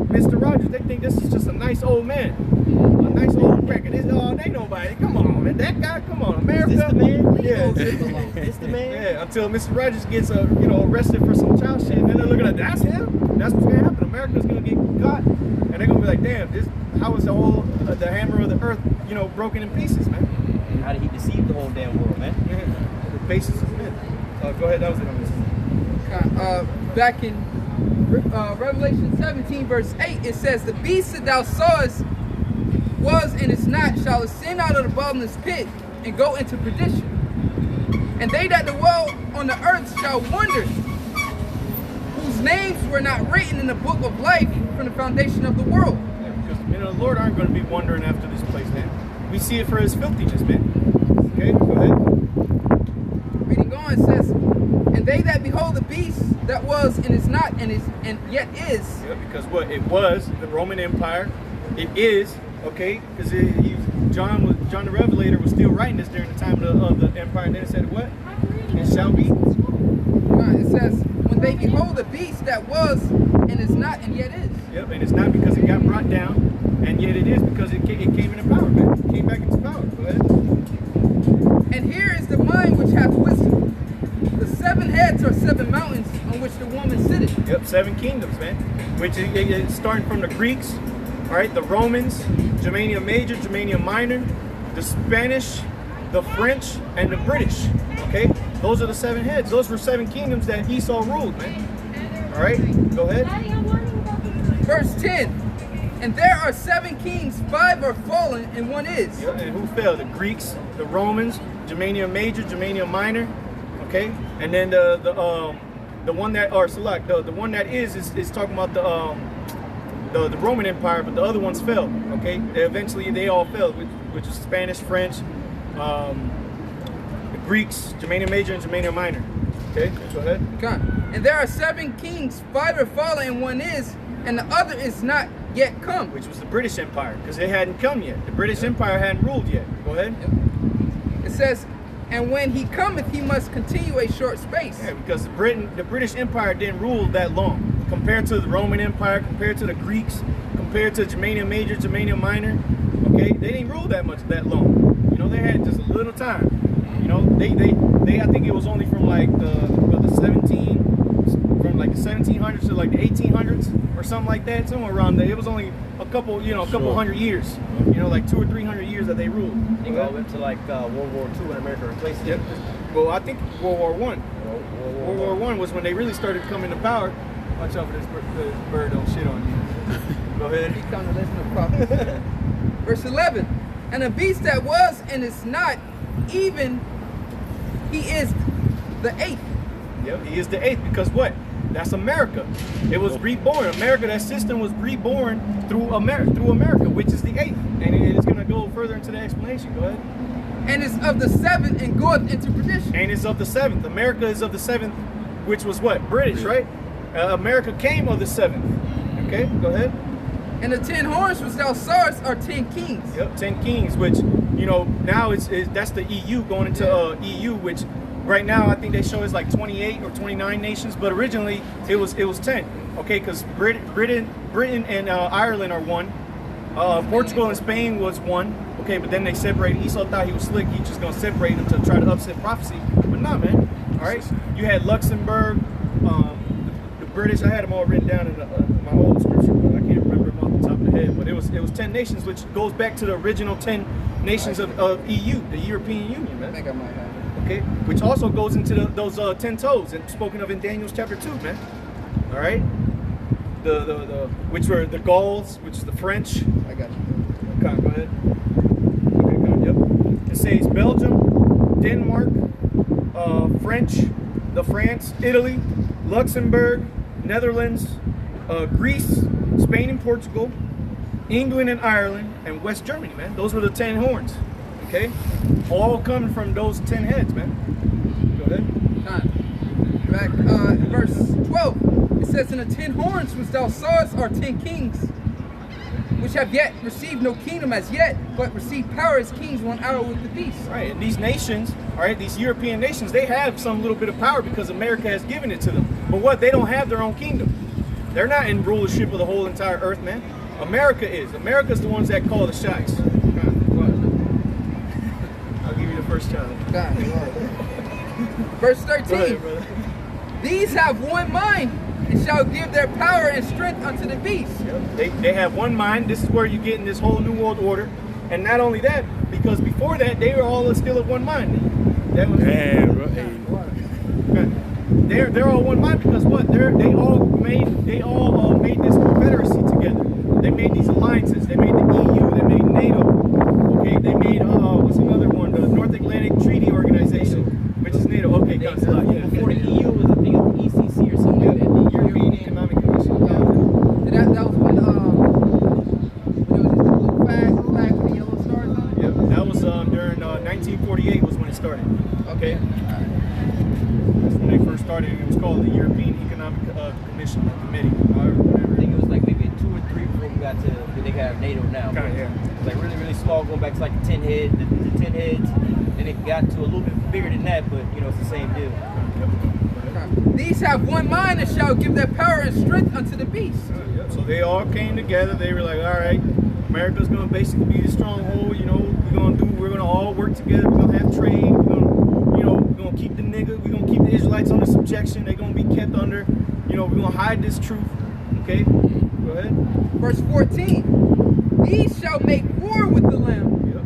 Mr. Rogers. They think this is just a nice old man. A nice old cracker. They nobody. Come on, man. That guy, come on. America. Is this the man? Yeah. Is this the man? Yeah, until Mr. Rogers gets arrested for some child shit, and then they're looking at, that's him? That's what's gonna happen. America's gonna get caught, and they're gonna be like, damn, how is the whole the hammer of the earth, broken in pieces, man? And how did he deceive the whole damn world, man? Yeah. The basis of it. Go ahead, that was it on this. Back in Revelation 17, verse 8, it says, the beast that thou sawest was and is not, shall ascend out of the bottomless pit and go into perdition. And they that dwell on the earth shall wonder, whose names were not written in the book of life from the foundation of the world. Yeah, because the Lord aren't going to be wondering after this place, man. We see it for his filthiness, man. Okay, go ahead. Reading on, it says, and they that behold the beast that was and is not and yet is. Yeah, because what it was, the Roman Empire, it is, okay, because John the Revelator was still writing this during the time of the empire, and then it said what? It shall be. It says, when they behold the beast that was and is not and yet is. Yep, and it's not because it got brought down, and yet it is because it came into power, man. It came back into power. Go ahead. And here is the mind which hath wisdom. The 7 heads are 7 mountains on which the woman sitteth. Yep, 7 kingdoms, man. Which is starting from the Greeks, all right, the Romans, Germania Major, Germania Minor, the Spanish, the French, and the British. Okay, those are the 7 heads. Those were 7 kingdoms that Esau ruled, man. All right, go ahead. Verse 10. And there are 7 kings, 5 are fallen, and 1 is. Yeah, and who fell? The Greeks, the Romans, Germania Major, Germania Minor. Okay, and then the one that, or select the one that is talking about the Roman Empire, but the other ones fell. Okay, eventually they all fell, which is Spanish, French, the Greeks, Germania Major and Germania Minor. Okay, go ahead. Okay. And there are 7 kings, 5 are fallen, and 1 is, and the other is not yet come. Which was the British Empire, because it hadn't come yet. The British Empire hadn't ruled yet. Go ahead. Yep. It says, and when he cometh, he must continue a short space. Yeah, because the British Empire didn't rule that long. Compared to the Roman Empire, compared to the Greeks, compared to Germania Major, Germania Minor, okay, they didn't rule that long. You know, they had just a little time. You know, they I think it was only from like the 1700s to like the 1800s or something like that, somewhere around there. It was only a couple, a couple hundred years, like 200 or 300 years that they ruled. They go into like World War II when America replaced it. Yep. Well, I think World War One. World War One was when they really started coming to power. Watch out for this bird, don't shit on you. Go ahead. He come to listen to prophecy. Verse 11. And a beast that was and is not, even he is the eighth. Yep, he is the eighth because what? That's America. It was reborn. America, that system was reborn through America, which is the eighth. And it's going to go further into the explanation. Go ahead. And is of the seventh and goeth into perdition. And is of the seventh. America is of the seventh, which was what? British, right? America came of the seventh. Okay, go ahead. And the 10 horns which thou sawest are 10 kings. Yep, 10 kings, which, now that's the EU going into EU, which right now I think they show is like 28 or 29 nations, but originally it was 10. Okay, because Britain and Ireland are one. Portugal and Spain was one. Okay, but then they separated. Esau thought he was slick. He just gonna separate them to try to upset prophecy. But nah, man. All right, you had Luxembourg, the British. I had them all written down in my old scripture, but I can't remember them off the top of the head. But it was 10 nations, which goes back to the original 10 nations of EU, the European Union, man. I think I might have it. Okay, which also goes into those 10 toes and spoken of in Daniel chapter 2, man. All right, the which were the Gauls, which is the French. I got you. Okay, go ahead. Okay, go ahead. Yep. It says Belgium, Denmark, France, Italy, Luxembourg, Netherlands, Greece, Spain and Portugal, England and Ireland, and West Germany, man. Those were the 10 horns. Okay, all coming from those 10 heads, man. Go ahead. Back verse 12. It says, and the 10 horns which thou sawest are 10 kings, which have yet received no kingdom as yet, but receive power as kings 1 hour with the beast. Right, and these nations, all right, these European nations, they have some little bit of power because America has given it to them. But what? They don't have their own kingdom. They're not in rulership of the whole entire earth, man. America is. America's the ones that call the shots. I'll give you the first challenge. Verse 13. Go ahead, brother. These have one mind, and shall give their power and strength unto the beast. Yep. They have one mind. This is where you get in this whole new world order. And not only that, because before that, they were all still of one mind. That was, Damn, bro. They're all one mind because what? They all made this confederacy together. They made these alliances. They made the EU. They made NATO. Okay, they made what's another one? The North Atlantic Treaty Organization, which is NATO. Okay, got a lot. Yeah. Before the EU was, I think, the ECC or something like that. The European Economic Commission. And that was when it was just the blue flag with the yellow stars on it. Yeah, that was during 1948 was when it started. Okay. That's when they first started. It was called the European Economic Commission, Committee, whatever. I think it was like maybe 2 or 3 before we got to where they have NATO now. Kinda, yeah. It was like really, really small, going back to like the 10 heads, the 10 heads. Then it got to a little bit bigger than that, but it's the same deal. These have one mind, and shall give their power and strength unto the beast. So they all came together. They were like, all right, America's going to basically be the stronghold. We're going to all work together. We're going to have trade. We're going to keep the nigga. We're going to keep the Israelites under subjection. They're going to be kept under. We're going to hide this truth. Okay, go ahead. Verse 14. These shall make war with the Lamb. Yep.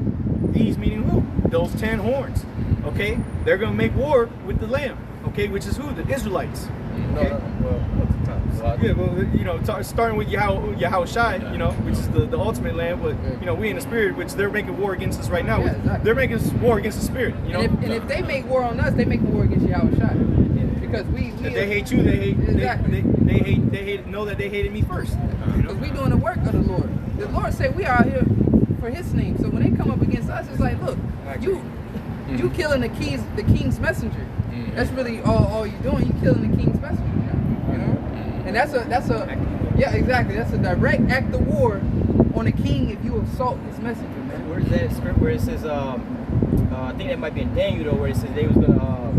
These meaning who? Those 10 horns. Okay, they're going to make war with the Lamb. Okay, which is who? The Israelites. Okay? Starting with Yahweh Shai, which is the ultimate Lamb, but we in the spirit, which they're making war against us right now. Yeah, exactly. They're making war against the spirit. And if they make war on us, they make war against Yahweh Shai. Because if they hate you, they hate. Exactly. They hate. Know that they hated me first. Because we doing the work of the Lord. The Lord said we are out here for His name. So when they come up against us, it's like, look, you killing the king's messenger. That's really all you're doing. You killing the king's messenger. And that's a exactly. That's a direct act of war on a king if you assault his messenger, man. Where's that script where it says, I think that might be in Daniel though, where it says they was gonna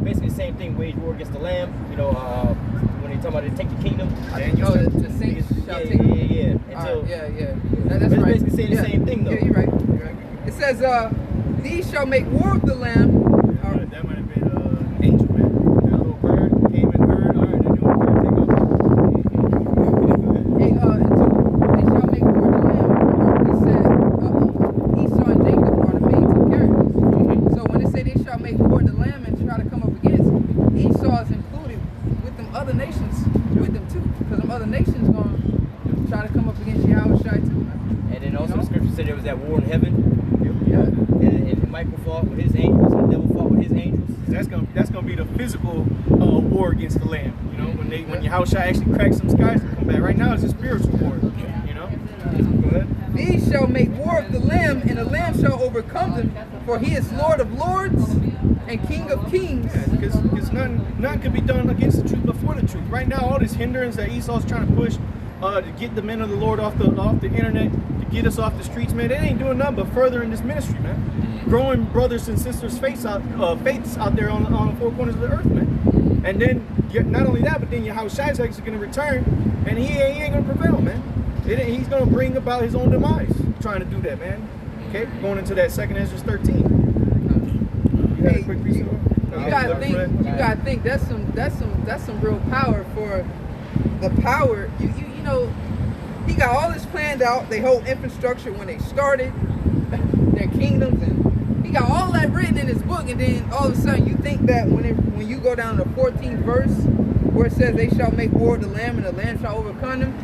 basically the same thing, wage war against the Lamb. When they talk about they take the kingdom. The saints shall take. Yeah. That's right. Basically saying the same thing though. Yeah, you're right. It says, these shall make war with the Lamb, war in heaven. Yeah. And Michael fought with his angels, and the devil fought with his angels. That's gonna be the physical war against the Lamb. You know, when Yahushua actually cracks some skies and come back. Right now it's a spiritual war. You know. Go ahead. These shall make war of the Lamb, and the Lamb shall overcome them, for he is Lord of lords and King of kings. Yeah, because none could be done against the truth before the truth. Right now, all this hindrance that Esau's trying to push to get the men of the Lord off the internet, to get us off the streets, man, they ain't doing nothing but furthering this ministry, man. Growing brothers and sisters' faiths out there on the four corners of the earth, man. And then not only that, but then Yahushua is actually going to return, and he ain't going to prevail, man. He's going to bring about his own demise, trying to do that, man. Okay, going into that 2nd Ezra 13. You got a quick piece of it? You gotta think that's some real power for the power. You know, he got all this planned out. Their whole infrastructure when they started their kingdoms, and he got all that written in his book. And then all of a sudden, you think that when you go down to the 14th verse, where it says they shall make war with the Lamb, and the Lamb shall overcome them.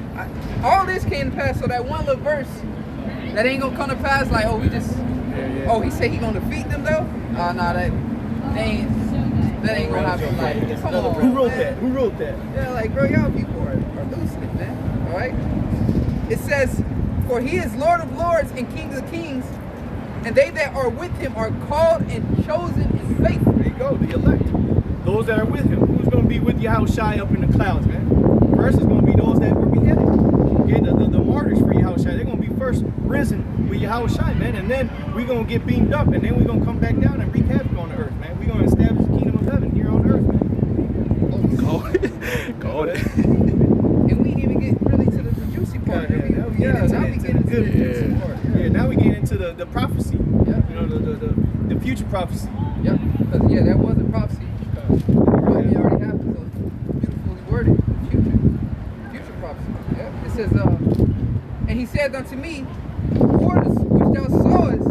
All this came to pass. So that one little verse that ain't gonna come to pass. Like, oh, oh, he said he gonna defeat them though. Oh, no, that ain't gonna happen. Like, come on, Who wrote that? Who wrote that? Yeah, like, bro, y'all people are losing it, man. All right. It says, for he is Lord of lords and King of kings, and they that are with him are called and chosen and faithful. There you go, the elect. Those that are with him. Who's going to be with Yahushua up in the clouds, man? First is going to be those that were beheaded. Okay, the martyrs for Yahushua. They're going to be first risen with Yahushua, man. And then we're going to get beamed up, and then we're going to come back down and wreak havoc on the earth, man. We're going to establish the kingdom of heaven here on earth, man. Call it. And we didn't even get really to the juicy part. Now we get into the juicy part. Yeah, now we get into the prophecy. Yeah. You know, the future prophecy. Yep. Because, yeah, that was a prophecy. It already happened, so beautifully worded. Future prophecy. Yeah. It says, and he said unto me, the waters which thou sawest,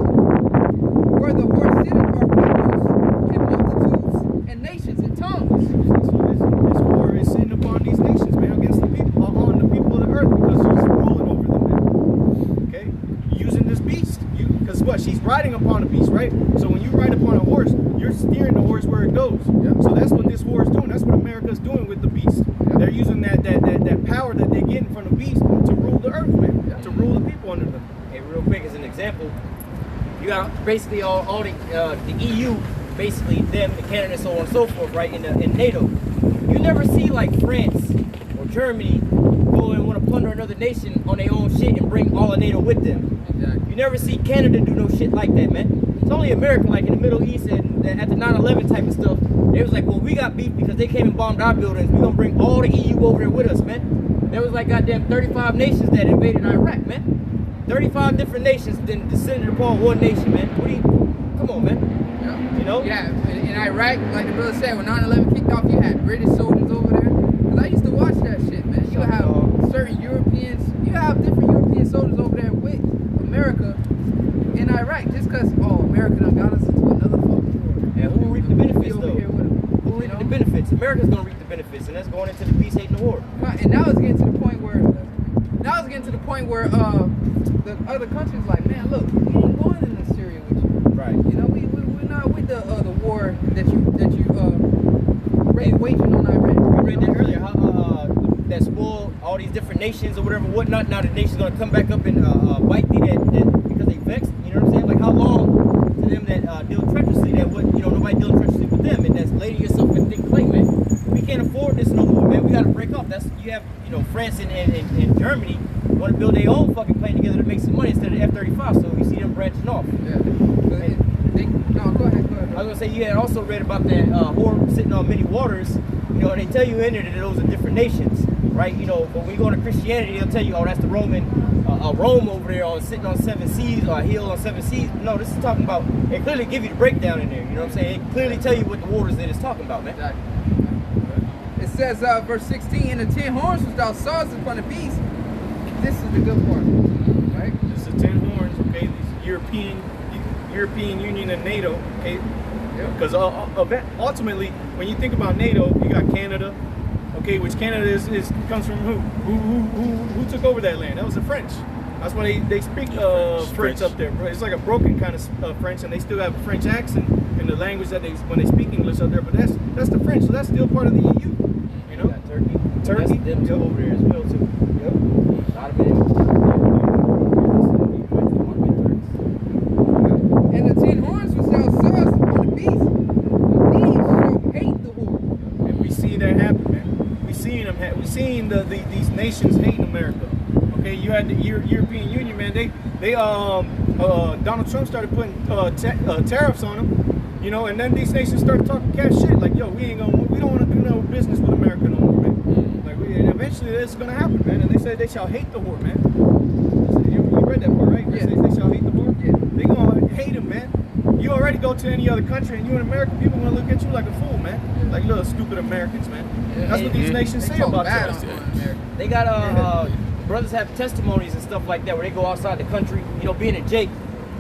where the horse sitteth, are peoples and multitudes and nations and tongues. So this war is sitting upon these nations, man, against the people, on the people of the earth, because he's ruling over them, man. Okay? Using this beast. Because what? She's riding upon a beast, right? So when you ride upon a horse, you're steering the horse where it goes. Yep. So that's what this war is doing. That's what America's doing with the beast. Yep. They're using that power that they're getting from the beast to rule the earth, man. Yep. To rule the people under them. Hey, real quick as an example, you got basically all the EU, basically them, the Canada, and so on and so forth, right, in NATO. You never see like France or Germany go and want to plunder another nation on their own shit and bring all of NATO with them. Exactly. You never see Canada do no shit like that, man. It's only America, like in the Middle East and at the 9/11 type of stuff. They was like, well, we got beef because they came and bombed our buildings. We gonna bring all the EU over there with us, man. There was like goddamn 35 nations that invaded Iraq, man. 35 different nations then descended upon one nation, man. Come on, man. Yeah. You know? Yeah, in Iraq, like the brother said, when 9/11 kicked off, you had British soldiers over there. Because I used to watch that shit, man. You have certain Europeans, you have different European soldiers over there with America in Iraq, just because, America done got us into another fucking war. And who will reap the benefits, over though? here with them, Who will reap the benefits? America's gonna reap the benefits, and that's going into the peace, hate, and the war. Right, and now it's getting to the point where, the other countries like, man, look, we ain't going into Syria with you. Right. You know, we're not with the war that you waging on Iran. We read that earlier, how that spoiled all these different nations or whatever, whatnot. Now the nation's gonna come back up and bite thee that because they vexed. You know what I'm saying? Like how long to them that deal treacherously that would nobody deal treacherously with them, and that's lading yourself in thick clay, man. We can't afford this no more, man. We gotta break off. That's you have France and Germany want to build their own fucking plane together to make some money instead of F-35. So you see them branching off. Yeah. No, go ahead. I was gonna say you had also read about that whore sitting on many waters, and they tell you in there that those are different nations, right? But when you go to Christianity, they'll tell you, oh, that's the Roman, Rome over there, or sitting on 7 seas, or a hill on 7 seas. No, this is talking about. They clearly give you the breakdown in there. You know what I'm saying? They clearly tell you what the waters that it's talking about, man. Exactly. It says, verse 16, and the 10 horns which thou sawest upon the beast. This is the good part, right? This is 10 horns, okay? These European Union and NATO, okay? Because ultimately, when you think about NATO, you got Canada, okay? Which Canada comes from who? Who took over that land? That was the French. That's why they speak French up there, bro. It's like a broken kind of French, and they still have a French accent in the language that when they speak English up there. But that's the French, so that's still part of the EU. You know, Turkey. Turkey. That's them too over there as well too. Yep. A lot of them. And the 10 horns which thou sawest upon the beast, these shall hate the whore. And we see that happen, man. We seen these nations hating America. Okay, you had the European Union, man. They Donald Trump started putting tariffs on them, you know, and then these nations started talking cash shit like, yo, we don't want to do no business with America no more, man. Like, and eventually it's gonna happen, man. And they say they shall hate the whore, man. You read that part, right? Yeah. They shall hate the whore. Yeah. They gonna hate him, man. You already go to any other country and you in America, people gonna look at you like a fool, man. Like little stupid Americans, man. That's what these nations say talk about bad us. on America. They got brothers have testimonies and stuff like that where they go outside the country, you know, being a Jake,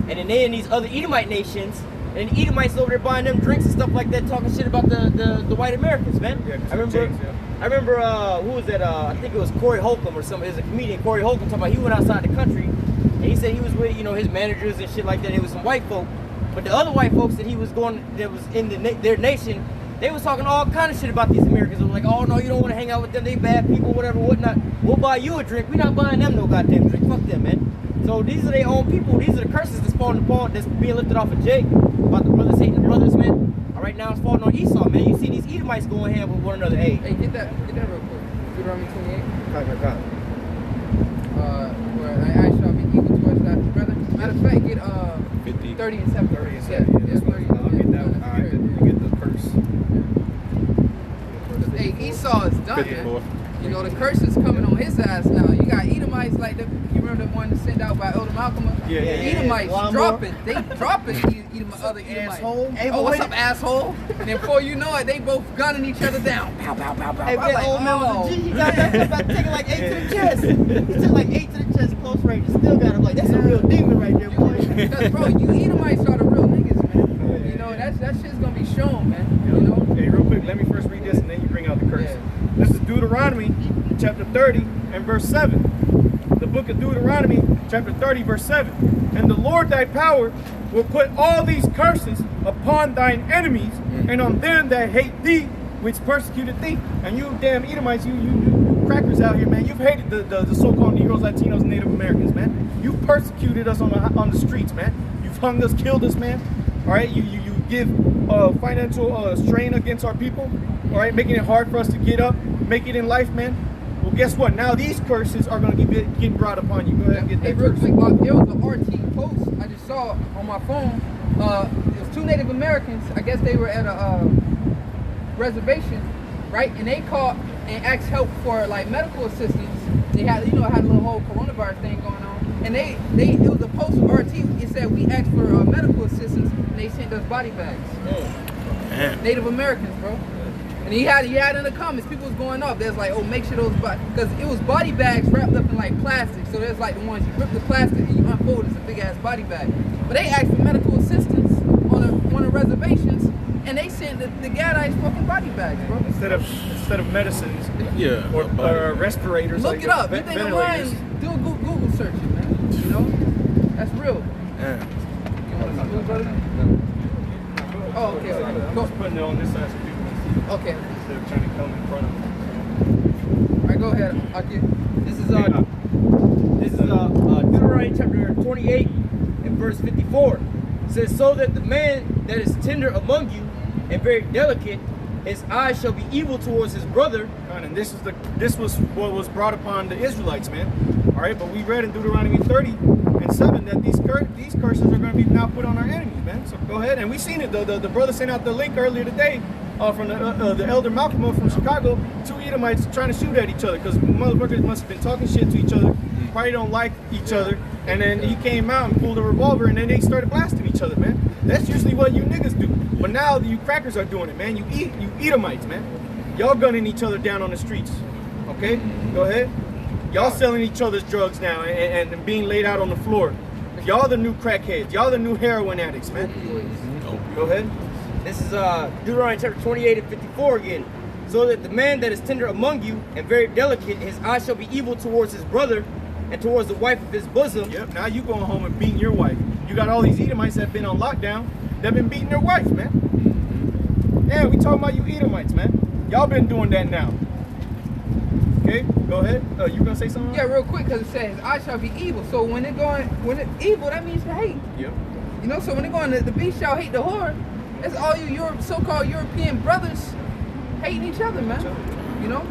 and then they in these other Edomite nations, and the Edomites over there buying them drinks and stuff like that, talking shit about the white Americans, man. Yeah, I remember, Jakes, yeah. I remember who was that? I think it was Corey Holcomb or something. It was a comedian, Corey Holcomb, talking about he went outside the country, and he said he was with, you know, his managers and shit like that. It was some white folk, but the other white folks that he was going, that was in their nation, they was talking all kind of shit about these Americans. They were like, oh no, you don't want to hang out with them. They bad people, whatever, whatnot. We'll buy you a drink. We're not buying them no goddamn drink. Fuck them, man. So these are their own people. These are the curses that's falling apart, that's being lifted off of Jake about the brothers hating the brothers, man. All right, now it's falling on Esau, man. You see these Edomites going hand with one another. Hey, Get that real quick. Deuteronomy 28. God. Where I shall be equal towards thy brother. Matter of fact, get 50. 30 and 7. 30 and Yeah, 7. yeah, 30. I'll get that one. All right, then you get the curse. Hey, Esau is done, 54. man. You know, the curse is coming on his ass now. You got Edomites like you remember the one sent out by Elder Malcolm? Yeah. Edomites dropping other Edomites. Hey, oh, what's up, asshole? And then before you know it, they both gunning each other down. Pow, pow, pow, pow. Hey, I'm like, old man was a G. He got that about taking like 8 to the chest. He took like 8 to the chest, close range. Still got him like, that's a real demon right there, boy. Because, bro, you Edomites are the real niggas, man. You know, that shit's gonna be shown, man. You know? Hey, real quick, let me first read this and then you bring out the curse. Yeah. This is Deuteronomy chapter 30 and verse 7. The book of Deuteronomy chapter 30 verse 7. And the Lord thy power will put all these curses upon thine enemies and on them that hate thee, which persecuted thee. And you damn Edomites, you crackers out here, man. You've hated the so-called Negroes, Latinos, and Native Americans, man. You persecuted us on the streets, man. You've hung us, killed us, man. All right, you give financial strain against our people. All right, making it hard for us to get up, make it in life, man. Well, guess what? Now these curses are going to get brought upon you. Go ahead and get Hey, that real curse. quick, there was an RT post I just saw on my phone. It was 2 Native Americans. I guess they were at a reservation, right? And they called and asked help for like medical assistance. They had, had a little whole coronavirus thing going on. And it was a post of RT. It said we asked for medical assistance, and they sent us body bags. Damn. Native Americans, bro. And he had in the comments, people was going up. There's like, oh, make sure those because it was body bags wrapped up in like plastic. So there's like the ones you rip the plastic and you unfold. It's a big ass body bag. But they asked for medical assistance on one of the reservations, and they sent the Gadites fucking body bags, bro. Instead of medicines Yeah. or respirators. Look like it up. You ve- think ventilators. online? Do a Google searching, man. You know, that's real. Damn. You want to see, brother? Oh, okay. I'm Go. just putting it on this side so people can see Okay. instead of trying to come in front of them. All right, go ahead. I'll get. This is Deuteronomy chapter 28 and verse 54. It says, so that the man that is tender among you and very delicate, his eyes shall be evil towards his brother. And this was what was brought upon the Israelites, man. All right, but we read in Deuteronomy 30 and 7 that these curses are going to be now put on our enemies, man. So go ahead, and we seen it. The brother sent out the link earlier today from the elder Malcolm from Chicago. 2 Edomites trying to shoot at each other because motherfuckers must have been talking shit to each other. Probably don't like each other, and then he came out and pulled a revolver, and then they started blasting each other, man. That's usually what you niggas do. But now you crackers are doing it, man. You Edomites, man. Y'all gunning each other down on the streets. Okay, go ahead. Y'all selling each other's drugs now and being laid out on the floor. Y'all the new crackheads. Y'all the new heroin addicts, man. Go ahead. This is Deuteronomy chapter 28 and 54 again. So that the man that is tender among you and very delicate, his eyes shall be evil towards his brother, and towards the wife of his bosom. Yep, now you going home and beating your wife. You got all these Edomites that been on lockdown, that been beating their wife, man. Yeah, we talking about you Edomites, man. Y'all been doing that now. Okay, go ahead. You gonna say something? Yeah, real quick, because it says, I shall be evil. So when it's evil, that means to hate. Yep. You know, so when they're going, the beast shall hate the whore, that's all you so-called European brothers hating each other, man. You know?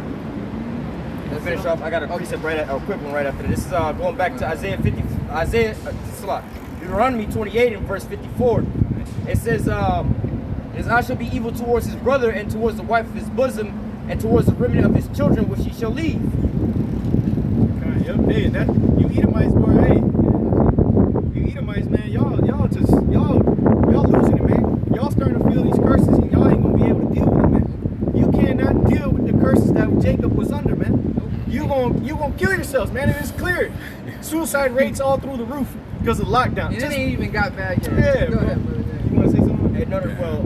Let's finish off. I got a precept a quick one right after this. This is going back to Deuteronomy 28 and verse 54. It says, I shall be evil towards his brother and towards the wife of his bosom and towards the remnant of his children which he shall leave. Okay, yep. Hey, that you Edomites, boy. Hey, you Edomites, man. Y'all losing it, man. Y'all starting to feel these curses, and y'all ain't gonna be able to deal with it, man. You cannot deal with the curses that Jacob was under, man. You gonna kill yourselves, man. It is clear. Suicide rates all through the roof because of lockdown. And it ain't even got bad yet. Yeah, Go bro. ahead, brother. You wanna say something? Hey, no, well,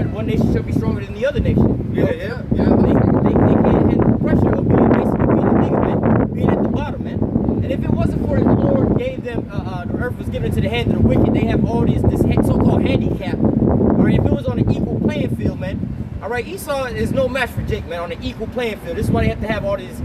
one nation shall be stronger than the other nation. Yeah. They can't handle the pressure of being a nigga, man. Being at the bottom, man. And if it wasn't for the Lord gave them, the earth was given into the hand of the wicked, they have all this so-called handicap. All right, if it was on an equal playing field, man. All right, Esau is no match for Jake, man, on an equal playing field. This is why they have to have all these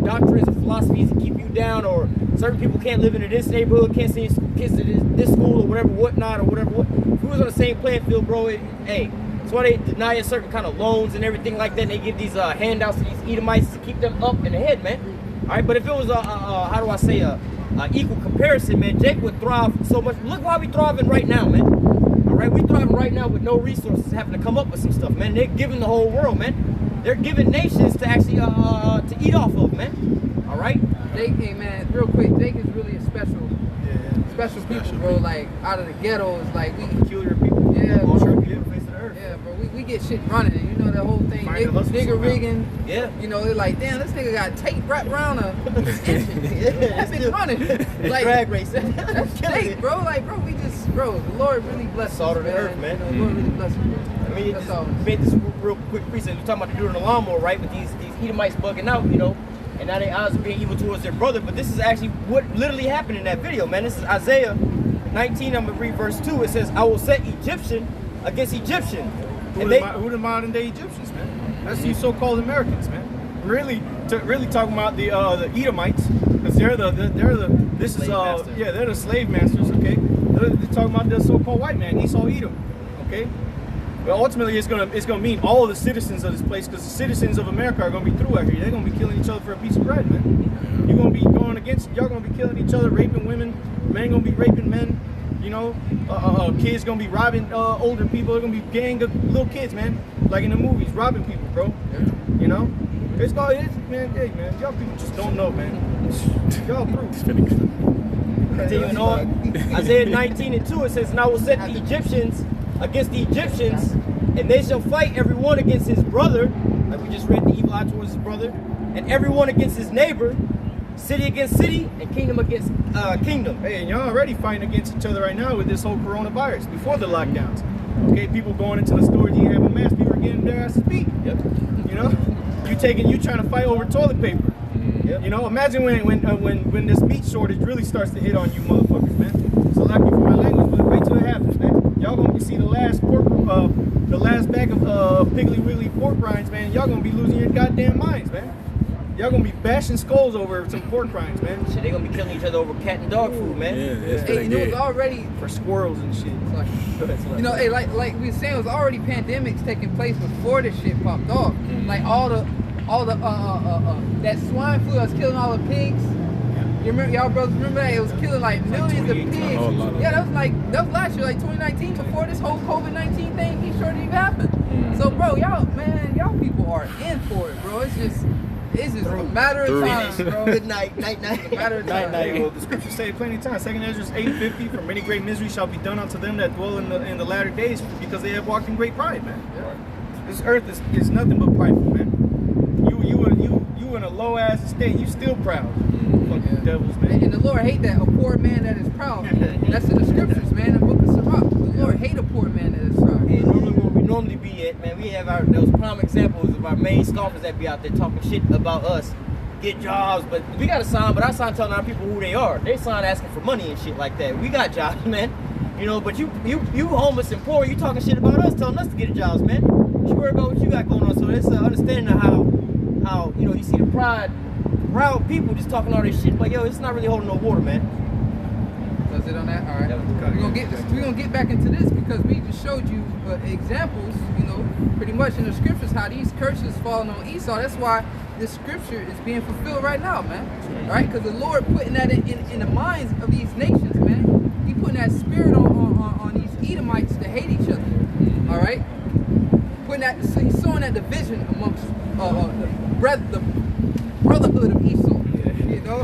doctrines and philosophies to keep you down, or certain people can't live in this neighborhood, can't send kids to this school, or whatever, whatnot, or whatever. If we was on the same playing field, bro, hey, that's why they deny us certain kind of loans and everything like that. And they give these handouts to these Edomites to keep them up in the head, man. All right, but if it was how do I say a equal comparison, man, Jake would thrive so much. Look why we thriving right now, man. All right, we thriving right now with no resources, having to come up with some stuff, man. They're giving the whole world, man. They're giving nations to actually to eat off of, man. All right. Jake, hey man, real quick, Jake is really a special people, bro. Like out of the ghettos, like we Peculiar people. Yeah, All bro. people face of the earth. Yeah, bro, we get shit running. You know that whole thing, Find a hustle nigga somehow. rigging. Yeah. You know, they're like, damn, this nigga got tape wrapped around his engine. Yeah, That bitch running. It's Like, drag race. that's Jake, bro. Like, bro, the Lord really bless us, Salt of the man. earth, man. You know, the Lord really bless us, bro. I mean, it That's just all. made this real quick preset. We're talking about doing the lawnmower, right? With these Edomites bugging out, you know, and now their eyes are being evil towards their brother. But this is actually what literally happened in that video, man. This is Isaiah 19. I'm gonna read verse 2. It says, "I will set Egyptian against Egyptian." And Who the modern day Egyptians, man? That's these so-called Americans, man. Really talking about the Edomites, because they're the slave masters, okay? They're talking about the so-called white man, Esau Edom, okay? But ultimately, it's gonna mean all the citizens of this place, because the citizens of America are gonna be through out here. They're gonna be killing each other for a piece of bread, man. You're gonna be going against. Y'all gonna be killing each other, raping women. Men gonna be raping men. You know, kids gonna be robbing older people. They're gonna be gang of little kids, man, like in the movies, robbing people, bro. You know, it's man. Hey, man, y'all people just don't know, man. Y'all through. Continuing on, Isaiah 19 and 2, it says, "And I will set the Egyptians against the Egyptians, and they shall fight every one against his brother," like we just read, the evil eye towards his brother, "and every one against his neighbor, city against city, and kingdom against kingdom." Hey, and y'all already fighting against each other right now with this whole coronavirus before the lockdowns. Okay, people going into the stores, you have a mask, people are getting their asses beat. Yep. You know, you trying to fight over toilet paper. Yep. You know, imagine when this meat shortage really starts to hit on you motherfuckers, man. So lucky for my language, but wait till it happens, man. Y'all gonna see the last bag of Piggly Wiggly pork rinds, man. Y'all gonna be losing your goddamn minds, man. Y'all gonna be bashing skulls over some pork rinds, man. Shit, they gonna be killing each other over cat and dog food, man. Hey, you know, it's already, For squirrels and shit. like, you know, hey, like we were saying, it was already pandemics taking place before this shit popped off. Like all the that swine flu that was killing all the pigs. You remember, y'all brothers remember that? It was killing like millions of pigs. Yeah, that was last year, like 2019, before this whole COVID-19 thing, he sure didn't happen. So, bro, y'all people are in for it, bro. It's just a matter of time, bro. Good night, night. Matter of time. Hey, well, the scriptures say plenty of times. 2 Ezra 8:50, "For many great misery shall be done unto them that dwell in the latter days, because they have walked in great pride," man. This earth is nothing but prideful, man. You in a low ass estate, you still proud. Fucking devils, man. And the Lord hate that, a poor man that is proud. That's in the scriptures, man, in the book of Sirach. The Lord hate a poor man that is proud. And normally where we normally be at, man, we have those prime examples of our main scoffers that be out there talking shit about us. get jobs, but we got a sign, but our sign telling our people who they are. They sign asking for money and shit like that. We got jobs, man. You know, but you homeless and poor, you talking shit about us, telling us to get jobs, man. You worry about what you got going on. So it's understanding of how you know, you see the proud people just talking all this shit, but yo, it's not really holding no water, man. That's it on that. All right. We're gonna get back into this because we just showed you examples, you know, pretty much in the scriptures how these curses falling on Esau. That's why this scripture is being fulfilled right now, man. Right? Because the Lord putting that in the minds of these nations, man. He putting that spirit on these Edomites to hate each other. All right. Putting that, so he's sowing that division amongst the brotherhood of Esau. You know.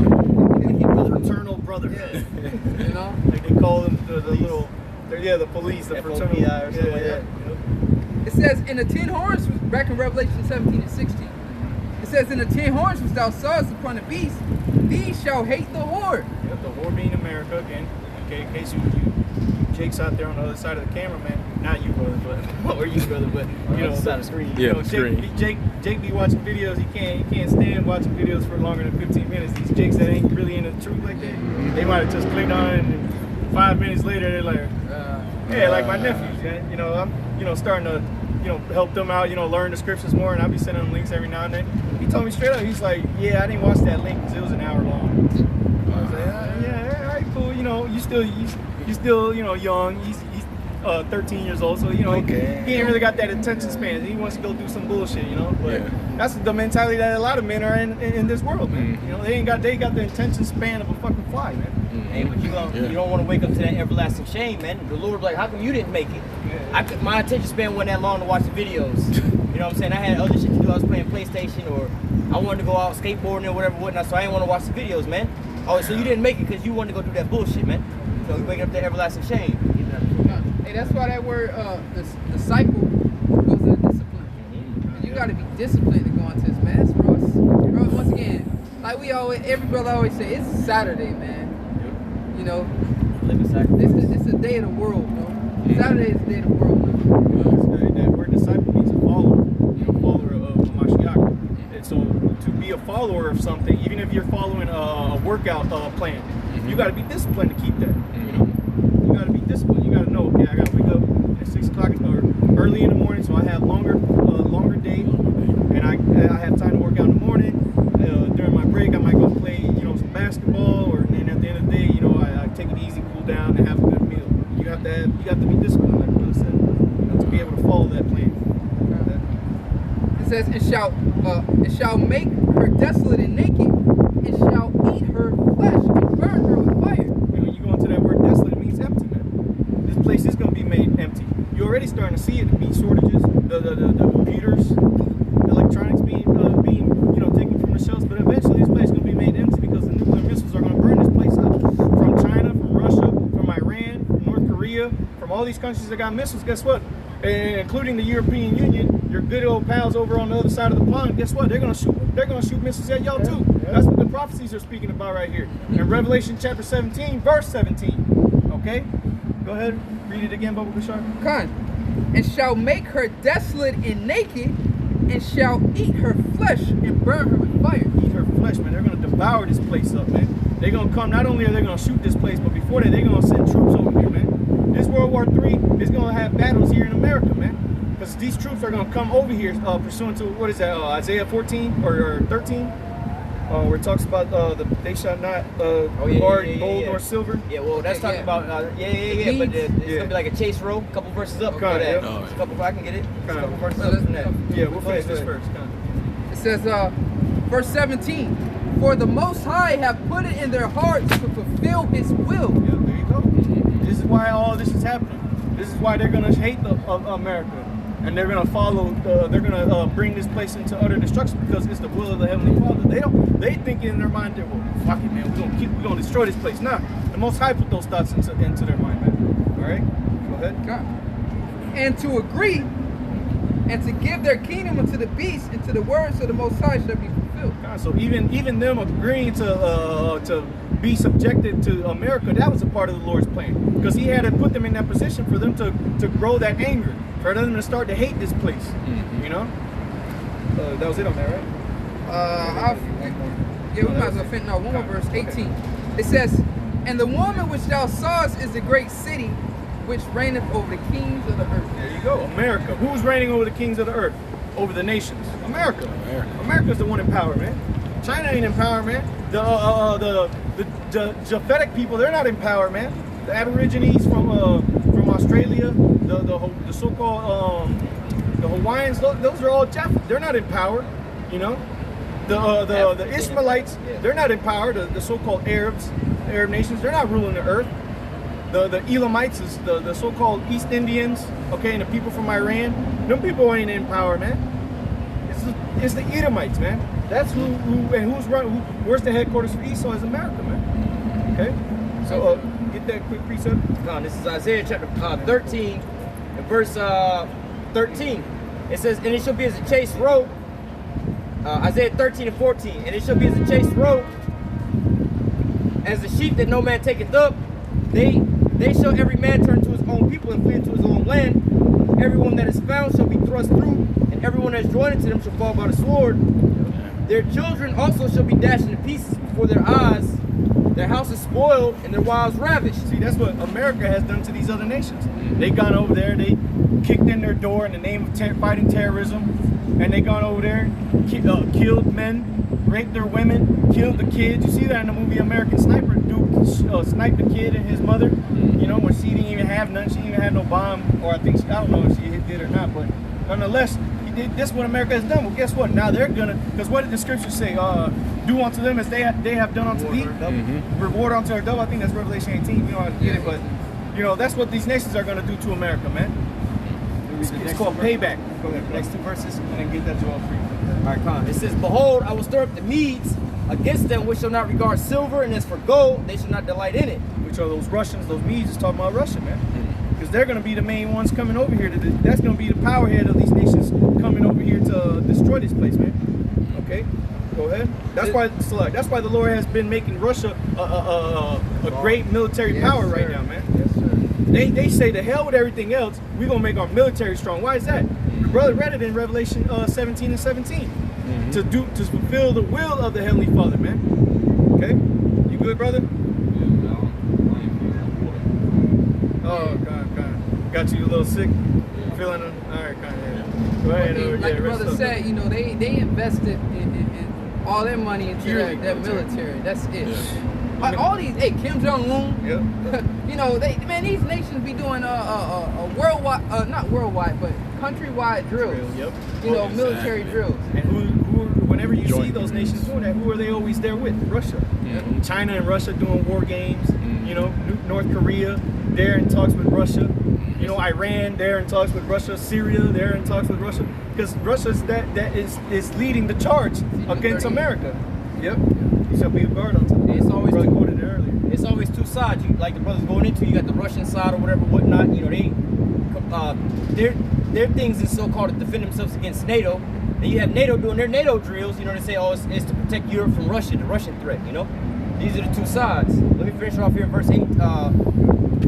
Fraternal brotherhood. Yeah. You know. Like they call them the little, the police, the fraternal. FOPI or something like that. It says in the 10 horns, back in Revelation 17 and 16, it says in the 10 horns which thou sawest upon the beast, these shall hate the whore. Yep, the whore being America again. Okay, in case you Jake's out there on the other side of the camera, man. Not you, brother, but or you, brother, but you know, side of the screen. Yeah, you know, screen. Jake be watching videos. He can't stand watching videos for longer than 15 minutes. These Jakes that ain't really into the truth like that, they might have just clicked on it, and 5 minutes later they're like, yeah, like my nephews. Yeah, you know, I'm starting to help them out. Learn the scriptures more, and I'll be sending them links every now and then. He told me straight up, he's like, yeah, I didn't watch that link because it was an hour long. I was like, yeah, all right, cool. You still young. He's 13 years old, so he ain't really got that attention span. He wants to go do some bullshit, But that's the mentality that a lot of men are in this world, man. They got the attention span of a fucking fly, man. Hey, but you don't want to wake up to that everlasting shame, man. The Lord, like, how come you didn't make it? My attention span wasn't that long to watch the videos. You know what I'm saying? I had other shit to do. I was playing PlayStation, or I wanted to go out skateboarding or whatnot, so I didn't want to watch the videos, man. Oh, so you didn't make it because you wanted to go do that bullshit, man. So you waking up to that everlasting shame. Hey, that's why that word, disciple, goes into discipline. And you got to be disciplined to go into this, man. That's for us. Bro, once again, like every brother always say, it's Saturday, man. It's the day of the world, bro. Saturday is the day of the world, man. That word disciple means a follower, follower of Mashiach. And so to be a follower of something, even if you're following a workout plan, you got to be disciplined to keep that. You got to be disciplined. You got to know, okay, I got to wake up at 6 o'clock or early in the morning, so I have longer day, and I have time to work out in the morning. During my break, I might go play, some basketball, or then at the end of the day, I take it easy, cool down, and have a good meal. You have to be disciplined, like Brother said, to be able to follow that plan. It says, it shall make her desolate and naked, and shall eat her flesh and burn her with fire. And when you go into that word desolate, it means empty, man. This place is going to be made empty. You're already starting to see it, the meat shortages, the computers, electronics being taken from the shelves, but eventually this place is going to be made empty because the nuclear missiles are going to burn this place up. From China, from Russia, from Iran, from North Korea, from all these countries that got missiles, guess what? And including the European Union, your good old pals over on the other side of the pond, guess what? They're gonna shoot missiles at y'all too. That's what the prophecies are speaking about right here. In Revelation chapter 17, verse 17. Okay? Go ahead, read it again, Baba Bashar. And shall make her desolate and naked, and shall eat her flesh and burn her with fire. Eat her flesh, man. They're gonna devour this place up, man. They're gonna come, not only are they gonna shoot this place, but before that, they're gonna send troops over here, man. This World War III is gonna have battles here in America, man. Because these troops are gonna come over here pursuant to, what is that, Isaiah 14 or 13? Where it talks about they shall not guard gold or silver. Yeah, well, that's talking about but it's gonna be like a chase row, a couple verses up. Kind of, that. A couple, I can get it. A couple verses up from that. Yeah, we'll finish this first. It says, verse 17, for the Most High have put it in their hearts to fulfill His will. Yeah, there you go. This is why all this is happening. This is why they're gonna hate America. And they're gonna follow. They're gonna bring this place into utter destruction because it's the will of the Heavenly Father. They think in their mind that, well, fuck it, man. We're gonna destroy this place. Nah, the Most High put those thoughts into their mind, man. All right, go ahead. God. And to agree, and to give their kingdom unto the beast, and to the words of the Most High shall be fulfilled. God, so even them agreeing to be subjected to America, that was a part of the Lord's plan, because He had to put them in that position for them to grow that anger. For them to start to hate this place, That was it on that, right? We might as well finish. No, one more verse, 18. It says, "And the woman which thou sawest is the great city, which reigneth over the kings of the earth." There you go. America. Who's reigning over the kings of the earth? Over the nations. America. America's the one in power, man. China ain't in power, man. The Japhetic people, they're not in power, man. The Aborigines from Australia, the so-called the Hawaiians, those are all Japhet. They're not in power, you know. The Ishmaelites, they're not in power. The so-called Arabs, Arab nations, they're not ruling the earth. The Elamites is the so-called East Indians, okay, and the people from Iran. Them people ain't in power, man. It's the Edomites, man. That's who's running. Where's the headquarters for Esau? Is America, man. Okay, so get that quick precept. This is Isaiah chapter 13 and verse 13. It says, "And it shall be as a chaste robe." Isaiah 13 and 14. "And it shall be as a chaste robe, as the sheep that no man taketh up. They shall every man turn to his own people and flee to his own land. Everyone that is found shall be thrust through, and everyone that is joined to them shall fall by the sword. Their children also shall be dashed into pieces before their eyes. Their house is spoiled, and their wives ravished." See, that's what America has done to these other nations. They gone over there, they kicked in their door in the name of fighting terrorism, and they gone over there, killed men, raped their women, killed the kids. You see that in the movie American Sniper. Dude sniped the kid and his mother, you know, when she didn't even have none. She didn't even have no bomb, or I don't know if she did or not, but nonetheless, this is what America has done. Well, guess what? Now they're gonna, because what did the scriptures say? Do unto them as they have done unto thee. Reward unto their double. I think that's Revelation 18. We don't have to get it, but you know that's what these nations are gonna do to America, man. It's called payback. Go ahead. Next two verses, and then get that to all three. All right, come on. It says, "Behold, I will stir up the Medes against them, which shall not regard silver, and as for gold, they shall not delight in it." Which are those Russians, those Medes is talking about Russia, man. Because they're going to be the main ones coming over here. That's going to be the power head of these nations coming over here to destroy this place, man. Okay, go ahead. That's why the Lord has been making Russia a great military power right now, man. Yes, sir. They say to hell with everything else. We're going to make our military strong. Why is that? Your brother read it in Revelation 17 and 17. To fulfill the will of the Heavenly Father, man. Okay, you good, brother? Oh, God. Got you a little sick? Feeling it? All right, kind of. Go ahead. Like the brother said, you know, they invested in all their money into their military. That's it. Like all these, Kim Jong-un, you know, these nations be doing a worldwide, not worldwide, but countrywide drills. You know, military drills. And whenever you see those nations doing that, who are they always there with? Russia. China and Russia doing war games. You know, North Korea, they're in talks with Russia. You know, Iran, they're in talks with Russia. Syria, they're in talks with Russia. Because Russia that is leading the charge against America. Yep. You shall be a guard on top. It's always quoted it earlier. It's always two sides. You, like the brothers going into, you got the Russian side or whatever, whatnot. You know, their things is so-called to defend themselves against NATO. Then you have NATO doing their NATO drills. You know, they say, oh, it's to protect Europe from Russia, the Russian threat. You know, these are the two sides. Let me finish off here in verse 8.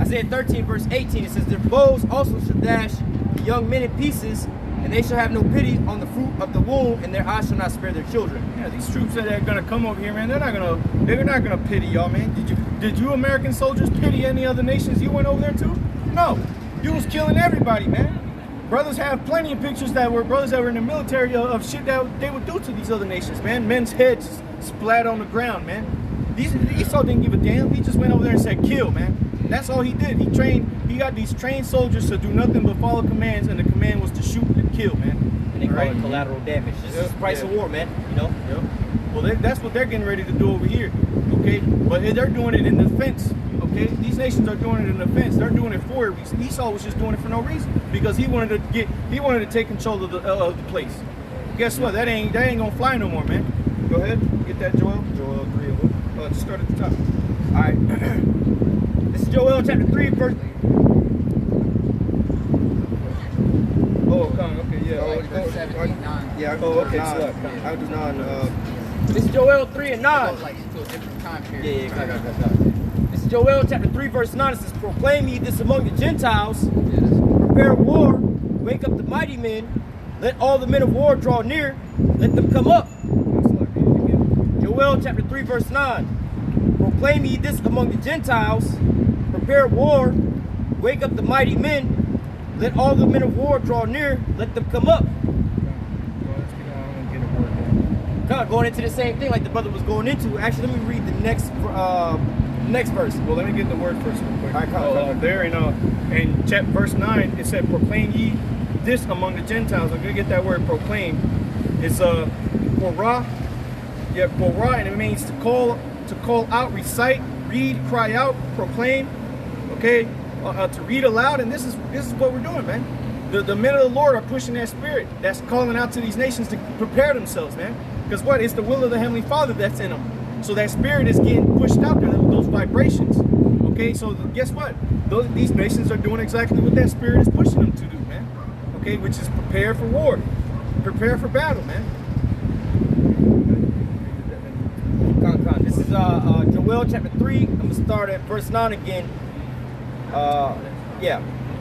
Isaiah 13, verse 18. It says, "Their bows also shall dash the young men in pieces, and they shall have no pity on the fruit of the womb, and their eyes shall not spare their children." Yeah, these troops that are gonna come over here, man, they're not gonna pity y'all, man. Did you American soldiers pity any other nations you went over there to? No. You was killing everybody, man. Brothers have plenty of pictures that were brothers that were in the military of shit that they would do to these other nations, man. Men's heads splat on the ground, man. Esau didn't give a damn. He just went over there and said, kill, man. That's all he did. He got these trained soldiers to do nothing but follow commands, and the command was to shoot and kill, man. And they call it collateral damage. This is the price of war, man. You know? Yep. Well, that's what they're getting ready to do over here, okay? But they're doing it in defense, okay? These nations are doing it in defense. They're doing it for a reason. Esau was just doing it for no reason because he wanted to take control of the place. Guess what? That ain't gonna fly no more, man. Go ahead, get that, Joel. Joel 3 of them. Just start at the top. All right. This is Joel chapter 3, verse. Oh, okay, yeah. Verse 17, 9. Yeah, Oh, okay, so so I do 9. This is Joel 3 and 9. It goes like into a different time period. Yeah. This is Joel chapter 3, verse 9. It says, "Proclaim ye this among the Gentiles, Yes. prepare war, wake up the mighty men, let all the men of war draw near, let them come up." Joel chapter 3, verse 9. Proclaim ye this among the Gentiles, prepare war, wake up the mighty men, let all the men of war draw near, let them come up. Kind of going into the same thing like the brother was going into. Actually, let me read the next verse. Well, let me get the word first real quick. All right, come. There in chapter verse 9, it said, proclaim ye this among the Gentiles. I'm going to get that word proclaim. It's porah. Yeah, porah, and it means to call out, recite, read, cry out, proclaim. Okay, to read aloud, and this is what we're doing, man. The men of the Lord are pushing that spirit that's calling out to these nations to prepare themselves, man. Because what? It's the will of the Heavenly Father that's in them. So that spirit is getting pushed out there, those vibrations. Okay, so guess what? These nations are doing exactly what that spirit is pushing them to do, man. Okay, which is prepare for war, prepare for battle, man. This is Joel chapter 3. I'm going to start at verse 9 again.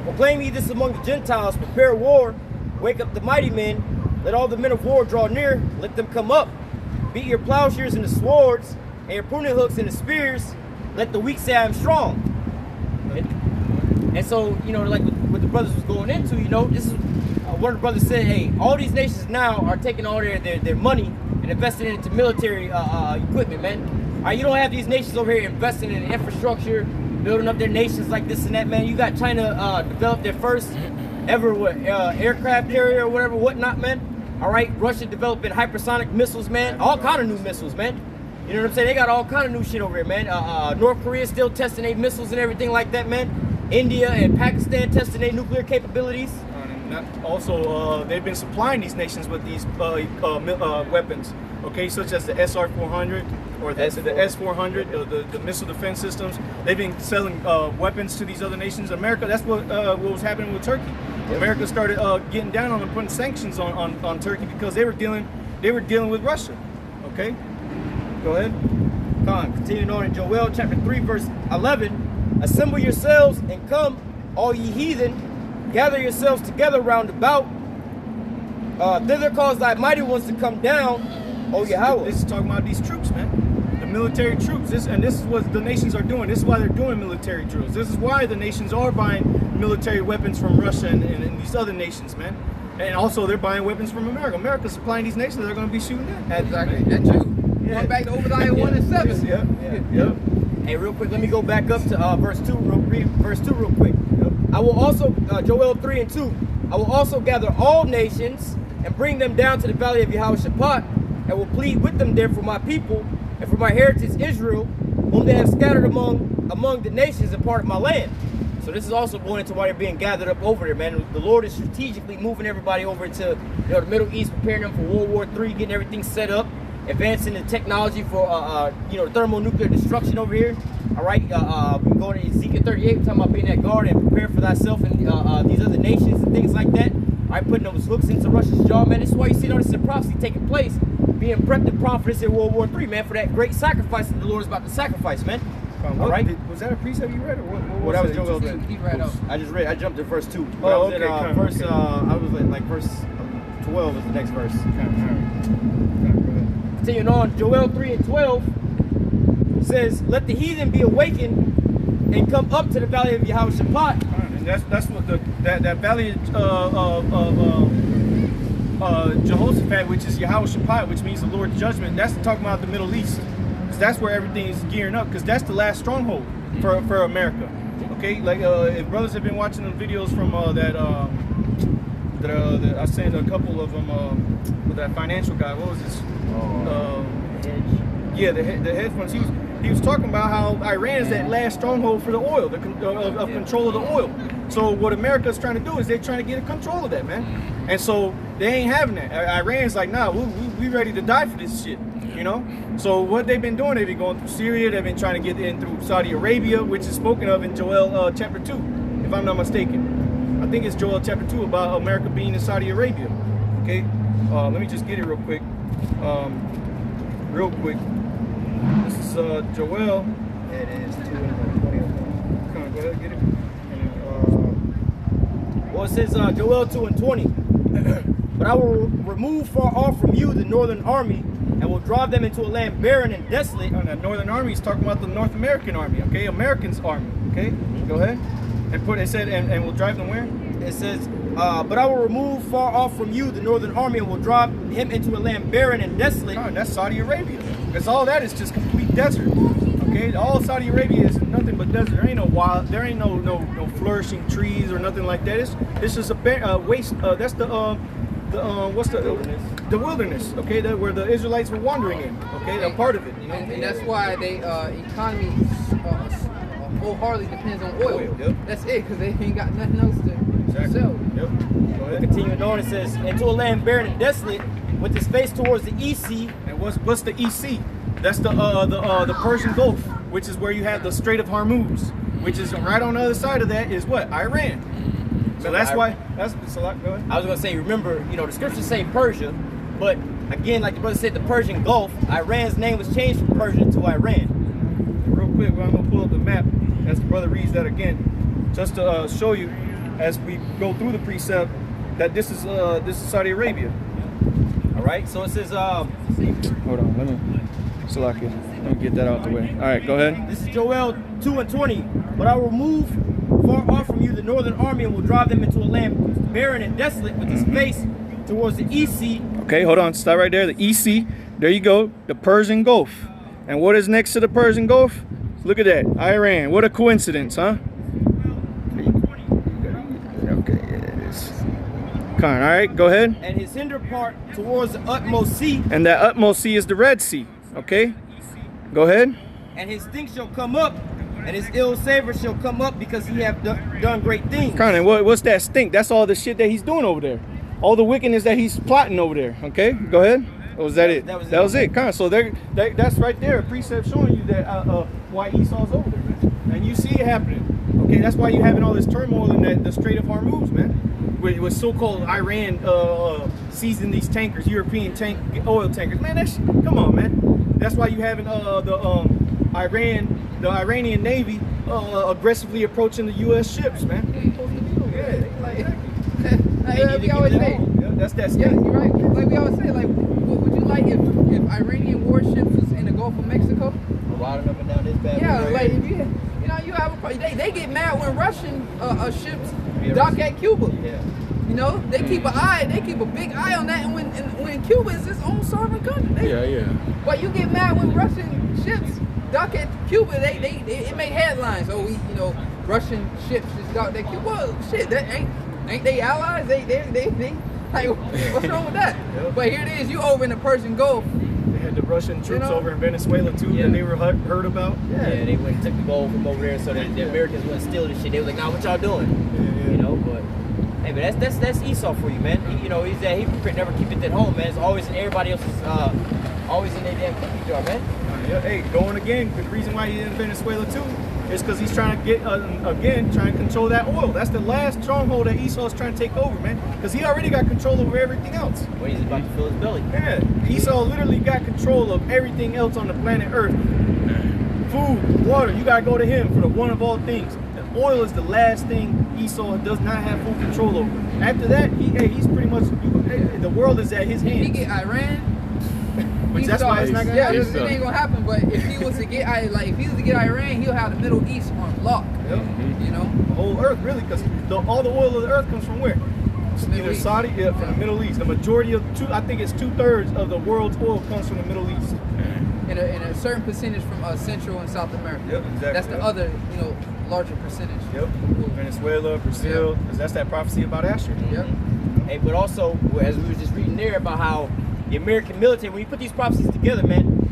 Proclaim ye this among the Gentiles, prepare war, wake up the mighty men, let all the men of war draw near, let them come up. Beat your plowshares into swords, and your pruning hooks into spears. Let the weak say I am strong. And so, like what the brothers was going into, this is one of the brothers said, hey, all these nations now are taking all their money and investing it into military equipment, man. You don't have these nations over here investing in infrastructure, building up their nations like this and that, man. You got China develop their first ever aircraft carrier or whatever, whatnot, man. All right, Russia developing hypersonic missiles, man. All kind of new missiles, man. You know what I'm saying? They got all kind of new shit over here, man. North Korea still testing their missiles and everything like that, man. India and Pakistan testing their nuclear capabilities. Also, they've been supplying these nations with these weapons, okay, such as the SR-400 or the S-400, the missile defense systems. They've been selling weapons to these other nations. America, that's what was happening with Turkey. America started getting down on them, putting sanctions on Turkey because they were dealing with Russia. Okay, go ahead. Continuing on in Joel chapter 3, verse 11. Assemble yourselves and come, all ye heathen, gather yourselves together round about. Thither cause thy mighty ones to come down, O Yahweh. This is talking about these troops, man. The military troops. This is what the nations are doing. This is why they're doing military drills. This is why the nations are buying military weapons from Russia and these other nations, man. And also they're buying weapons from America. America's supplying these nations they're going to be shooting at. Exactly. That's true. Yeah. Going back to Obadiah 1 and 7. Yep. Hey, real quick, let me go back up to verse 2 real quick. Yep. I will also, Joel 3 and 2, I will also gather all nations and bring them down to the valley of Yehoshaphat, and will plead with them there for my people and for my heritage Israel, whom they have scattered among the nations and part of my land. So this is also going into why they're being gathered up over there, man. The Lord is strategically moving everybody over to the Middle East, preparing them for World War III, getting everything set up, advancing the technology for thermonuclear destruction over here. All right, we're going to Ezekiel 38, we're talking about being that guard and prepare for thyself and these other nations and things like that. All right, putting those hooks into Russia's jaw, man. This is why you see all this prophecy taking place, being prepped and prompt for this in World War III, man, for that great sacrifice that the Lord is about to sacrifice, man. All right. Was that a precept you read, or what that was Joel 3. He read out. I jumped to verse 2. Oh, okay. I was like verse 12 is the next verse. Continuing on, Joel 3 and 12 says, let the heathen be awakened and come up to the valley of Yehoshaphat. And that's what that valley of Jehoshaphat, which is Yehoshaphat, which means the Lord's judgment. That's talking about the Middle East. Because that's where everything is gearing up. Because that's the last stronghold for America. Okay, like if brothers have been watching the videos from I sent a couple of them with that financial guy. What was this? The hedge funds. He was talking about how Iran is that last stronghold for the oil, of control of the oil. So what America is trying to do is they're trying to get a control of that, man. And so they ain't having that. Iran's like, nah, we ready to die for this shit, you know? So what they've been doing, they've been going through Syria, they've been trying to get in through Saudi Arabia, which is spoken of in Joel chapter 2, if I'm not mistaken. I think it's Joel chapter 2 about America being in Saudi Arabia. Okay, let me just get it real quick. This is Joel. It is 2 and 20. Come on, go ahead, get it. Well, it says Joel 2 and 20. But I will remove far off from you the northern army, and will drive them into a land barren and desolate. Oh, that Northern Army is talking about the North American Army, okay? Americans Army, okay? Go ahead. And put it said, and will drive them where? It says, but I will remove far off from you the Northern Army and will drive him into a land barren and desolate. Oh, and that's Saudi Arabia. Because all that is just complete desert. Okay, all Saudi Arabia is nothing but desert. There ain't no wild, there ain't no flourishing trees or nothing like that. It's just a waste. That's the what's the wilderness. Okay, that where the Israelites were wandering in. Okay, they're part of it. And that's why they economy wholeheartedly depends on oil. Yep. That's it, because they ain't got nothing else to sell. Yep. Go ahead. Continuing on, it says, into a land barren and desolate, with its face towards the EC. And what's the EC? That's the Persian Gulf, which is where you have the Strait of Hormuz, which is right on the other side of that is what? Iran. So that's why that's a lot. Go ahead. I was gonna say, remember, you know, the scriptures say Persia, but again, like the brother said, the Persian Gulf, Iran's name was changed from Persia to Iran. Real quick, I'm gonna pull up the map as the brother reads that again, just to show you as we go through the precept that this is Saudi Arabia. All right, so it says, Hold on, let me get that out the way. All right, go ahead. this is Joel 2:20. But I will remove far off from you the Northern Army and will drive them into a land barren and desolate, with its face towards the EC. Okay, hold on, stop right there. The EC, there you go, the Persian Gulf. And what is next to the Persian Gulf? Look at that, Iran. What a coincidence, huh? Okay, it is. All right, go ahead. And his hinder part towards the utmost sea. And that utmost sea is the Red Sea. Okay, go ahead. And his stink shall come up, and his ill savor shall come up, because he have done great things. Conan, what's that stink? That's all the shit that he's doing over there. All the wickedness that he's plotting over there. Okay, go ahead. Or was that it? That was it. Conan, so that's right there, a precept showing you that why Esau's over there, man. And you see it happening. Okay, that's why you're having all this turmoil in the Strait of Hormuz, man. With so-called Iran seizing these tankers, European oil tankers. Man, come on, man. That's why you having the Iranian Navy aggressively approaching the U.S. ships, man. Like we always say. Yeah, that's that. Yeah, you're right. Like we always say, like, would you like if Iranian warships was in the Gulf of Mexico? Riding up and down this bad. Yeah, like if you have a problem. They get mad when Russian ships dock at Cuba. Yeah. You know, they keep a big eye on that, and when Cuba is its own sovereign country. But you get mad when Russian ships dock at Cuba. It made headlines. Oh, Russian ships just docked at Cuba. Well, shit, that ain't they allies? They like, what's wrong with that? Yep. But here it is, you over in the Persian Gulf. They had the Russian troops over in Venezuela too, that they were heard about. Yeah, they went and took the gold from over there so that the Americans wouldn't steal this shit. They was like, nah, what y'all doing? Yeah. You know, but hey, but that's Esau for you, man. He's that hypocrite, never keep it at home, man. It's always in everybody else's, always in their damn cookie jar, man. Yeah, hey, going again, the reason why he's in Venezuela too is because he's trying to get, trying to control that oil. That's the last stronghold that Esau's trying to take over, man. Because he already got control over everything else. When he's about to fill his belly. Yeah, Esau literally got control of everything else on the planet Earth. Food, water, you gotta go to him for the one of all things. The oil is the last thing Esau does not have full control over. After that, he's pretty much, the world is at his hands. If he get Iran, which that's why it's not gonna happen. It ain't gonna happen. But if he was to get Iran, he'll have the Middle East on lock. Yep. You know, the whole Earth really, because all the oil of the Earth comes from where? Either Saudi, from the Middle East. The majority of I think it's 2/3 of the world's oil comes from the Middle East. And a certain percentage from Central and South America. Yep, exactly. That's the other, larger percentage. Yep. Venezuela, Brazil, because that's that prophecy about Asher. Yep. Hey, but also, as we were just reading there about how the American military, when you put these prophecies together, man,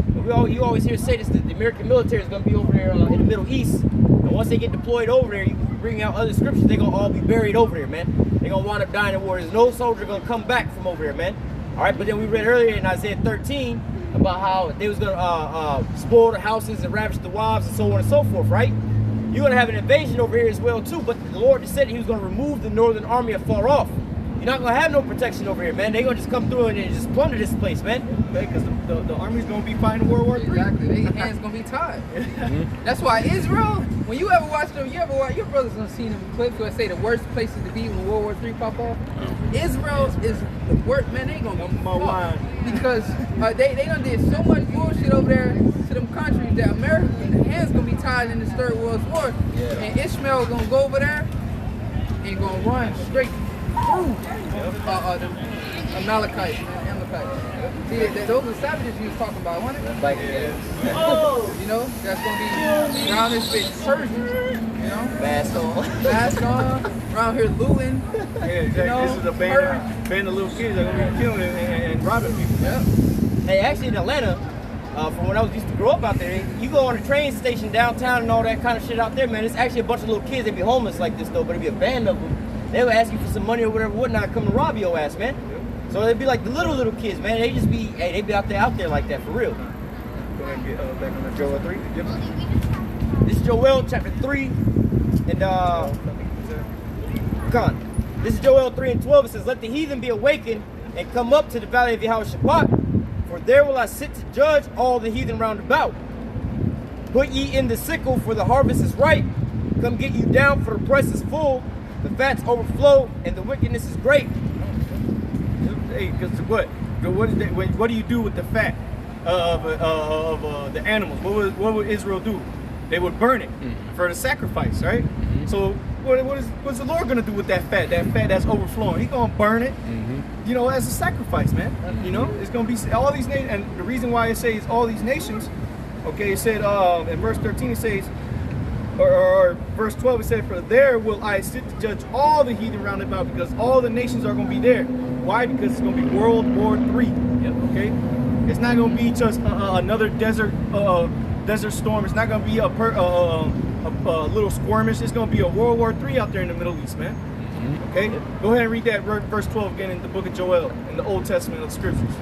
you always hear say this, that the American military is going to be over there in the Middle East. And once they get deployed over there, you bring out other scriptures, they're going to all be buried over there, man. They're going to wind up dying in war. There's no soldier going to come back from over there, man. All right, but then we read earlier in Isaiah 13 about how they was going to spoil the houses and ravage the wives and so on and so forth, right? You're going to have an invasion over here as well, too. But the Lord just said he was going to remove the northern army afar off. you're not gonna have no protection over here, man. They gonna just come through and just plunder this place, man. Because the army's gonna be fighting World War III. Exactly. Their hands gonna be tied. That's why Israel, when you ever watch them, your brothers done seen them clips where they say the worst places to be when World War III pop off. Israel is the worst, man. They ain't gonna fuck because they done did so much bullshit over there to them countries that America's hands gonna be tied in this Third World War, and Ishmael gonna go over there and gonna run straight through the Amalekites, man. See, those are savages you was talking about, wasn't it? Like, You know, that's gonna be around this bitch Persian, you know? Mask on, around here looting. Yeah, exactly. You know, this is a band of little kids that are gonna be killing and robbing people. Yep. hey, actually in Atlanta, from when I used to grow up out there, you go on a train station downtown and all that kind of shit out there, man. It's actually a bunch of little kids. They be homeless like this though, but it'd be a band of them. They would ask you for some money or whatever, whatnot, come to rob your ass, man. So they'd be like the little kids, man. They just be, hey, they be out there like that for real. Go ahead and get back on the Joel 3. Yep. This is Joel chapter 3, and this is Joel 3 and 12. It says, "Let the heathen be awakened and come up to the valley of Yehoshaphat, for there will I sit to judge all the heathen round about. Put ye in the sickle, for the harvest is ripe. Come get you down, for the press is full, the fats overflow, and the wickedness is great." Hey, because what do you do with the fat of the animals? What would Israel do? They would burn it for the sacrifice, right? So what's the Lord gonna do with that fat? That fat that's overflowing, He's gonna burn it, you know, as a sacrifice, man. You know, it's gonna be all these nations, and the reason why it says all these nations, okay, it said in verse 13 it says, or verse 12 it said, "For there will I sit to judge all the heathen round about," because all the nations are gonna be there. Why? Because it's gonna be World War III. Okay, it's not gonna be just another desert storm. It's not gonna be a little skirmish. It's gonna be a World War III out there in the Middle East, man. Okay, go ahead and read that verse 12 again in the book of Joel in the Old Testament of the Scriptures.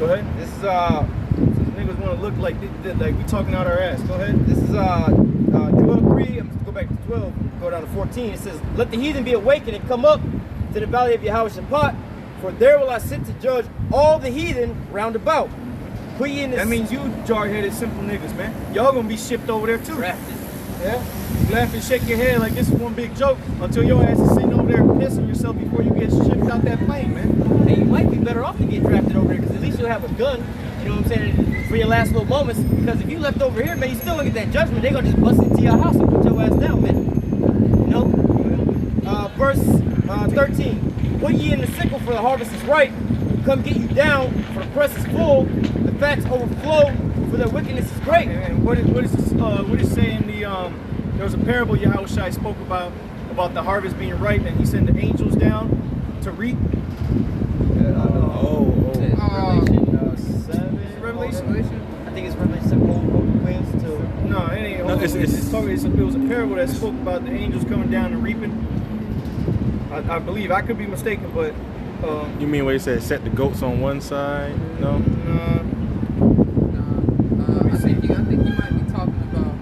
Go ahead. This is Niggas want to look like we talking out our ass. Go ahead. This is Joel 3. I'm just go back to 12. Go down to 14. It says, "Let the heathen be awakened and come up to the valley of Yehoshaphat, for there will I sit to judge all the heathen round about. Put ye in this." That means you jar-headed simple niggas, man. Y'all gonna be shipped over there too. Drafted. Yeah. You laugh and shake your head like this is one big joke until your ass is sitting over there pissing yourself before you get shipped out that plane, man. Hey, you might be better off to get drafted over there because at least you'll have a gun. You know what I'm saying? For your last little moments. Because if you left over here, man, you still gonna get that judgment. They're gonna just bust into your house and put your ass down, man. You know? Verse 13. "Put ye in the sickle, for the harvest is ripe. Come get you down, for the press is full, the fats overflow, for their wickedness is great." And what is saying? There was a parable Yahushua spoke about the harvest being ripe, and he sent the angels down to reap. Revelation. I think it's Revelation 7. No, it ain't. No, it was a parable that spoke about the angels coming down and reaping. I believe. I could be mistaken, but You mean where he said set the goats on one side? No. I think you might be talking about.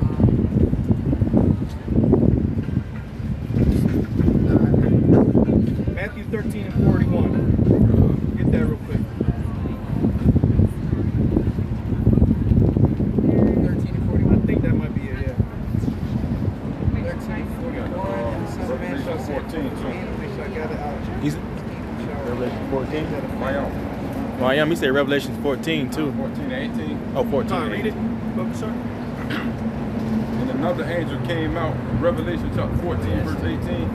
Matthew 13 and 41. Get that real quick. 13 and 41. I think that might be it. Yeah. 13 and 41. Son of man shall say, 14 too. He's Revelation 14. Miami. Miami, he said Revelation 14 too. 14 to 18. Oh, 14. Come on, read it. Go, sir. And another angel came out, Revelation chapter 14, verse 18.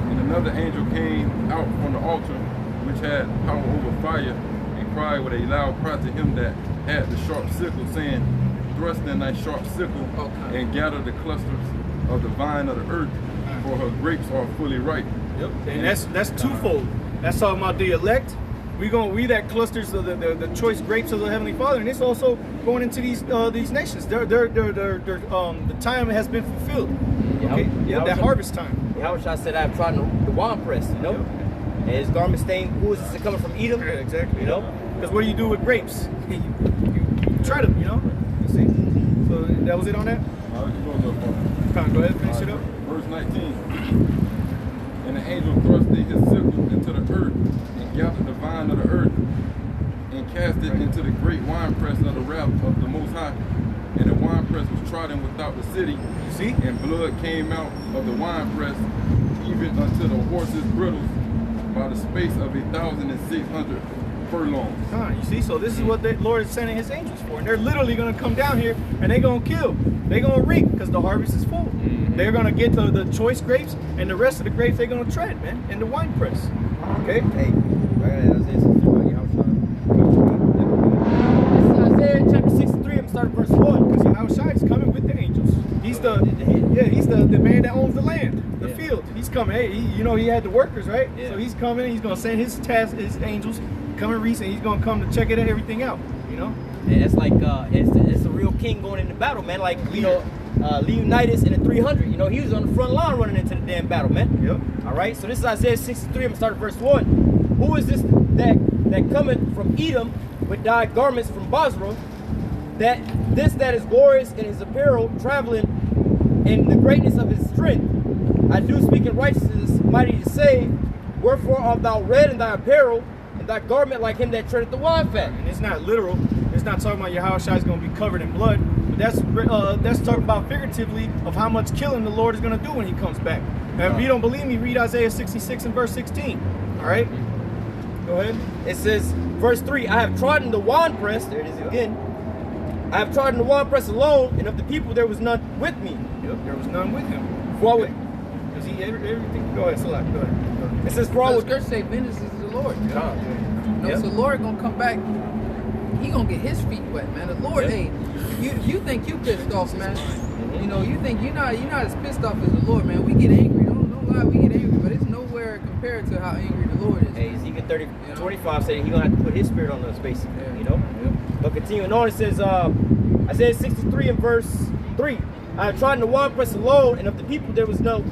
And another angel came out from the altar, which had power over fire, and cried with a loud cry to him that had the sharp sickle, saying, "Thrust in thy sharp sickle, and gather the clusters of the vine of the earth, for her grapes are fully ripe." Yep. And that's twofold. That's talking about the elect. We that clusters of the choice grapes of the Heavenly Father, and it's also going into these nations. The time has been fulfilled. Okay, yeah, that harvest time. Yahushua said, "I have trodden the winepress," you know, and his garment stained. Who is this coming from Edom? Yeah, exactly. You know, because what do you do with grapes? you try them, you know. You see. So that was it on that. I'll just go a little further. Come on, go ahead, finish it up. Verse 19. And the angel thrust in his sickle into the winepress of the wrath of the Most High, and the winepress was trodden without the city. You see? And blood came out of the winepress, even unto the horses' brittles, by the space of 1,600 furlongs. You see, so this is what the Lord is sending his angels for. And they're literally going to come down here and they're going to kill. They're going to reap because the harvest is full. They're going to get the choice grapes, and the rest of the grapes they're going to tread, man, in the wine press. Okay? Hey, I gotta say something about Yahushua. This is Isaiah chapter 63, I'm starting verse 1. Because Yahushua is coming with the angels. He's he's the man that owns the land, the field. He's coming. Hey, he had the workers, right? Yeah. So he's coming. He's going to send his angels, come and reach, and he's going to come to check everything out, you know? And it's like, it's a real king going into battle, man. Like, Leonidas in the 300, he was on the front line running into the damn battle, man. Yep. All right, so this is Isaiah 63. I'm going to start at verse 1. Who is this that cometh from Edom with dyed garments from Basra, that is glorious in his apparel, traveling in the greatness of his strength? I do speak in righteousness, mighty to save. Wherefore art thou red in thy apparel, and thy garment like him that treadeth the wine fat? And it's not literal. It's not talking about Yahushua is going to be covered in blood. But that's talking about figuratively of how much killing the Lord is going to do when he comes back. And if you don't believe me, read Isaiah 66 and verse 16. All right? Go ahead. It says, verse 3, I have trodden the winepress, there it is again. I have trodden the winepress alone, and of the people there was none with me. Yep, there was none with him. For I would, Because he everything. Go ahead, Salah. Go ahead. it says, for I The would, scripture say, vengeance is the Lord. No, Yep. so the Lord gonna come back. He gonna get his feet wet, man. The Lord, hey, you think you pissed off, man? You think you're not as pissed off as the Lord, man. We get angry. Don't lie, we get angry, but it's nowhere compared to how angry the Lord is. hey, Ezekiel 30:25 said he's going to have to put his spirit on us, basically, But continuing on, it says, Isaiah 63 and verse 3, I have trodden the winepress alone, and of the people there was none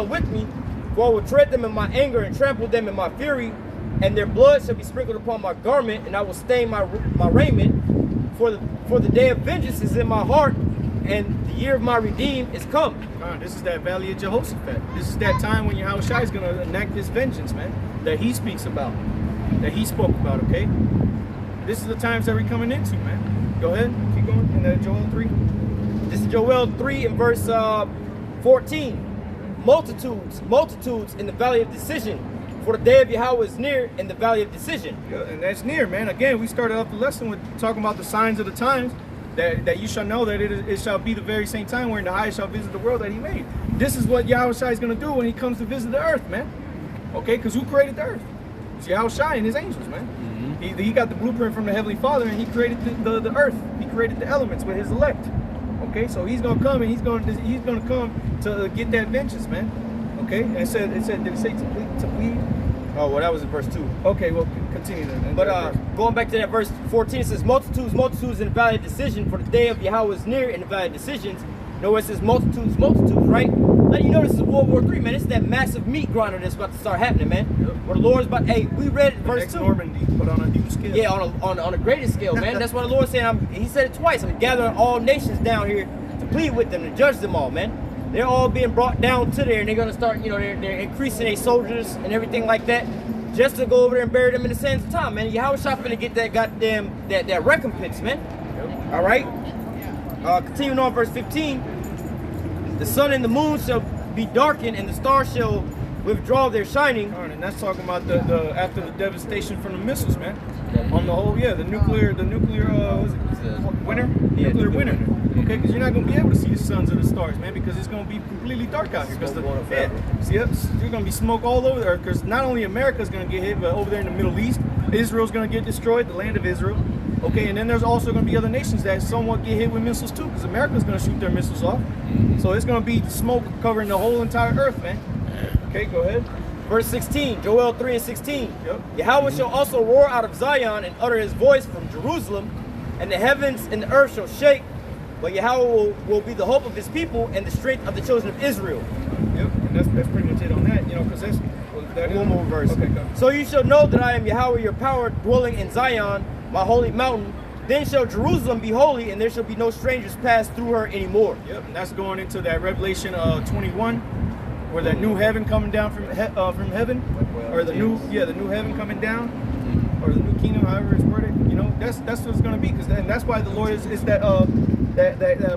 with me. For I will tread them in my anger and trample them in my fury, and their blood shall be sprinkled upon my garment, and I will stain my raiment. For the day of vengeance is in my heart, and the year of my redeem is come. This is that valley of Jehoshaphat. This is that time when Yahushua is going to enact this vengeance, man, that he speaks about, that he spoke about, okay? This is the times that we're coming into, man. Go ahead, keep going. In Joel 3. This is Joel 3 and verse 14. Multitudes in the valley of decision. For the day of Yahweh is near in the valley of decision. Yeah, and that's near, man. Again, we started off the lesson with talking about the signs of the times, that you shall know that it shall be the very same time wherein the highest shall visit the world that he made. This is what Yahushua is going to do when he comes to visit the earth, man. Okay, because who created the earth? It's Yahushua and his angels, man. He got the blueprint from the Heavenly Father, and he created the earth. He created the elements with his elect. Okay, so he's going to come, and he's going to come to get that vengeance, man. Okay, and it said, did it say to plead? Oh, well, that was in verse 2. Okay, well, continue then. But going back to that verse 14, it says, multitudes in the valley of decision, for the day of Yahweh is near in the valley of decisions. No, it says multitudes, right? Let you know this is World War III, man. It's that massive meat grinder that's about to start happening, man. Yep. Where the Lord's about, hey, we read it, verse 2. Normandy, but on a huge scale. Yeah, on a greater scale, man. That's what the Lord's saying. He said it twice. I'm gathering all nations down here to plead with them, to judge them all, man. They're all being brought down to there, and they're going to start, they're increasing their soldiers and everything like that, just to go over there and bury them in the sands of time, man. Yahushua finna get that goddamn, that recompense, man. Yep. All right? Continuing on verse 15, the sun and the moon shall be darkened, and the stars shall withdraw their shining. And that's talking about the after the devastation from the missiles, man. On the whole, the nuclear winter? Yeah, nuclear winter. Okay, because you're not going to be able to see the suns or the stars, man, because it's going to be completely dark out here. Because there's going to be smoke all over there. Because not only America's going to get hit, but over there in the Middle East, Israel's going to get destroyed, the land of Israel. Okay, and then there's also going to be other nations that somewhat get hit with missiles too, because America's going to shoot their missiles off. So it's going to be smoke covering the whole entire earth, man. Okay, go ahead. Verse 16, Joel 3 and 16. Yep. Yahweh shall also roar out of Zion and utter his voice from Jerusalem, and the heavens and the earth shall shake, but Yahweh will be the hope of his people and the strength of the children of Israel. Yep, and that's pretty much it on that, because that's one more verse. Okay, go. So you shall know that I am Yahweh, your power, dwelling in Zion, my holy mountain. Then shall Jerusalem be holy, and there shall be no strangers pass through her anymore. Yep, and that's going into that Revelation 21, where that new heaven coming down from heaven, or the new heaven coming down. or the new kingdom, however it's worded, you know, that's what it's going to be. And that's why the Lord is that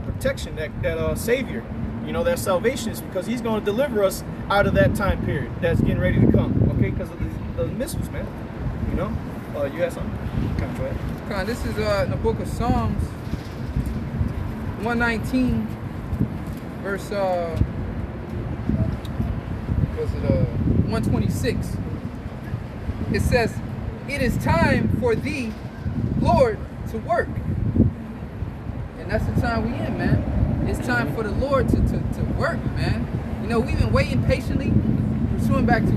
protection, that savior, you know, that salvation is because he's going to deliver us out of that time period that's getting ready to come. Okay, because of the missiles, man. You know, you had something. Go ahead. This is in the book of Psalms 119, verse 126. It says, "It is time for thee, Lord, to work." And that's the time we in, man. It's time for the Lord to work, man. You know, we've been waiting patiently, pursuing back to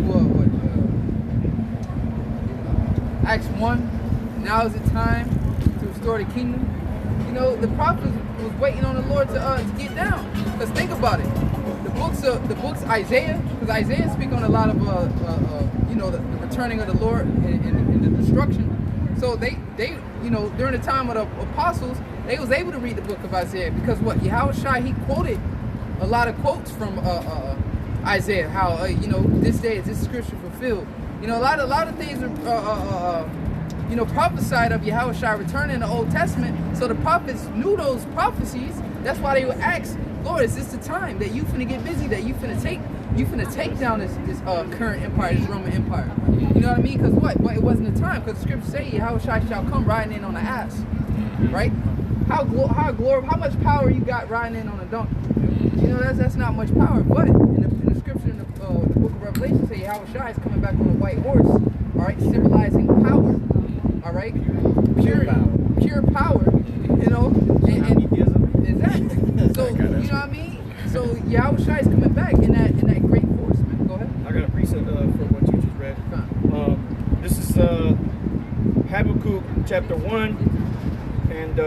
Acts 1. Now is the time to restore the kingdom. You know, the prophet was waiting on the Lord to get down. Because think about it. The books Isaiah, because Isaiah speaks on a lot of you know, the returning of the Lord and the destruction. So they you know, during the time of the apostles, they was able to read the book of Isaiah because what Yahushua, he quoted a lot of quotes from Isaiah. How you know, this day is this scripture fulfilled. You know, a lot of things are you know, prophesied of Yahushua returning in the Old Testament. So the prophets knew those prophecies. That's why they would ask, Lord, is this the time that you finna get busy, that you finna take down this current empire, this Roman Empire? You know what I mean? Because what? Well, it wasn't the time. Because the scriptures say Yahushua shall come riding in on an ass, right? How much power you got riding in on a donkey? You know, that's not much power. But in the scripture in the book of Revelation, say Yahushua is coming back on a white horse. All right, symbolizing power. All right, pure power. You know, and exactly. So you know what I mean. So Yahushua is coming back in that great force, man. Go ahead. I got a precept for what you just read. This is Habakkuk chapter 1, and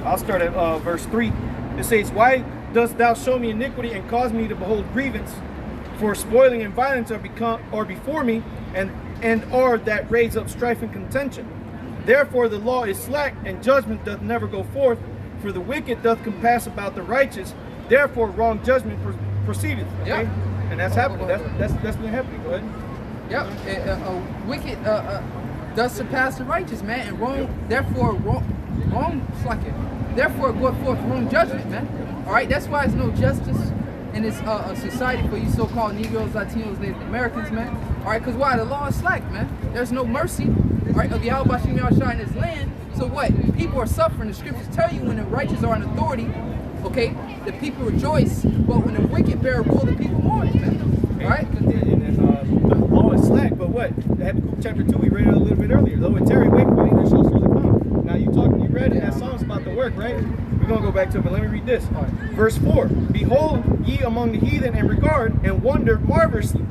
I'll start at verse 3. It says, "Why dost thou show me iniquity and cause me to behold grievance? For spoiling and violence are before me, and are that raise up strife and contention. Therefore the law is slack, and judgment doth never go forth. For the wicked doth compass about the righteous. Therefore wrong judgment proceedeth." Okay? Yeah. And that's happening. That's been happening. Go ahead. Yep. Wicked does surpass the righteous, man, and wrong. Therefore therefore go forth wrong judgment, man. All right. That's why there's no justice in this society for you so-called Negroes, Latinos, Native Americans, man. All right. Because why? The law is slack, man. There's no mercy. All right. Of Yahweh Shah in this land. So what? People are suffering. The scriptures tell you when the righteous are in authority, okay, the people rejoice, but when the wicked bear rule, the people mourn, man. All right? And the law is slack, but what? Habakkuk chapter 2, we read it a little bit earlier. Though it tarry, wait for it, there shall surely come. Now you read it, that song's about the work, right? We're going to go back to it, but let me read this. Verse 4, "Behold ye among the heathen and regard, and wonder marvelously.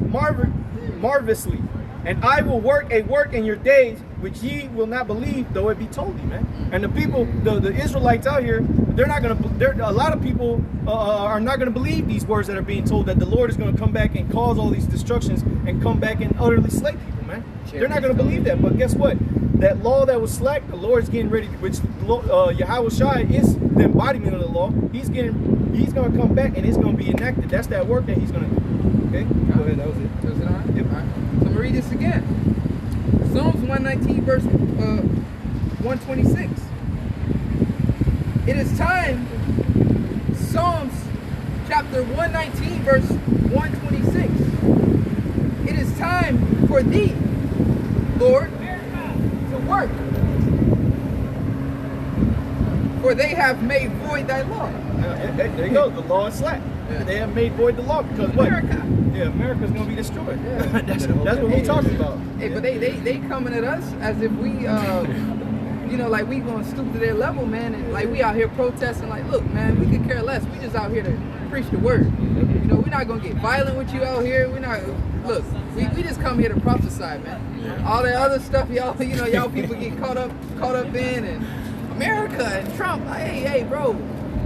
And I will work a work in your days, which ye will not believe, though it be told you," man. And the people, the Israelites out here, they're not going to, a lot of people are not going to believe these words that are being told, that the Lord is going to come back and cause all these destructions and come back and utterly slay people, man. They're not going to believe that. But guess what? That law that was slack, the Lord's getting ready, which Yahushua is the embodiment of the law. He's going to come back and it's going to be enacted. That's that work that he's going to do. Okay? Go ahead. That was it. Was it all right? Yep. All right. So I'm going to read this again. Psalms 119, verse 126. It is time, Psalms chapter 119, verse 126. It is time for thee, Lord, to work. For they have made void thy law. There you go. The law is slack. Yeah. They have made void the law because America. What? Yeah, America's going to be destroyed. Yeah. that's what we're talking about. Hey, but they coming at us as if we, you know, like we going to stoop to their level, man. And like we out here protesting, like, look, man, we could care less. We just out here to preach the word. You know, we're not going to get violent with you out here. We're not, look, we just come here to prophesy, man. Yeah. All that other stuff, y'all, you know, y'all people get caught up in, and America and Trump. Hey, bro.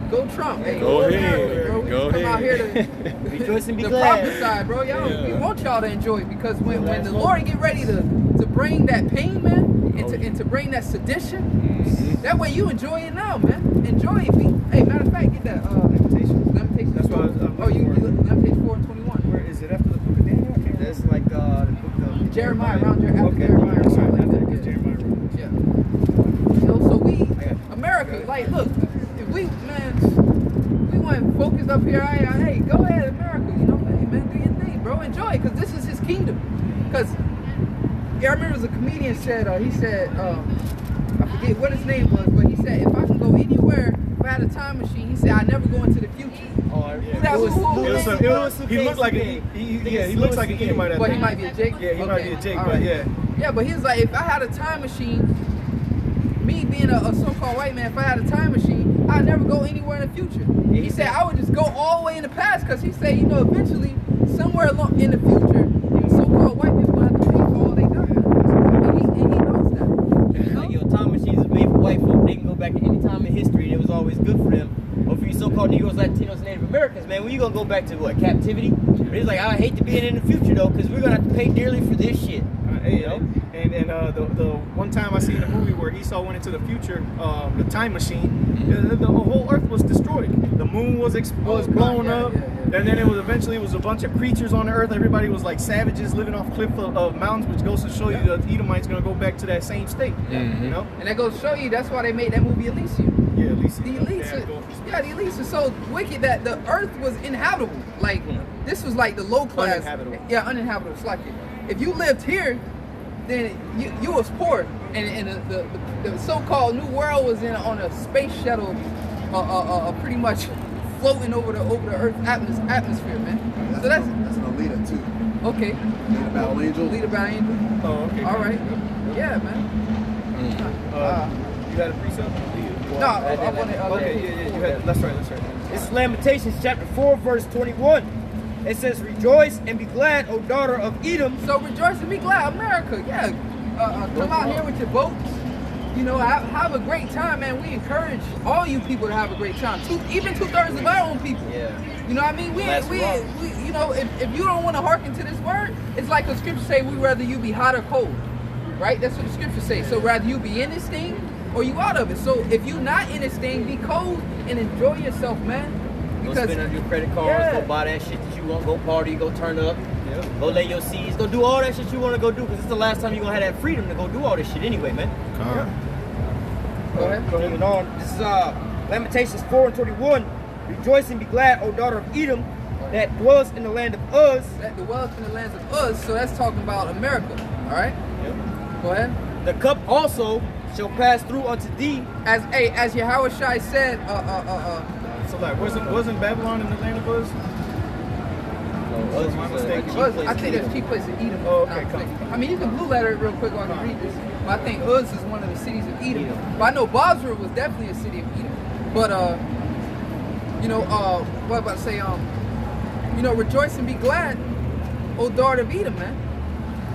Go Trump. Hey, go ahead. America, bro. We go just come ahead. out here to Rejoice and be to glad. prophesy, bro. Y'all, we want y'all to enjoy it because when the Lord get ready to bring that pain, man, and to bring that sedition, that way you enjoy it now, man. Enjoy it. Hey, matter of fact, get that Lamentation. That's why Lamentation 4 and 21. Where is it after the book of Daniel? That's like the book of Jeremiah, around there after Okay. Jeremiah. Yeah. You know, so we, America, like, look, if we, man, we weren't focused up here, hey, go ahead, America, you know, hey, man, do your thing, bro, enjoy it, because this is his kingdom. Because, yeah, I remember as a comedian said, he said, I forget what his name was, but he said, if I can go anywhere, if I had a time machine, he said, I never go into the future. Oh, yeah. He looks like he looks like an Edomite. But he might be a Jake? Yeah, he might be a Jake, All but right. yeah. Yeah, but he was like, if I had a time machine, me being a so-called white man, if I had a time machine, I'd never go anywhere in the future. He said I would just go all the way in the past, because he said, you know, eventually, somewhere along in the future, so-called white people will have to pay for all they done. And he knows that. You know? Like, yo, time machines are made for white folk. They can go back to any time in history, and it was always good for them. But for you so-called Negroes, Latinos, and Native Americans, man, when you gonna go back to what, captivity? But he's like, I hate to be in the future though, because we're gonna have to pay dearly for this shit. You know? And the one time I seen a movie where Esau went into the future, the time machine, the whole earth was destroyed. The moon was blown up, and then it was a bunch of creatures on the earth. Everybody was like savages living off cliff of mountains, which goes to show you the Edomites gonna go back to that same state. You know? And that goes to show you, that's why they made that movie Elysium. Yeah, Elysium. The elites are so wicked that the earth was inhabitable. Like, this was like the low class. Uninhabitable. Yeah, uninhabitable. It's like, if you lived here, then you was poor. And the so-called new world was on a space shuttle, pretty much floating over the Earth atmosphere, man. So that's an Alita too. Okay. Alita Battle Angel. Alita Battle Angel. Oh, okay. All right. Yeah, man. You got a precept? No, I want to. Okay, yeah, you had. That's right. This is Lamentations chapter 4, verse 21. It says, rejoice and be glad, O daughter of Edom. So rejoice and be glad, America. Yeah, come out here with your boats. You know, have a great time, man. We encourage all you people to have a great time. Even 2/3 of our own people. Yeah. You know what I mean? We you know, if you don't want to hearken to this word, it's like the scripture say, we rather you be hot or cold. Right? That's what the scripture say. So rather you be in this thing or you out of it. So if you're not in this thing, be cold and enjoy yourself, man. Go spend on your credit cards, go buy that shit that you want, go party, go turn up, go lay your seeds, go do all that shit you want to go do, because it's the last time you're going to have that freedom to go do all this shit anyway, man. Go ahead. Moving on. This is Lamentations 4 and 21. Rejoice and be glad, O daughter of Edom, that dwells in the land of Uz. That dwells in the lands of Uz, so that's talking about America, all right? Go ahead. The cup also shall pass through unto thee. As Yahweh Shai said, So like, wasn't Babylon in the land of Uz? Uz was a I think that's chief place in Edom. Oh, okay, come. I mean, you can blue letter it real quick while I can read this. But I think Uz is one of the cities of Edom. But I know Basra was definitely a city of Edom. But you know, what about to say? You know, rejoice and be glad, O daughter of Edom, man.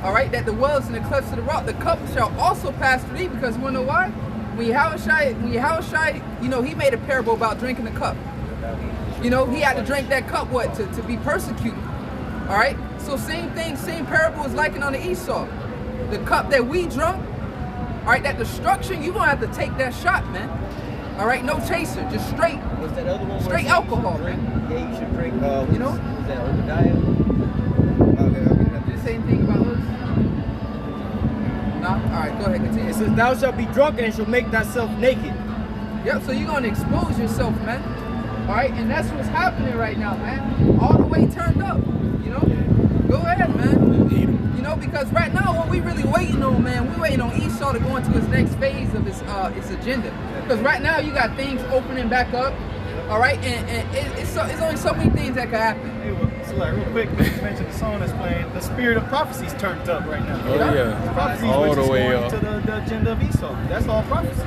All right, that the wells and the clefts of the rock, the cup shall also pass through thee, because you wanna know why? When Yahweh Shai, you know, he made a parable about drinking the cup. You know, he had to drink that cup, what? To be persecuted. All right? So same thing, same parable is likened on the Esau. The cup that we drunk, all right, that destruction, you're going to have to take that shot, man. All right? No chaser, just straight. What's that other one? Straight alcohol, man. Yeah, you should drink, you know? Was that Obadiah? Okay. Did it say anything about us? No? All right, go ahead, continue. It says, thou shalt be drunken and shalt make thyself naked. Yep, so you're going to expose yourself, man. All right, and that's what's happening right now, man. All the way turned up, you know? Go ahead, man. You know, because right now, what we really waiting on, man, we waiting on Esau to go into his next phase of his agenda. Because right now, you got things opening back up, all right? And it's only so many things that could happen. Hey, well, so like, real quick, you mentioned the song that's playing. The spirit of prophecy's turned up right now. Oh, yeah. Prophecies All which the is way going up. to the agenda of Esau. That's all prophecy.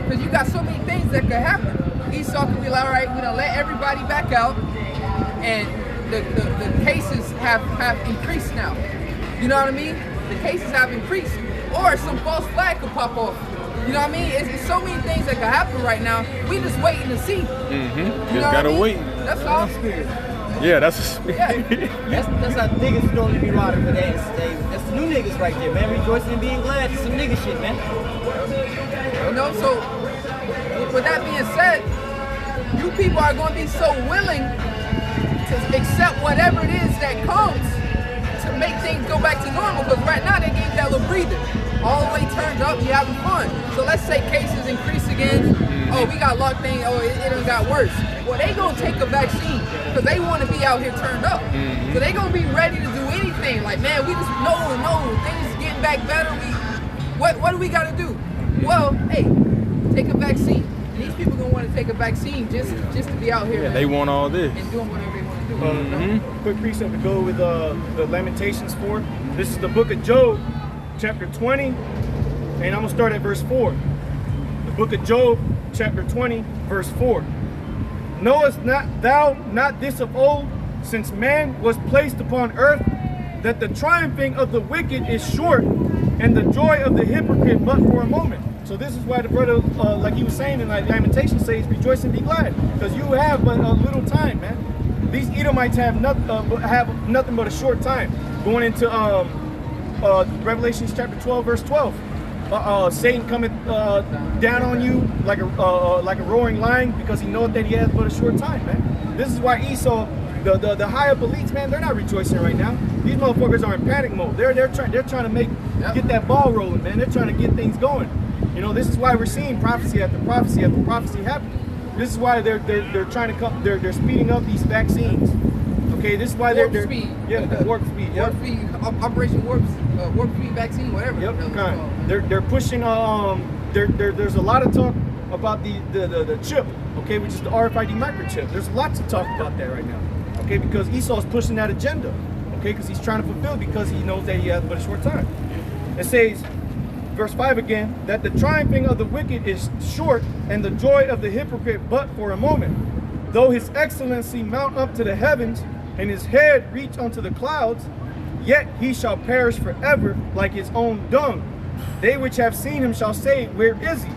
Because you got so many things that could happen. Esau could be like, all right, we done let everybody back out, and the cases have increased now. You know what I mean? The cases have increased. Or some false flag could pop off. You know what I mean? It's so many things that could happen right now. We just waiting to see. Mm-hmm. You Just gotta wait. That's all. Yeah, that's Yeah. That's how niggas don't be riding for that. That's the new niggas right there, man. Rejoicing and being glad. It's some nigga shit, man. You know, so with that being said, you people are going to be so willing to accept whatever it is that comes to make things go back to normal, because right now they gave that little breather. All the way turned up, you having fun. So let's say cases increase again. Oh, we got locked in. Oh, it done got worse. Well, they gonna take a vaccine because they want to be out here turned up. So they gonna be ready to do anything. Like, man, we just no, things getting back better. What do we gotta do? Well, hey, take a vaccine. And these people gonna want to take a vaccine just to be out here. Yeah, man, they want all this. and doing whatever they want to do. Quick precept to go with the Lamentations 4. This is the book of Job, chapter 20, and I'm gonna start at verse 4. The book of Job, chapter 20, verse 4. Knowest not this of old, since man was placed upon earth, that the triumphing of the wicked is short, and the joy of the hypocrite but for a moment. So this is why the brother, like he was saying in Lamentations, says, rejoice and be glad, because you have but a little time, man. These Edomites have nothing but a short time. Going into Revelation chapter 12, verse 12. Satan cometh down on you like a roaring lion, because he knoweth that he has but a short time, man. This is why Esau, the high up elites, man, they're not rejoicing right now. These motherfuckers are in panic mode. They're trying to get that ball rolling, man. They're trying to get things going. You know, this is why we're seeing prophecy after prophecy after prophecy happening. This is why they're trying to come. They're speeding up these vaccines. Okay, this is why Warp speed. Yeah, warp speed. Yep. Warp speed, Operation Warp Speed vaccine, whatever. Yep, the hell it's kind. called. They're pushing. There's a lot of talk about the chip. Okay, which is the RFID microchip. There's lots of talk about that right now. Okay, because Esau's pushing that agenda. Okay, because he's trying to fulfill, because he knows that he has but a short time. It says, verse 5 again, that the triumphing of the wicked is short, and the joy of the hypocrite but for a moment. Though his excellency mount up to the heavens, and his head reach unto the clouds, yet he shall perish forever like his own dung. They which have seen him shall say, where is he?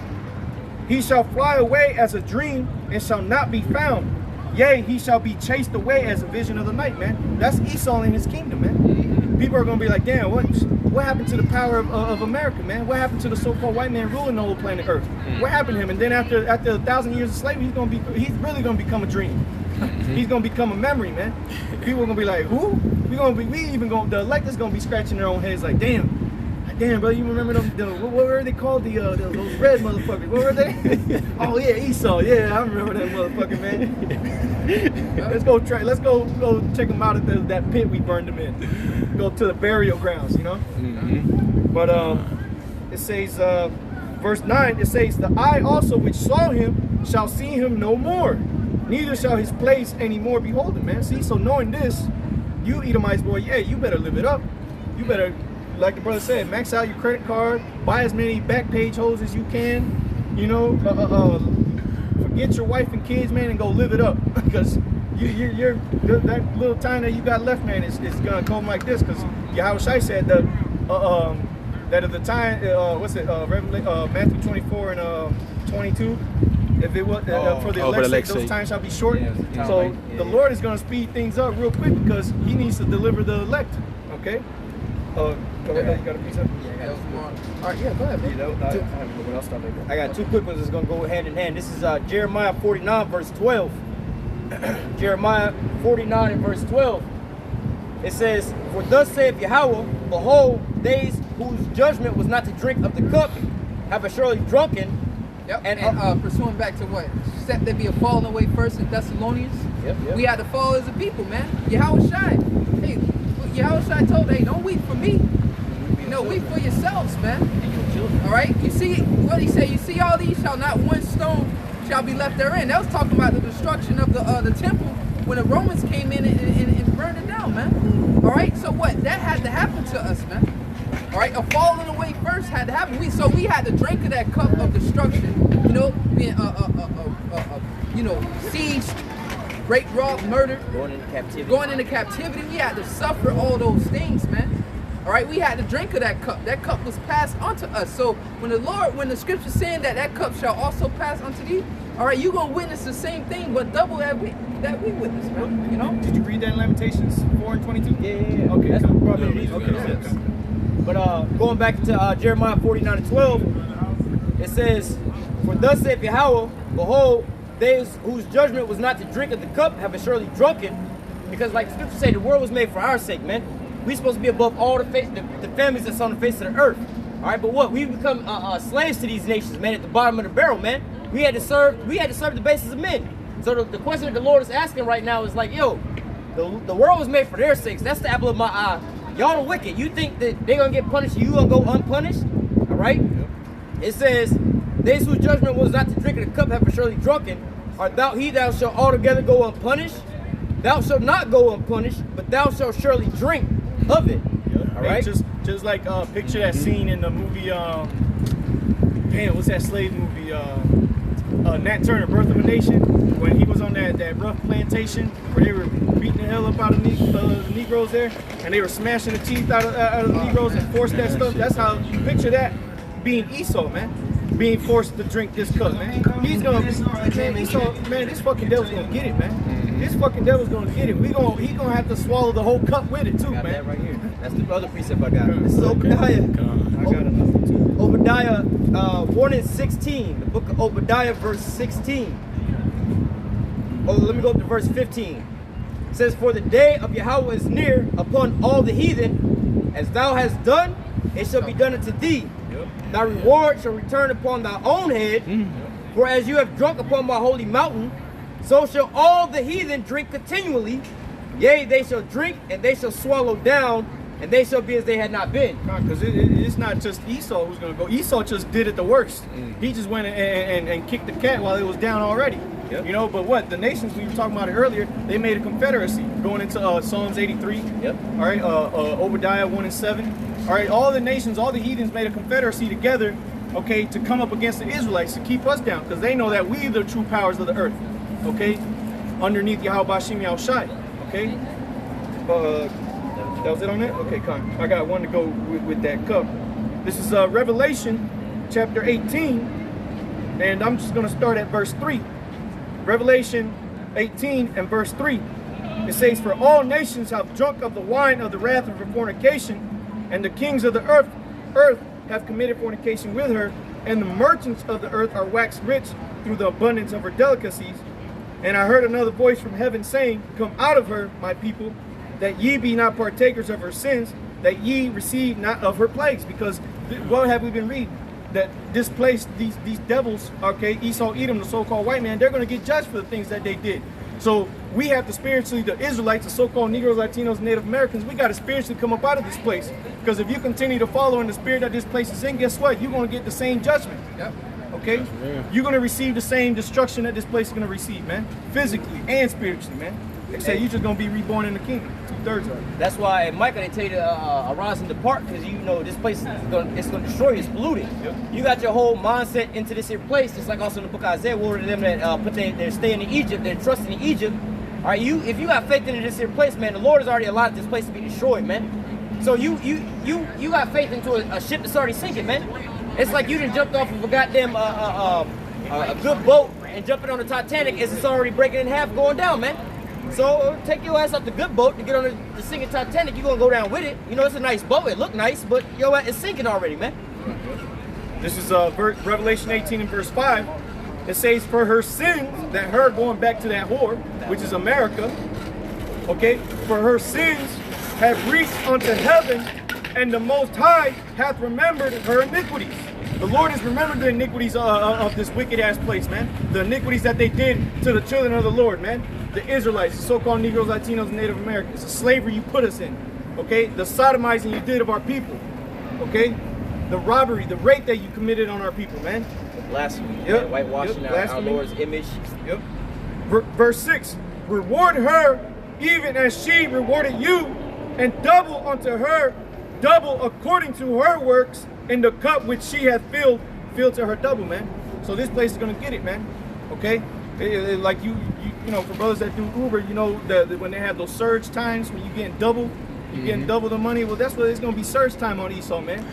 He shall fly away as a dream, and shall not be found. Yea, he shall be chased away as a vision of the night, man. That's Esau in his kingdom, man. People are going to be like, damn, what happened to the power of America, man? What happened to the so-called white man ruling the whole planet Earth? What happened to him? And then after 1,000 years of slavery, he's really going to become a dream. He's going to become a memory, man. People are going to be like, who? The electors going to be scratching their own heads like, damn, bro, you remember them, what were they called? Those red motherfuckers. What were they? Oh yeah, Esau. Yeah, I remember that motherfucker, man. Let's go check them out at that pit we burned them in. Go to the burial grounds, you know. But it says, verse 9. It says, the eye also which saw him shall see him no more, neither shall his place any more behold him, man. See, so knowing this, you Edomites, boy, yeah, you better live it up. You better, like the brother said, max out your credit card, buy as many back page holes as you can, you know, forget your wife and kids, man, and go live it up, because that little time that you got left, man, is gonna come like this, because Yahushua said that at the time, Matthew 24 and 22, if it was for the elect's sake, those times shall be shortened. Yeah, so the Lord is gonna speed things up real quick, because he needs to deliver the elect. Okay. Go ahead, you got a piece of? Yeah, I got two more. All right, yeah, go ahead. I got two quick ones that's going to go hand in hand. This is Jeremiah 49, verse 12. Jeremiah 49 and verse 12. It says, for thus saith Yahweh, behold, they whose judgment was not to drink of the cup have assuredly drunken. Yep. And pursuing back to what? Except there be a falling away first in Thessalonians. Yep. We had to fall as a people, man. Yahushua. Hey, Yahushua told, hey, don't weep for me. No, weep for yourselves, man. And your children. All right? You see what he said? You see all these shall not one stone shall be left therein. That was talking about the destruction of the temple when the Romans came in and burned it down, man. All right? So what? That had to happen to us, man. All right? A falling away first had to happen. We had to drink of that cup of destruction. You know, being sieged, raped, robbed, murdered, going into captivity. We had to suffer all those things, man. All right, we had to drink of that cup. That cup was passed onto us. So when the scripture saying that cup shall also pass unto thee, all right, you're gonna witness the same thing, but double that we witnessed, man. You know? Did you read that in Lamentations 4 and 22? Yeah. Okay, That's cool. probably the reason. Okay. But going back to Jeremiah 49 and 12, it says, for thus saith Yahweh, behold, they whose judgment was not to drink of the cup have assuredly drunken, because like the scripture say, the world was made for our sake, man. We supposed to be above all the families that's on the face of the earth. All right, but what? We become slaves to these nations, man, at the bottom of the barrel, man. We had to serve the basis of men. So the question that the Lord is asking right now is like, yo, the world was made for their sakes. That's the apple of my eye. Y'all the wicked. You think that they're gonna get punished, you gonna go unpunished? All right? Yep. It says, they whose judgment was not to drink of the cup have for surely drunken. Art thou he thou shalt altogether go unpunished? Thou shalt not go unpunished, but thou shalt surely drink of it. Yep. All right? Just like picture that scene in the movie, damn, what's that slave movie? Nat Turner, Birth of a Nation, when he was on that rough plantation where they were beating the hell up out of the Negroes there, and they were smashing the teeth out of the Negroes and forced that stuff. That's how you picture that being Esau, man. Being forced to drink this cup, man. He's gonna, man, Esau, man, this fucking devil's gonna get it, man. This fucking devil's gonna get it. He's gonna have to swallow the whole cup with it too, Got man. that right here. That's the other precept I got. This is Obadiah. I got another too. Obadiah 1 and 16. The book of Obadiah, verse 16. Oh, let me go up to verse 15. It says, for the day of Yahweh is near upon all the heathen. As thou hast done, it shall be done unto thee. Thy reward shall return upon thy own head. For as you have drunk upon my holy mountain, so shall all the heathen drink continually. Yea, they shall drink, and they shall swallow down, and they shall be as they had not been. Because it's not just Esau who's going to go. Esau just did it the worst. He just went and kicked the cat while it was down already. Yep. You know, but what? The nations, we were talking about it earlier, they made a confederacy going into Psalms 83. Yep. All right, Obadiah 1 and 7. All right, all the nations, all the heathens made a confederacy together, okay, to come up against the Israelites, to keep us down, because they know that we are the true powers of the earth, okay, underneath Yahweh Bashim Yahushai, okay. That was it on that? Okay, come. I got one to go with that cup. This is Revelation chapter 18, and I'm just going to start at verse 3. Revelation 18 and verse 3. It says, for all nations have drunk of the wine of the wrath of her fornication, and the kings of the earth have committed fornication with her, and the merchants of the earth are waxed rich through the abundance of her delicacies. And I heard another voice from heaven saying, come out of her, my people, that ye be not partakers of her sins, that ye receive not of her plagues. Because what have we been reading? That this place, these devils, okay, Esau, Edom, the so-called white man, they're going to get judged for the things that they did. So we have to spiritually, the Israelites, the so-called Negroes, Latinos, Native Americans, we got to spiritually come up out of this place. Because if you continue to follow in the spirit that this place is in, guess what? You're going to get the same judgment. Yep. Okay? You're going to receive the same destruction that this place is going to receive, man. Physically and spiritually, man. They say you're just going to be reborn in the kingdom. 2/3 of it. That's why in Micah they tell you to arise and depart, because you know this place is going to destroy you. It's polluted. Yep. You got your whole mindset into this here place, just like also in the book of Isaiah, where them that put they're staying in Egypt, they're trusting in Egypt. All right, if you got faith in this here place, man, the Lord has already allowed this place to be destroyed, man. So you got faith into a ship that's already sinking, man. It's like you done jumped off of a goddamn a good boat and jumping on the Titanic as it's already breaking in half, going down, man. So take your ass off the good boat to get on the sinking Titanic. You're gonna go down with it. You know, it's a nice boat. It look nice, but yo, it's sinking already, man. This is Revelation 18 and verse 5. It says, for her sins, that her going back to that whore, which is America, okay, for her sins have reached unto heaven, and the Most High hath remembered her iniquities. The Lord has remembered the iniquities of this wicked-ass place, man. The iniquities that they did to the children of the Lord, man. The Israelites, the so-called Negroes, Latinos, and Native Americans. The slavery you put us in, okay? The sodomizing you did of our people, okay? The robbery, the rape that you committed on our people, man. The blasphemy, yep. Whitewashing our Lord's image. Yep. Verse 6, reward her even as she rewarded you, and double unto her, double according to her works, in the cup which she hath filled to her double, man. So this place is gonna get it, man. Okay? Like you know, for brothers that do Uber, you know, when they have those surge times when you getting double, you're getting double the money. Well, that's what it's gonna be surge time on Esau, man.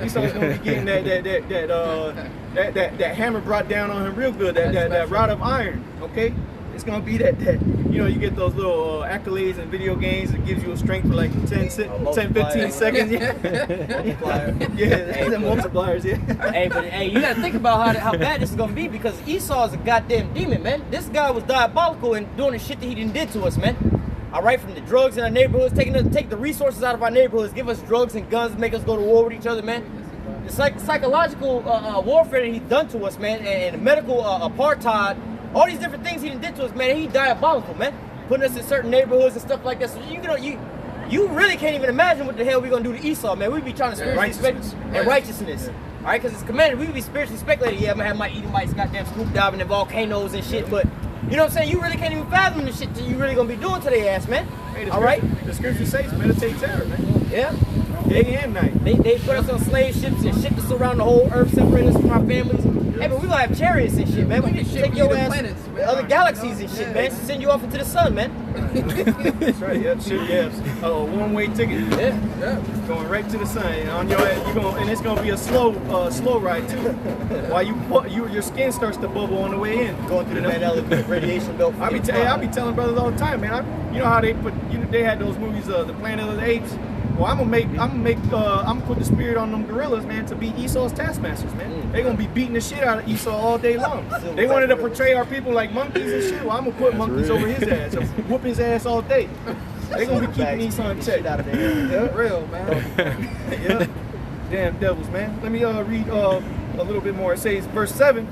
Esau's gonna be getting that hammer brought down on him real good, that rod of iron. Okay? It's gonna be that you know, you get those little accolades in video games that gives you a strength for like 10, 15 seconds. Yeah, the multipliers. Yeah. Hey, you gotta think about how bad this is gonna be, because Esau is a goddamn demon, man. This guy was diabolical and doing the shit that he done did to us, man. all right, from the drugs in our neighborhoods, take the resources out of our neighborhoods, give us drugs and guns, make us go to war with each other, man. It's like psychological warfare that he's done to us, man, and medical apartheid, all these different things he did to us, man. He's diabolical, man, putting us in certain neighborhoods and stuff like that. So you really can't even imagine what the hell we're gonna do to Esau, man. We be trying to spiritually righteousness. All right, because it's commanded. We be spiritually speculating. Yeah, I'm gonna have my Edomites goddamn scoop diving in volcanoes and shit, but you know what I'm saying? You really can't even fathom the shit that you really gonna be doing to their ass, man. Hey, all right? The scripture says meditate terror, man. Yeah. Day and night. They put us on slave ships and shipped us around the whole earth, separate us from our families. Hey, but we gonna have chariots and shit, man. We need to take your ass to other galaxies and shit, man. Send you off into the sun, man. That's right. Yeah, shit. Yeah. One-way ticket. Yeah. Going right to the sun. And on your ass, and it's gonna be a slow ride too. While your skin starts to bubble on the way in. Going through the Mandela radiation belt. I be telling brothers all the time, man. You know how they had those movies, the Planet of the Apes. Well, I'm gonna put the spirit on them gorillas, man, to be Esau's taskmasters, man. They gonna be beating the shit out of Esau all day long. They wanted to portray our people like monkeys and shit. Well, I'm gonna put monkeys over his ass, whoop his ass all day. They gonna be keeping Esau in check. Out of there. Yeah. Real, man. Yeah. Damn devils, man. Let me read a little bit more. It says, verse 7,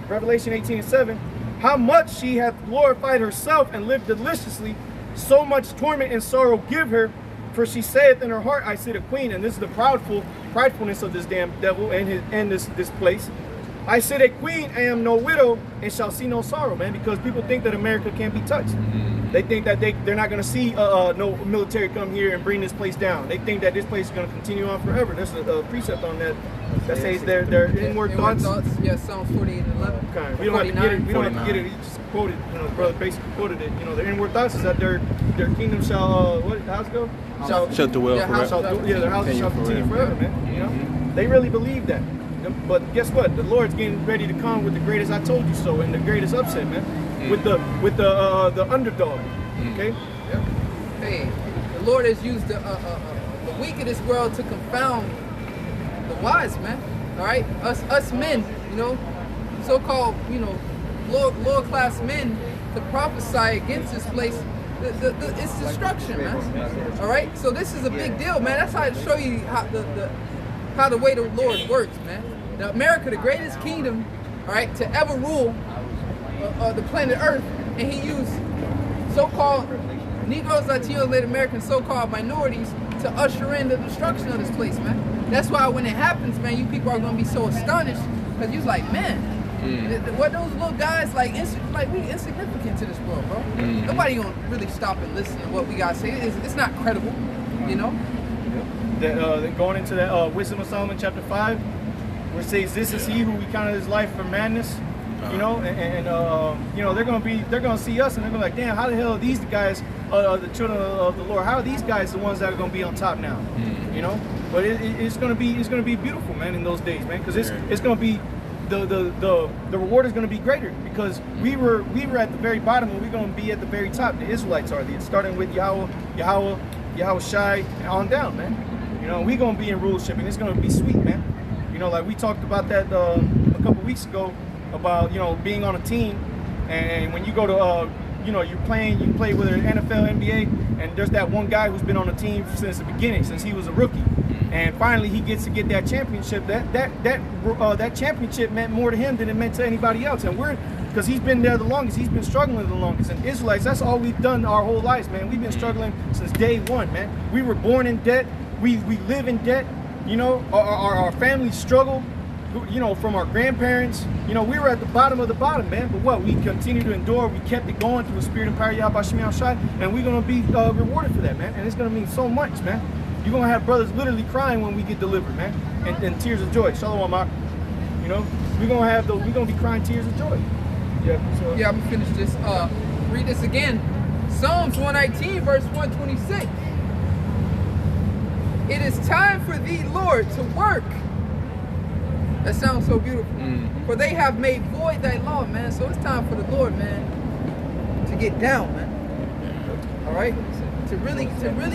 Revelation 18:7. How much she hath glorified herself and lived deliciously, so much torment and sorrow give her. For she saith in her heart, I sit a queen. And this is the pridefulness of this damn devil and this place. I sit a queen, I am no widow, and shall see no sorrow, man. Because people think that America can't be touched. They think that they're not going to see no military come here and bring this place down. They think that this place is going to continue on forever. There's a precept on that says their inward thoughts. Yeah, Psalms 48 and 11. Okay. We don't have to get it. We don't have to get it. He just quoted. You know, the brother basically quoted it. You know, their inward thoughts is that their kingdom shall how's it go? Shall dwell forever. Their houses shall continue forever, man. You know, they really believe that. But guess what? The Lord's getting ready to come with the greatest I told you so and the greatest upset, man. With the underdog. Okay. Yeah. Hey, the Lord has used the weak of this world to confound the wise, man. All right, us men, you know, so-called, you know, lower class men, to prophesy against this place. It's destruction, man. All right, so this is a big deal, man. That's how I show you how the way the Lord works, man. Now, America, the greatest kingdom, all right, to ever rule the planet Earth, and he used so-called Negroes, Latinos, Native Americans, so-called minorities to usher in the destruction of this place, man. That's why when it happens, man, you people are gonna be so astonished, because you're like, man, what those little guys like we insignificant to this world, bro. Nobody gonna really stop and listen to what we gotta say. It's not credible, you know. Then going into that Wisdom of Solomon chapter 5, where it says, "This is he who recounted his life for madness." You know, and you know, they're gonna see us and they're gonna be like, damn, how the hell are these guys, the children of the Lord? How are these guys the ones that are gonna be on top now? You know, but it's gonna be beautiful, man, in those days, man, because it's gonna be the reward is gonna be greater, because we were at the very bottom and we're gonna be at the very top. The Israelites are, starting with Yahweh Shai and on down, man. You know, we're gonna be in rulership and it's gonna be sweet, man. You know, like we talked about that a couple weeks ago. About, you know, being on a team, and when you go to you know, you play with an NFL, NBA, and there's that one guy who's been on the team since the beginning, since he was a rookie, and finally he gets to get that championship. That championship meant more to him than it meant to anybody else, and because he's been there the longest, he's been struggling the longest. And Israelites, that's all we've done our whole lives, man. We've been struggling since day one, man. We were born in debt. We live in debt. You know, our families struggle. You know, from our grandparents, you know, we were at the bottom of the bottom, man. But what? We continued to endure. We kept it going through the spirit and power of Yahweh Shemi Shai, and we're gonna be rewarded for that, man. And it's gonna mean so much, man. You're gonna have brothers literally crying when we get delivered, man, and tears of joy. Shalom, Mark. You know, we're gonna be crying tears of joy. Yeah. So. Yeah, I'm gonna finish this. Read this again. Psalms 119, verse 126. It is time for thee, Lord, to work. That sounds so beautiful. For they have made void thy law, man. So it's time for the Lord, man, to get down, man. All right? To really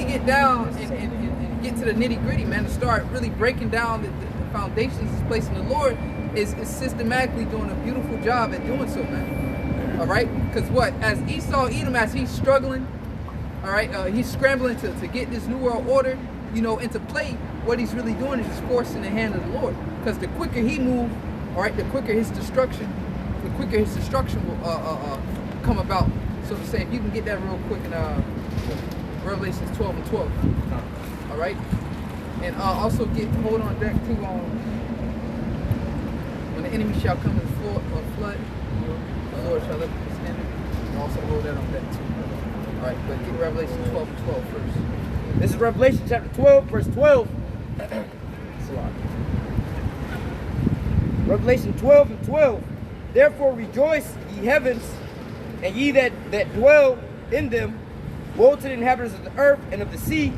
get down and get to the nitty-gritty, man, to start really breaking down the foundations of this place. And the Lord is systematically doing a beautiful job at doing so, man. All right? Because what? As Esau, Edom, as he's struggling, All right, he's scrambling to get this new world order, you know, into play. What he's really doing is just forcing the hand of the Lord. Because the quicker he moves, all right, the quicker his destruction will come about. So to say, if you can get that real quick in Revelations 12 and 12. All right, and also hold on deck too. When the enemy shall come in flood, the Lord shall lift up his standard. And also hold that on deck too. All right, but get Revelation 12 and 12 first. This is Revelation chapter 12, verse 12. Revelation 12 and 12. Therefore rejoice, ye heavens, and ye that dwell in them. Woe to the inhabitants of the earth and of the sea,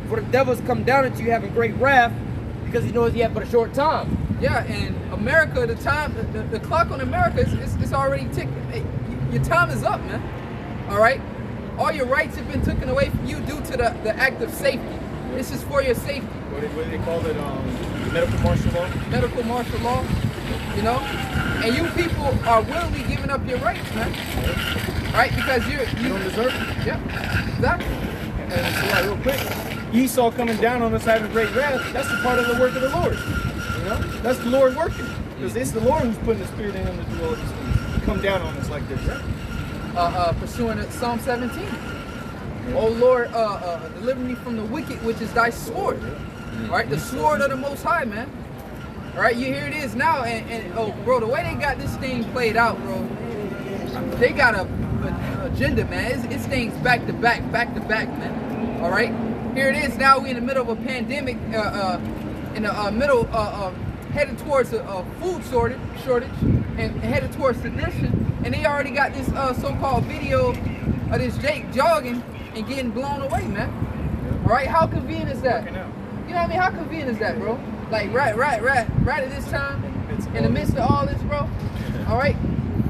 for the devil has come down at you having great wrath, because he knows he had but a short time. Yeah, and America, the clock on America is already ticking. Hey, your time is up, man. All right? All your rights have been taken away from you due to the act of safety. This is for your safety. What do they call it? Medical martial law? Medical martial law, you know? And you people are willingly giving up your rights, man. Right? Because you don't deserve it. Yeah, exactly. And so like, real quick, Esau coming down on us having great wrath, that's the part of the work of the Lord. You know? That's the Lord working. Because it's the Lord who's putting the Spirit in him to do all these things. Come down on us like this. Pursuing Psalm 17. Oh Lord, deliver me from the wicked, which is thy sword. Right? The sword of the Most High, man. All right, here it is now, and oh, bro, the way they got this thing played out, bro, they got an agenda, man. It's things back to back, man. All right, here it is now. We in the middle of a pandemic, in the middle, headed towards a food shortage, and headed towards sedition, and they already got this so-called video of this Jake jogging and getting blown away, man. All right, how convenient is that? You know what I mean? How convenient is that, bro? Like right at this time, in the midst of all this, bro. All right,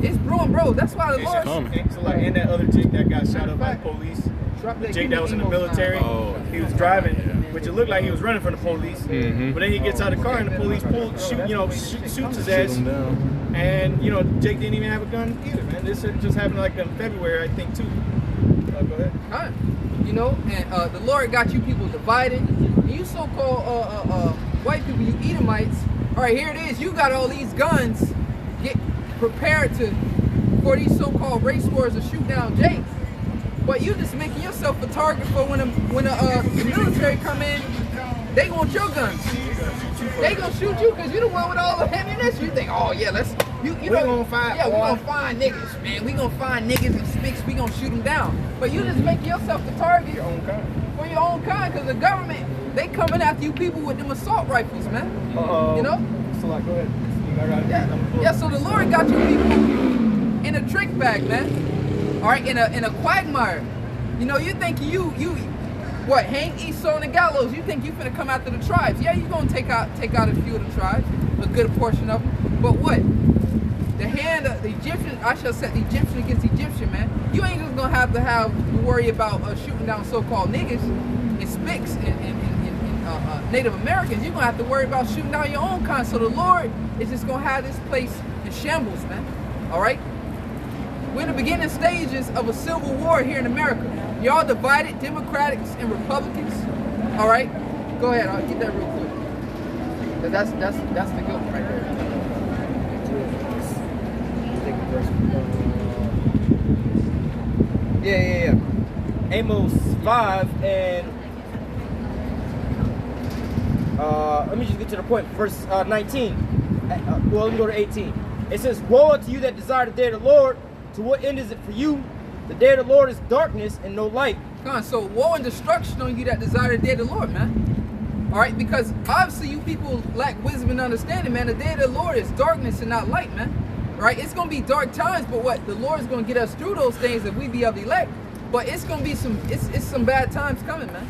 it's brewing, bro. That's why the Lord. So like, and that other Jake that got shot up by the police, the Jake that was in the military, he was driving, which it looked like he was running from the police. But then he gets out of the car and the police shoots his ass. And you know, Jake didn't even have a gun either, man. This just happened like in February, I think, too. Go ahead. All right. You know, and the Lord got you people divided. You so-called white people, you Edomites. All right, here it is. You got all these guns. Get prepared for these so-called race wars to shoot down Jake. But you just making yourself a target for when the military come in. They want your guns. They gonna shoot you because you the one with all the ammunition. You think, oh yeah, we gonna find niggas, man. We gonna find niggas and sticks. We gonna shoot them down. But you just make yourself the target for your own kind, because the government, they coming after you people with them assault rifles, man. You know? So like, go ahead. Yeah. So the Lord got you people in a trick bag, man. All right, in a quagmire. You know, you think you hang Esau on the gallows? You think you finna come after the tribes? Yeah, you gonna take out a few of the tribes, a good portion of them. But what? The hand of the Egyptian, I shall set the Egyptian against the Egyptian, man. You ain't just gonna have to worry about shooting down so-called niggas and spicks and Native Americans. You're gonna have to worry about shooting down your own kind. So the Lord is just gonna have this place in shambles, man. All right? We're in the beginning stages of a civil war here in America. Y'all divided, Democrats and Republicans. All right? Go ahead, I'll get that real quick. That's the good one right there. Yeah. Amos 5 and let me just get to the point. Verse 19. Well, let me go to 18. It says, "Woe unto you that desire the day of the Lord. To what end is it for you? The day of the Lord is darkness and no light." Come on, so woe and destruction on you that desire the day of the Lord, man. All right, because obviously you people lack wisdom and understanding, man. The day of the Lord is darkness and not light, man. Right? It's gonna be dark times, but what? The Lord's gonna get us through those things if we be of the elect. But it's gonna be it's some bad times coming, man.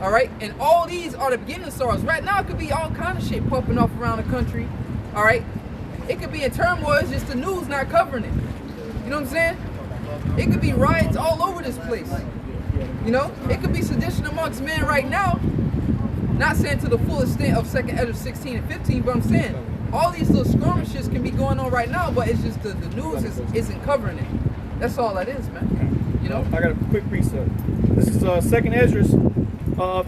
All right, and all these are the beginning sorrows. Right now, it could be all kind of shit popping off around the country. All right, it could be in turmoil. It's just the news not covering it. You know what I'm saying? It could be riots all over this place. You know, it could be sedition amongst men right now. Not saying to the full extent of 2nd Ezra 16 and 15, but I'm saying all these little skirmishes can be going on right now, but it's just the news isn't covering it. That's all that is, man. You know? I got a quick precept. This is 2nd Ezra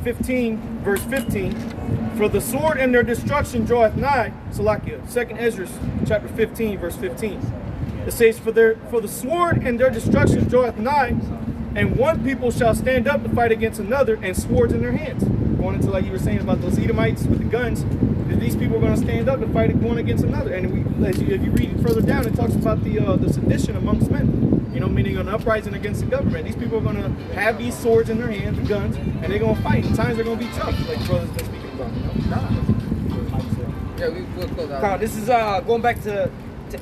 15, verse 15. For the sword and their destruction draweth nigh. Salakia. 2nd Ezra chapter 15, verse 15. It says, for the sword and their destruction draweth nigh, and one people shall stand up to fight against another, and swords in their hands. Going into, like you were saying about those Edomites with the guns, that these people are going to stand up to fight one against another. And if you read further down, it talks about the sedition amongst men. You know, meaning an uprising against the government. These people are going to have these swords in their hands and guns, and they're going to fight. And times are going to be tough, like brother's been speaking about. You know? Yeah, we'll close out. This is going back to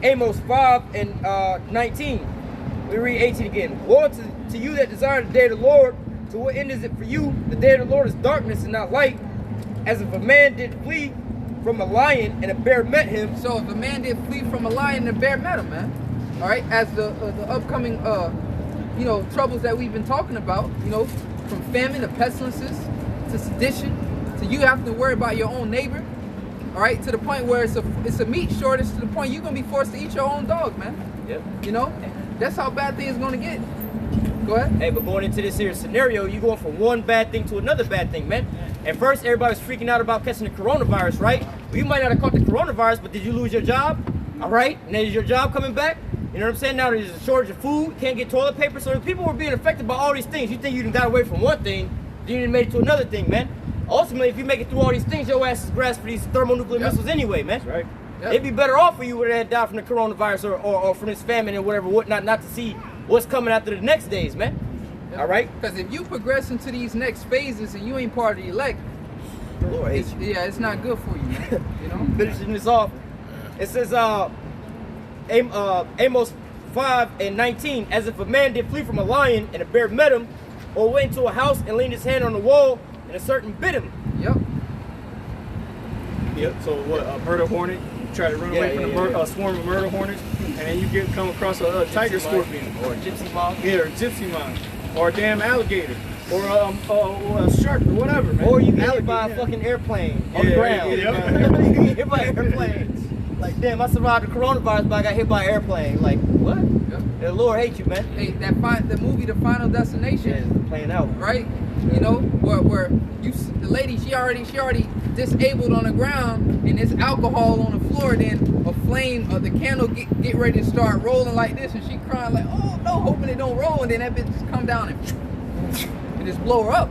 Amos 5 and 19. We read 18 again. Woe to you that desire the day of the Lord. To what end is it for you? The day of the Lord is darkness and not light. As if a man did flee from a lion and a bear met him. So if a man did flee from a lion and a bear met him, man. All right, as the upcoming, you know, troubles that we've been talking about, you know, from famine to pestilences to sedition to you having to worry about your own neighbor. All right, to the point where it's a meat shortage, to the point you're gonna be forced to eat your own dog, man. Yep. You know, that's how bad things gonna get. Go ahead. Hey, but going into this here scenario, you going from one bad thing to another bad thing, man. At first, everybody was freaking out about catching the coronavirus, right? Well, you might not have caught the coronavirus, but did you lose your job? All right, and is your job coming back? You know what I'm saying? Now there's a shortage of food, can't get toilet paper. So if people were being affected by all these things, you think you got away from one thing, then you made it to another thing, man. Ultimately, if you make it through all these things, your ass is grass for these thermonuclear missiles anyway, man. That's right. Yep. It'd be better off for you would have died from the coronavirus or from this famine and whatnot, not to see what's coming after the next days, man. Yep. All right? Because if you progress into these next phases and you ain't part of the elect, Lord, it's not good for you, man. You know? Finishing this off, it says Amos 5 and 19, as if a man did flee from a lion and a bear met him, or went into a house and leaned his hand on the wall and a certain bit him. Yep. Yep. So what? A murder hornet. You try to run away from a swarm of murder hornets, and then you come across a tiger scorpion, Or a gypsy moth. yeah, or a gypsy moth, or a damn alligator, or a shark, or whatever. Man. Or you get hit by a yeah. fucking airplane on the Yeah, ground. yeah. You get hit by an airplane. Like, damn, I survived the coronavirus, but I got hit by an airplane. Like, what? Yep. The Lord hates you, man. Hey, the movie, The Final Destination, Yeah, playing out. right? You know, where the lady, she already disabled on the ground, and there's alcohol on the floor. Then a flame of the candle get ready to start rolling like this, and she crying like, oh no, hoping it don't roll, and then that bitch just come down and just blow her up.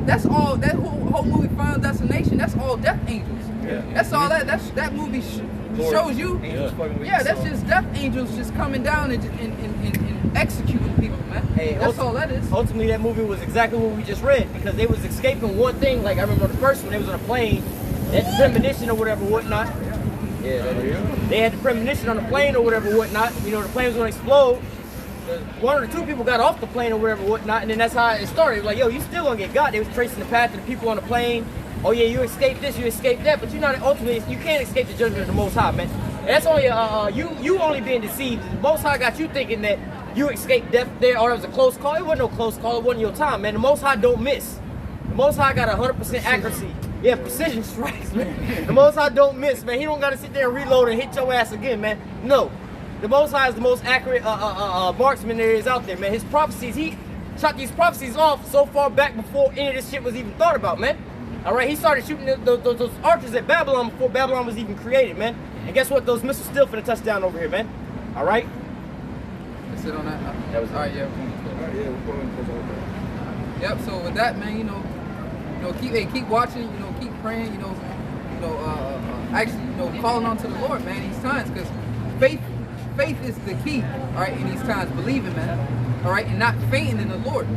That's all. That whole movie, Final Destination, that's all death angels. Yeah. That's all that movie shows you. Angels fucking with Yeah, you, that's so. just death angels just coming down and executing people, man. Hey, That's all that is. Ultimately, that movie was exactly what we just read, because they was escaping one thing. Like, I remember the first one, they was on a plane, they had the premonition or whatever, whatnot. Yeah, they had the premonition on the plane or whatever, whatnot. You know, the plane was going to explode. One or two people got off the plane or whatever, whatnot, and then that's how it started. It was like, yo, you still going to get got. They was tracing the path of the people on the plane. Oh yeah, you escaped this, you escaped that, but you're not, ultimately, you can't escape the judgment of the Most High, man. And that's only, you only being deceived. The Most High got you thinking that you escaped death there, or it was a close call. It wasn't no close call, it wasn't your time, man. The Most High don't miss. The Most High got 100% accuracy. Yeah, precision strikes, man. The Most High don't miss, man. He don't got to sit there and reload and hit your ass again, man. No. The Most High is the most accurate marksman there is out there, man. His prophecies, he shot these prophecies off so far back before any of this shit was even thought about, man. All right, he started shooting those archers at Babylon before Babylon was even created, man. And guess what? Those missiles still finna touch down over here, man. All right? That's it on that. That was all right, yeah. We're going to Yep. So with that, man, you know, keep watching, you know, keep praying, actually, calling on to the Lord, man, these times, because faith is the key, all right, in these times, believing, man, all right, and not fainting in the Lord,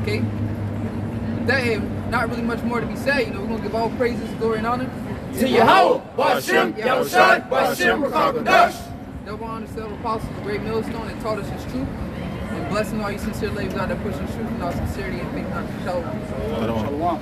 okay? With that, not really much more to be said, you know, we're gonna give all praises, glory, and honor to Yahweh, Bashem, Yahushai, Bashem, Rakakadash. Double honor to the apostles, the great millstone that taught us his truth. And blessing all you sincere ladies out there pushing truth in all sincerity and faith. Shalom. Shalom.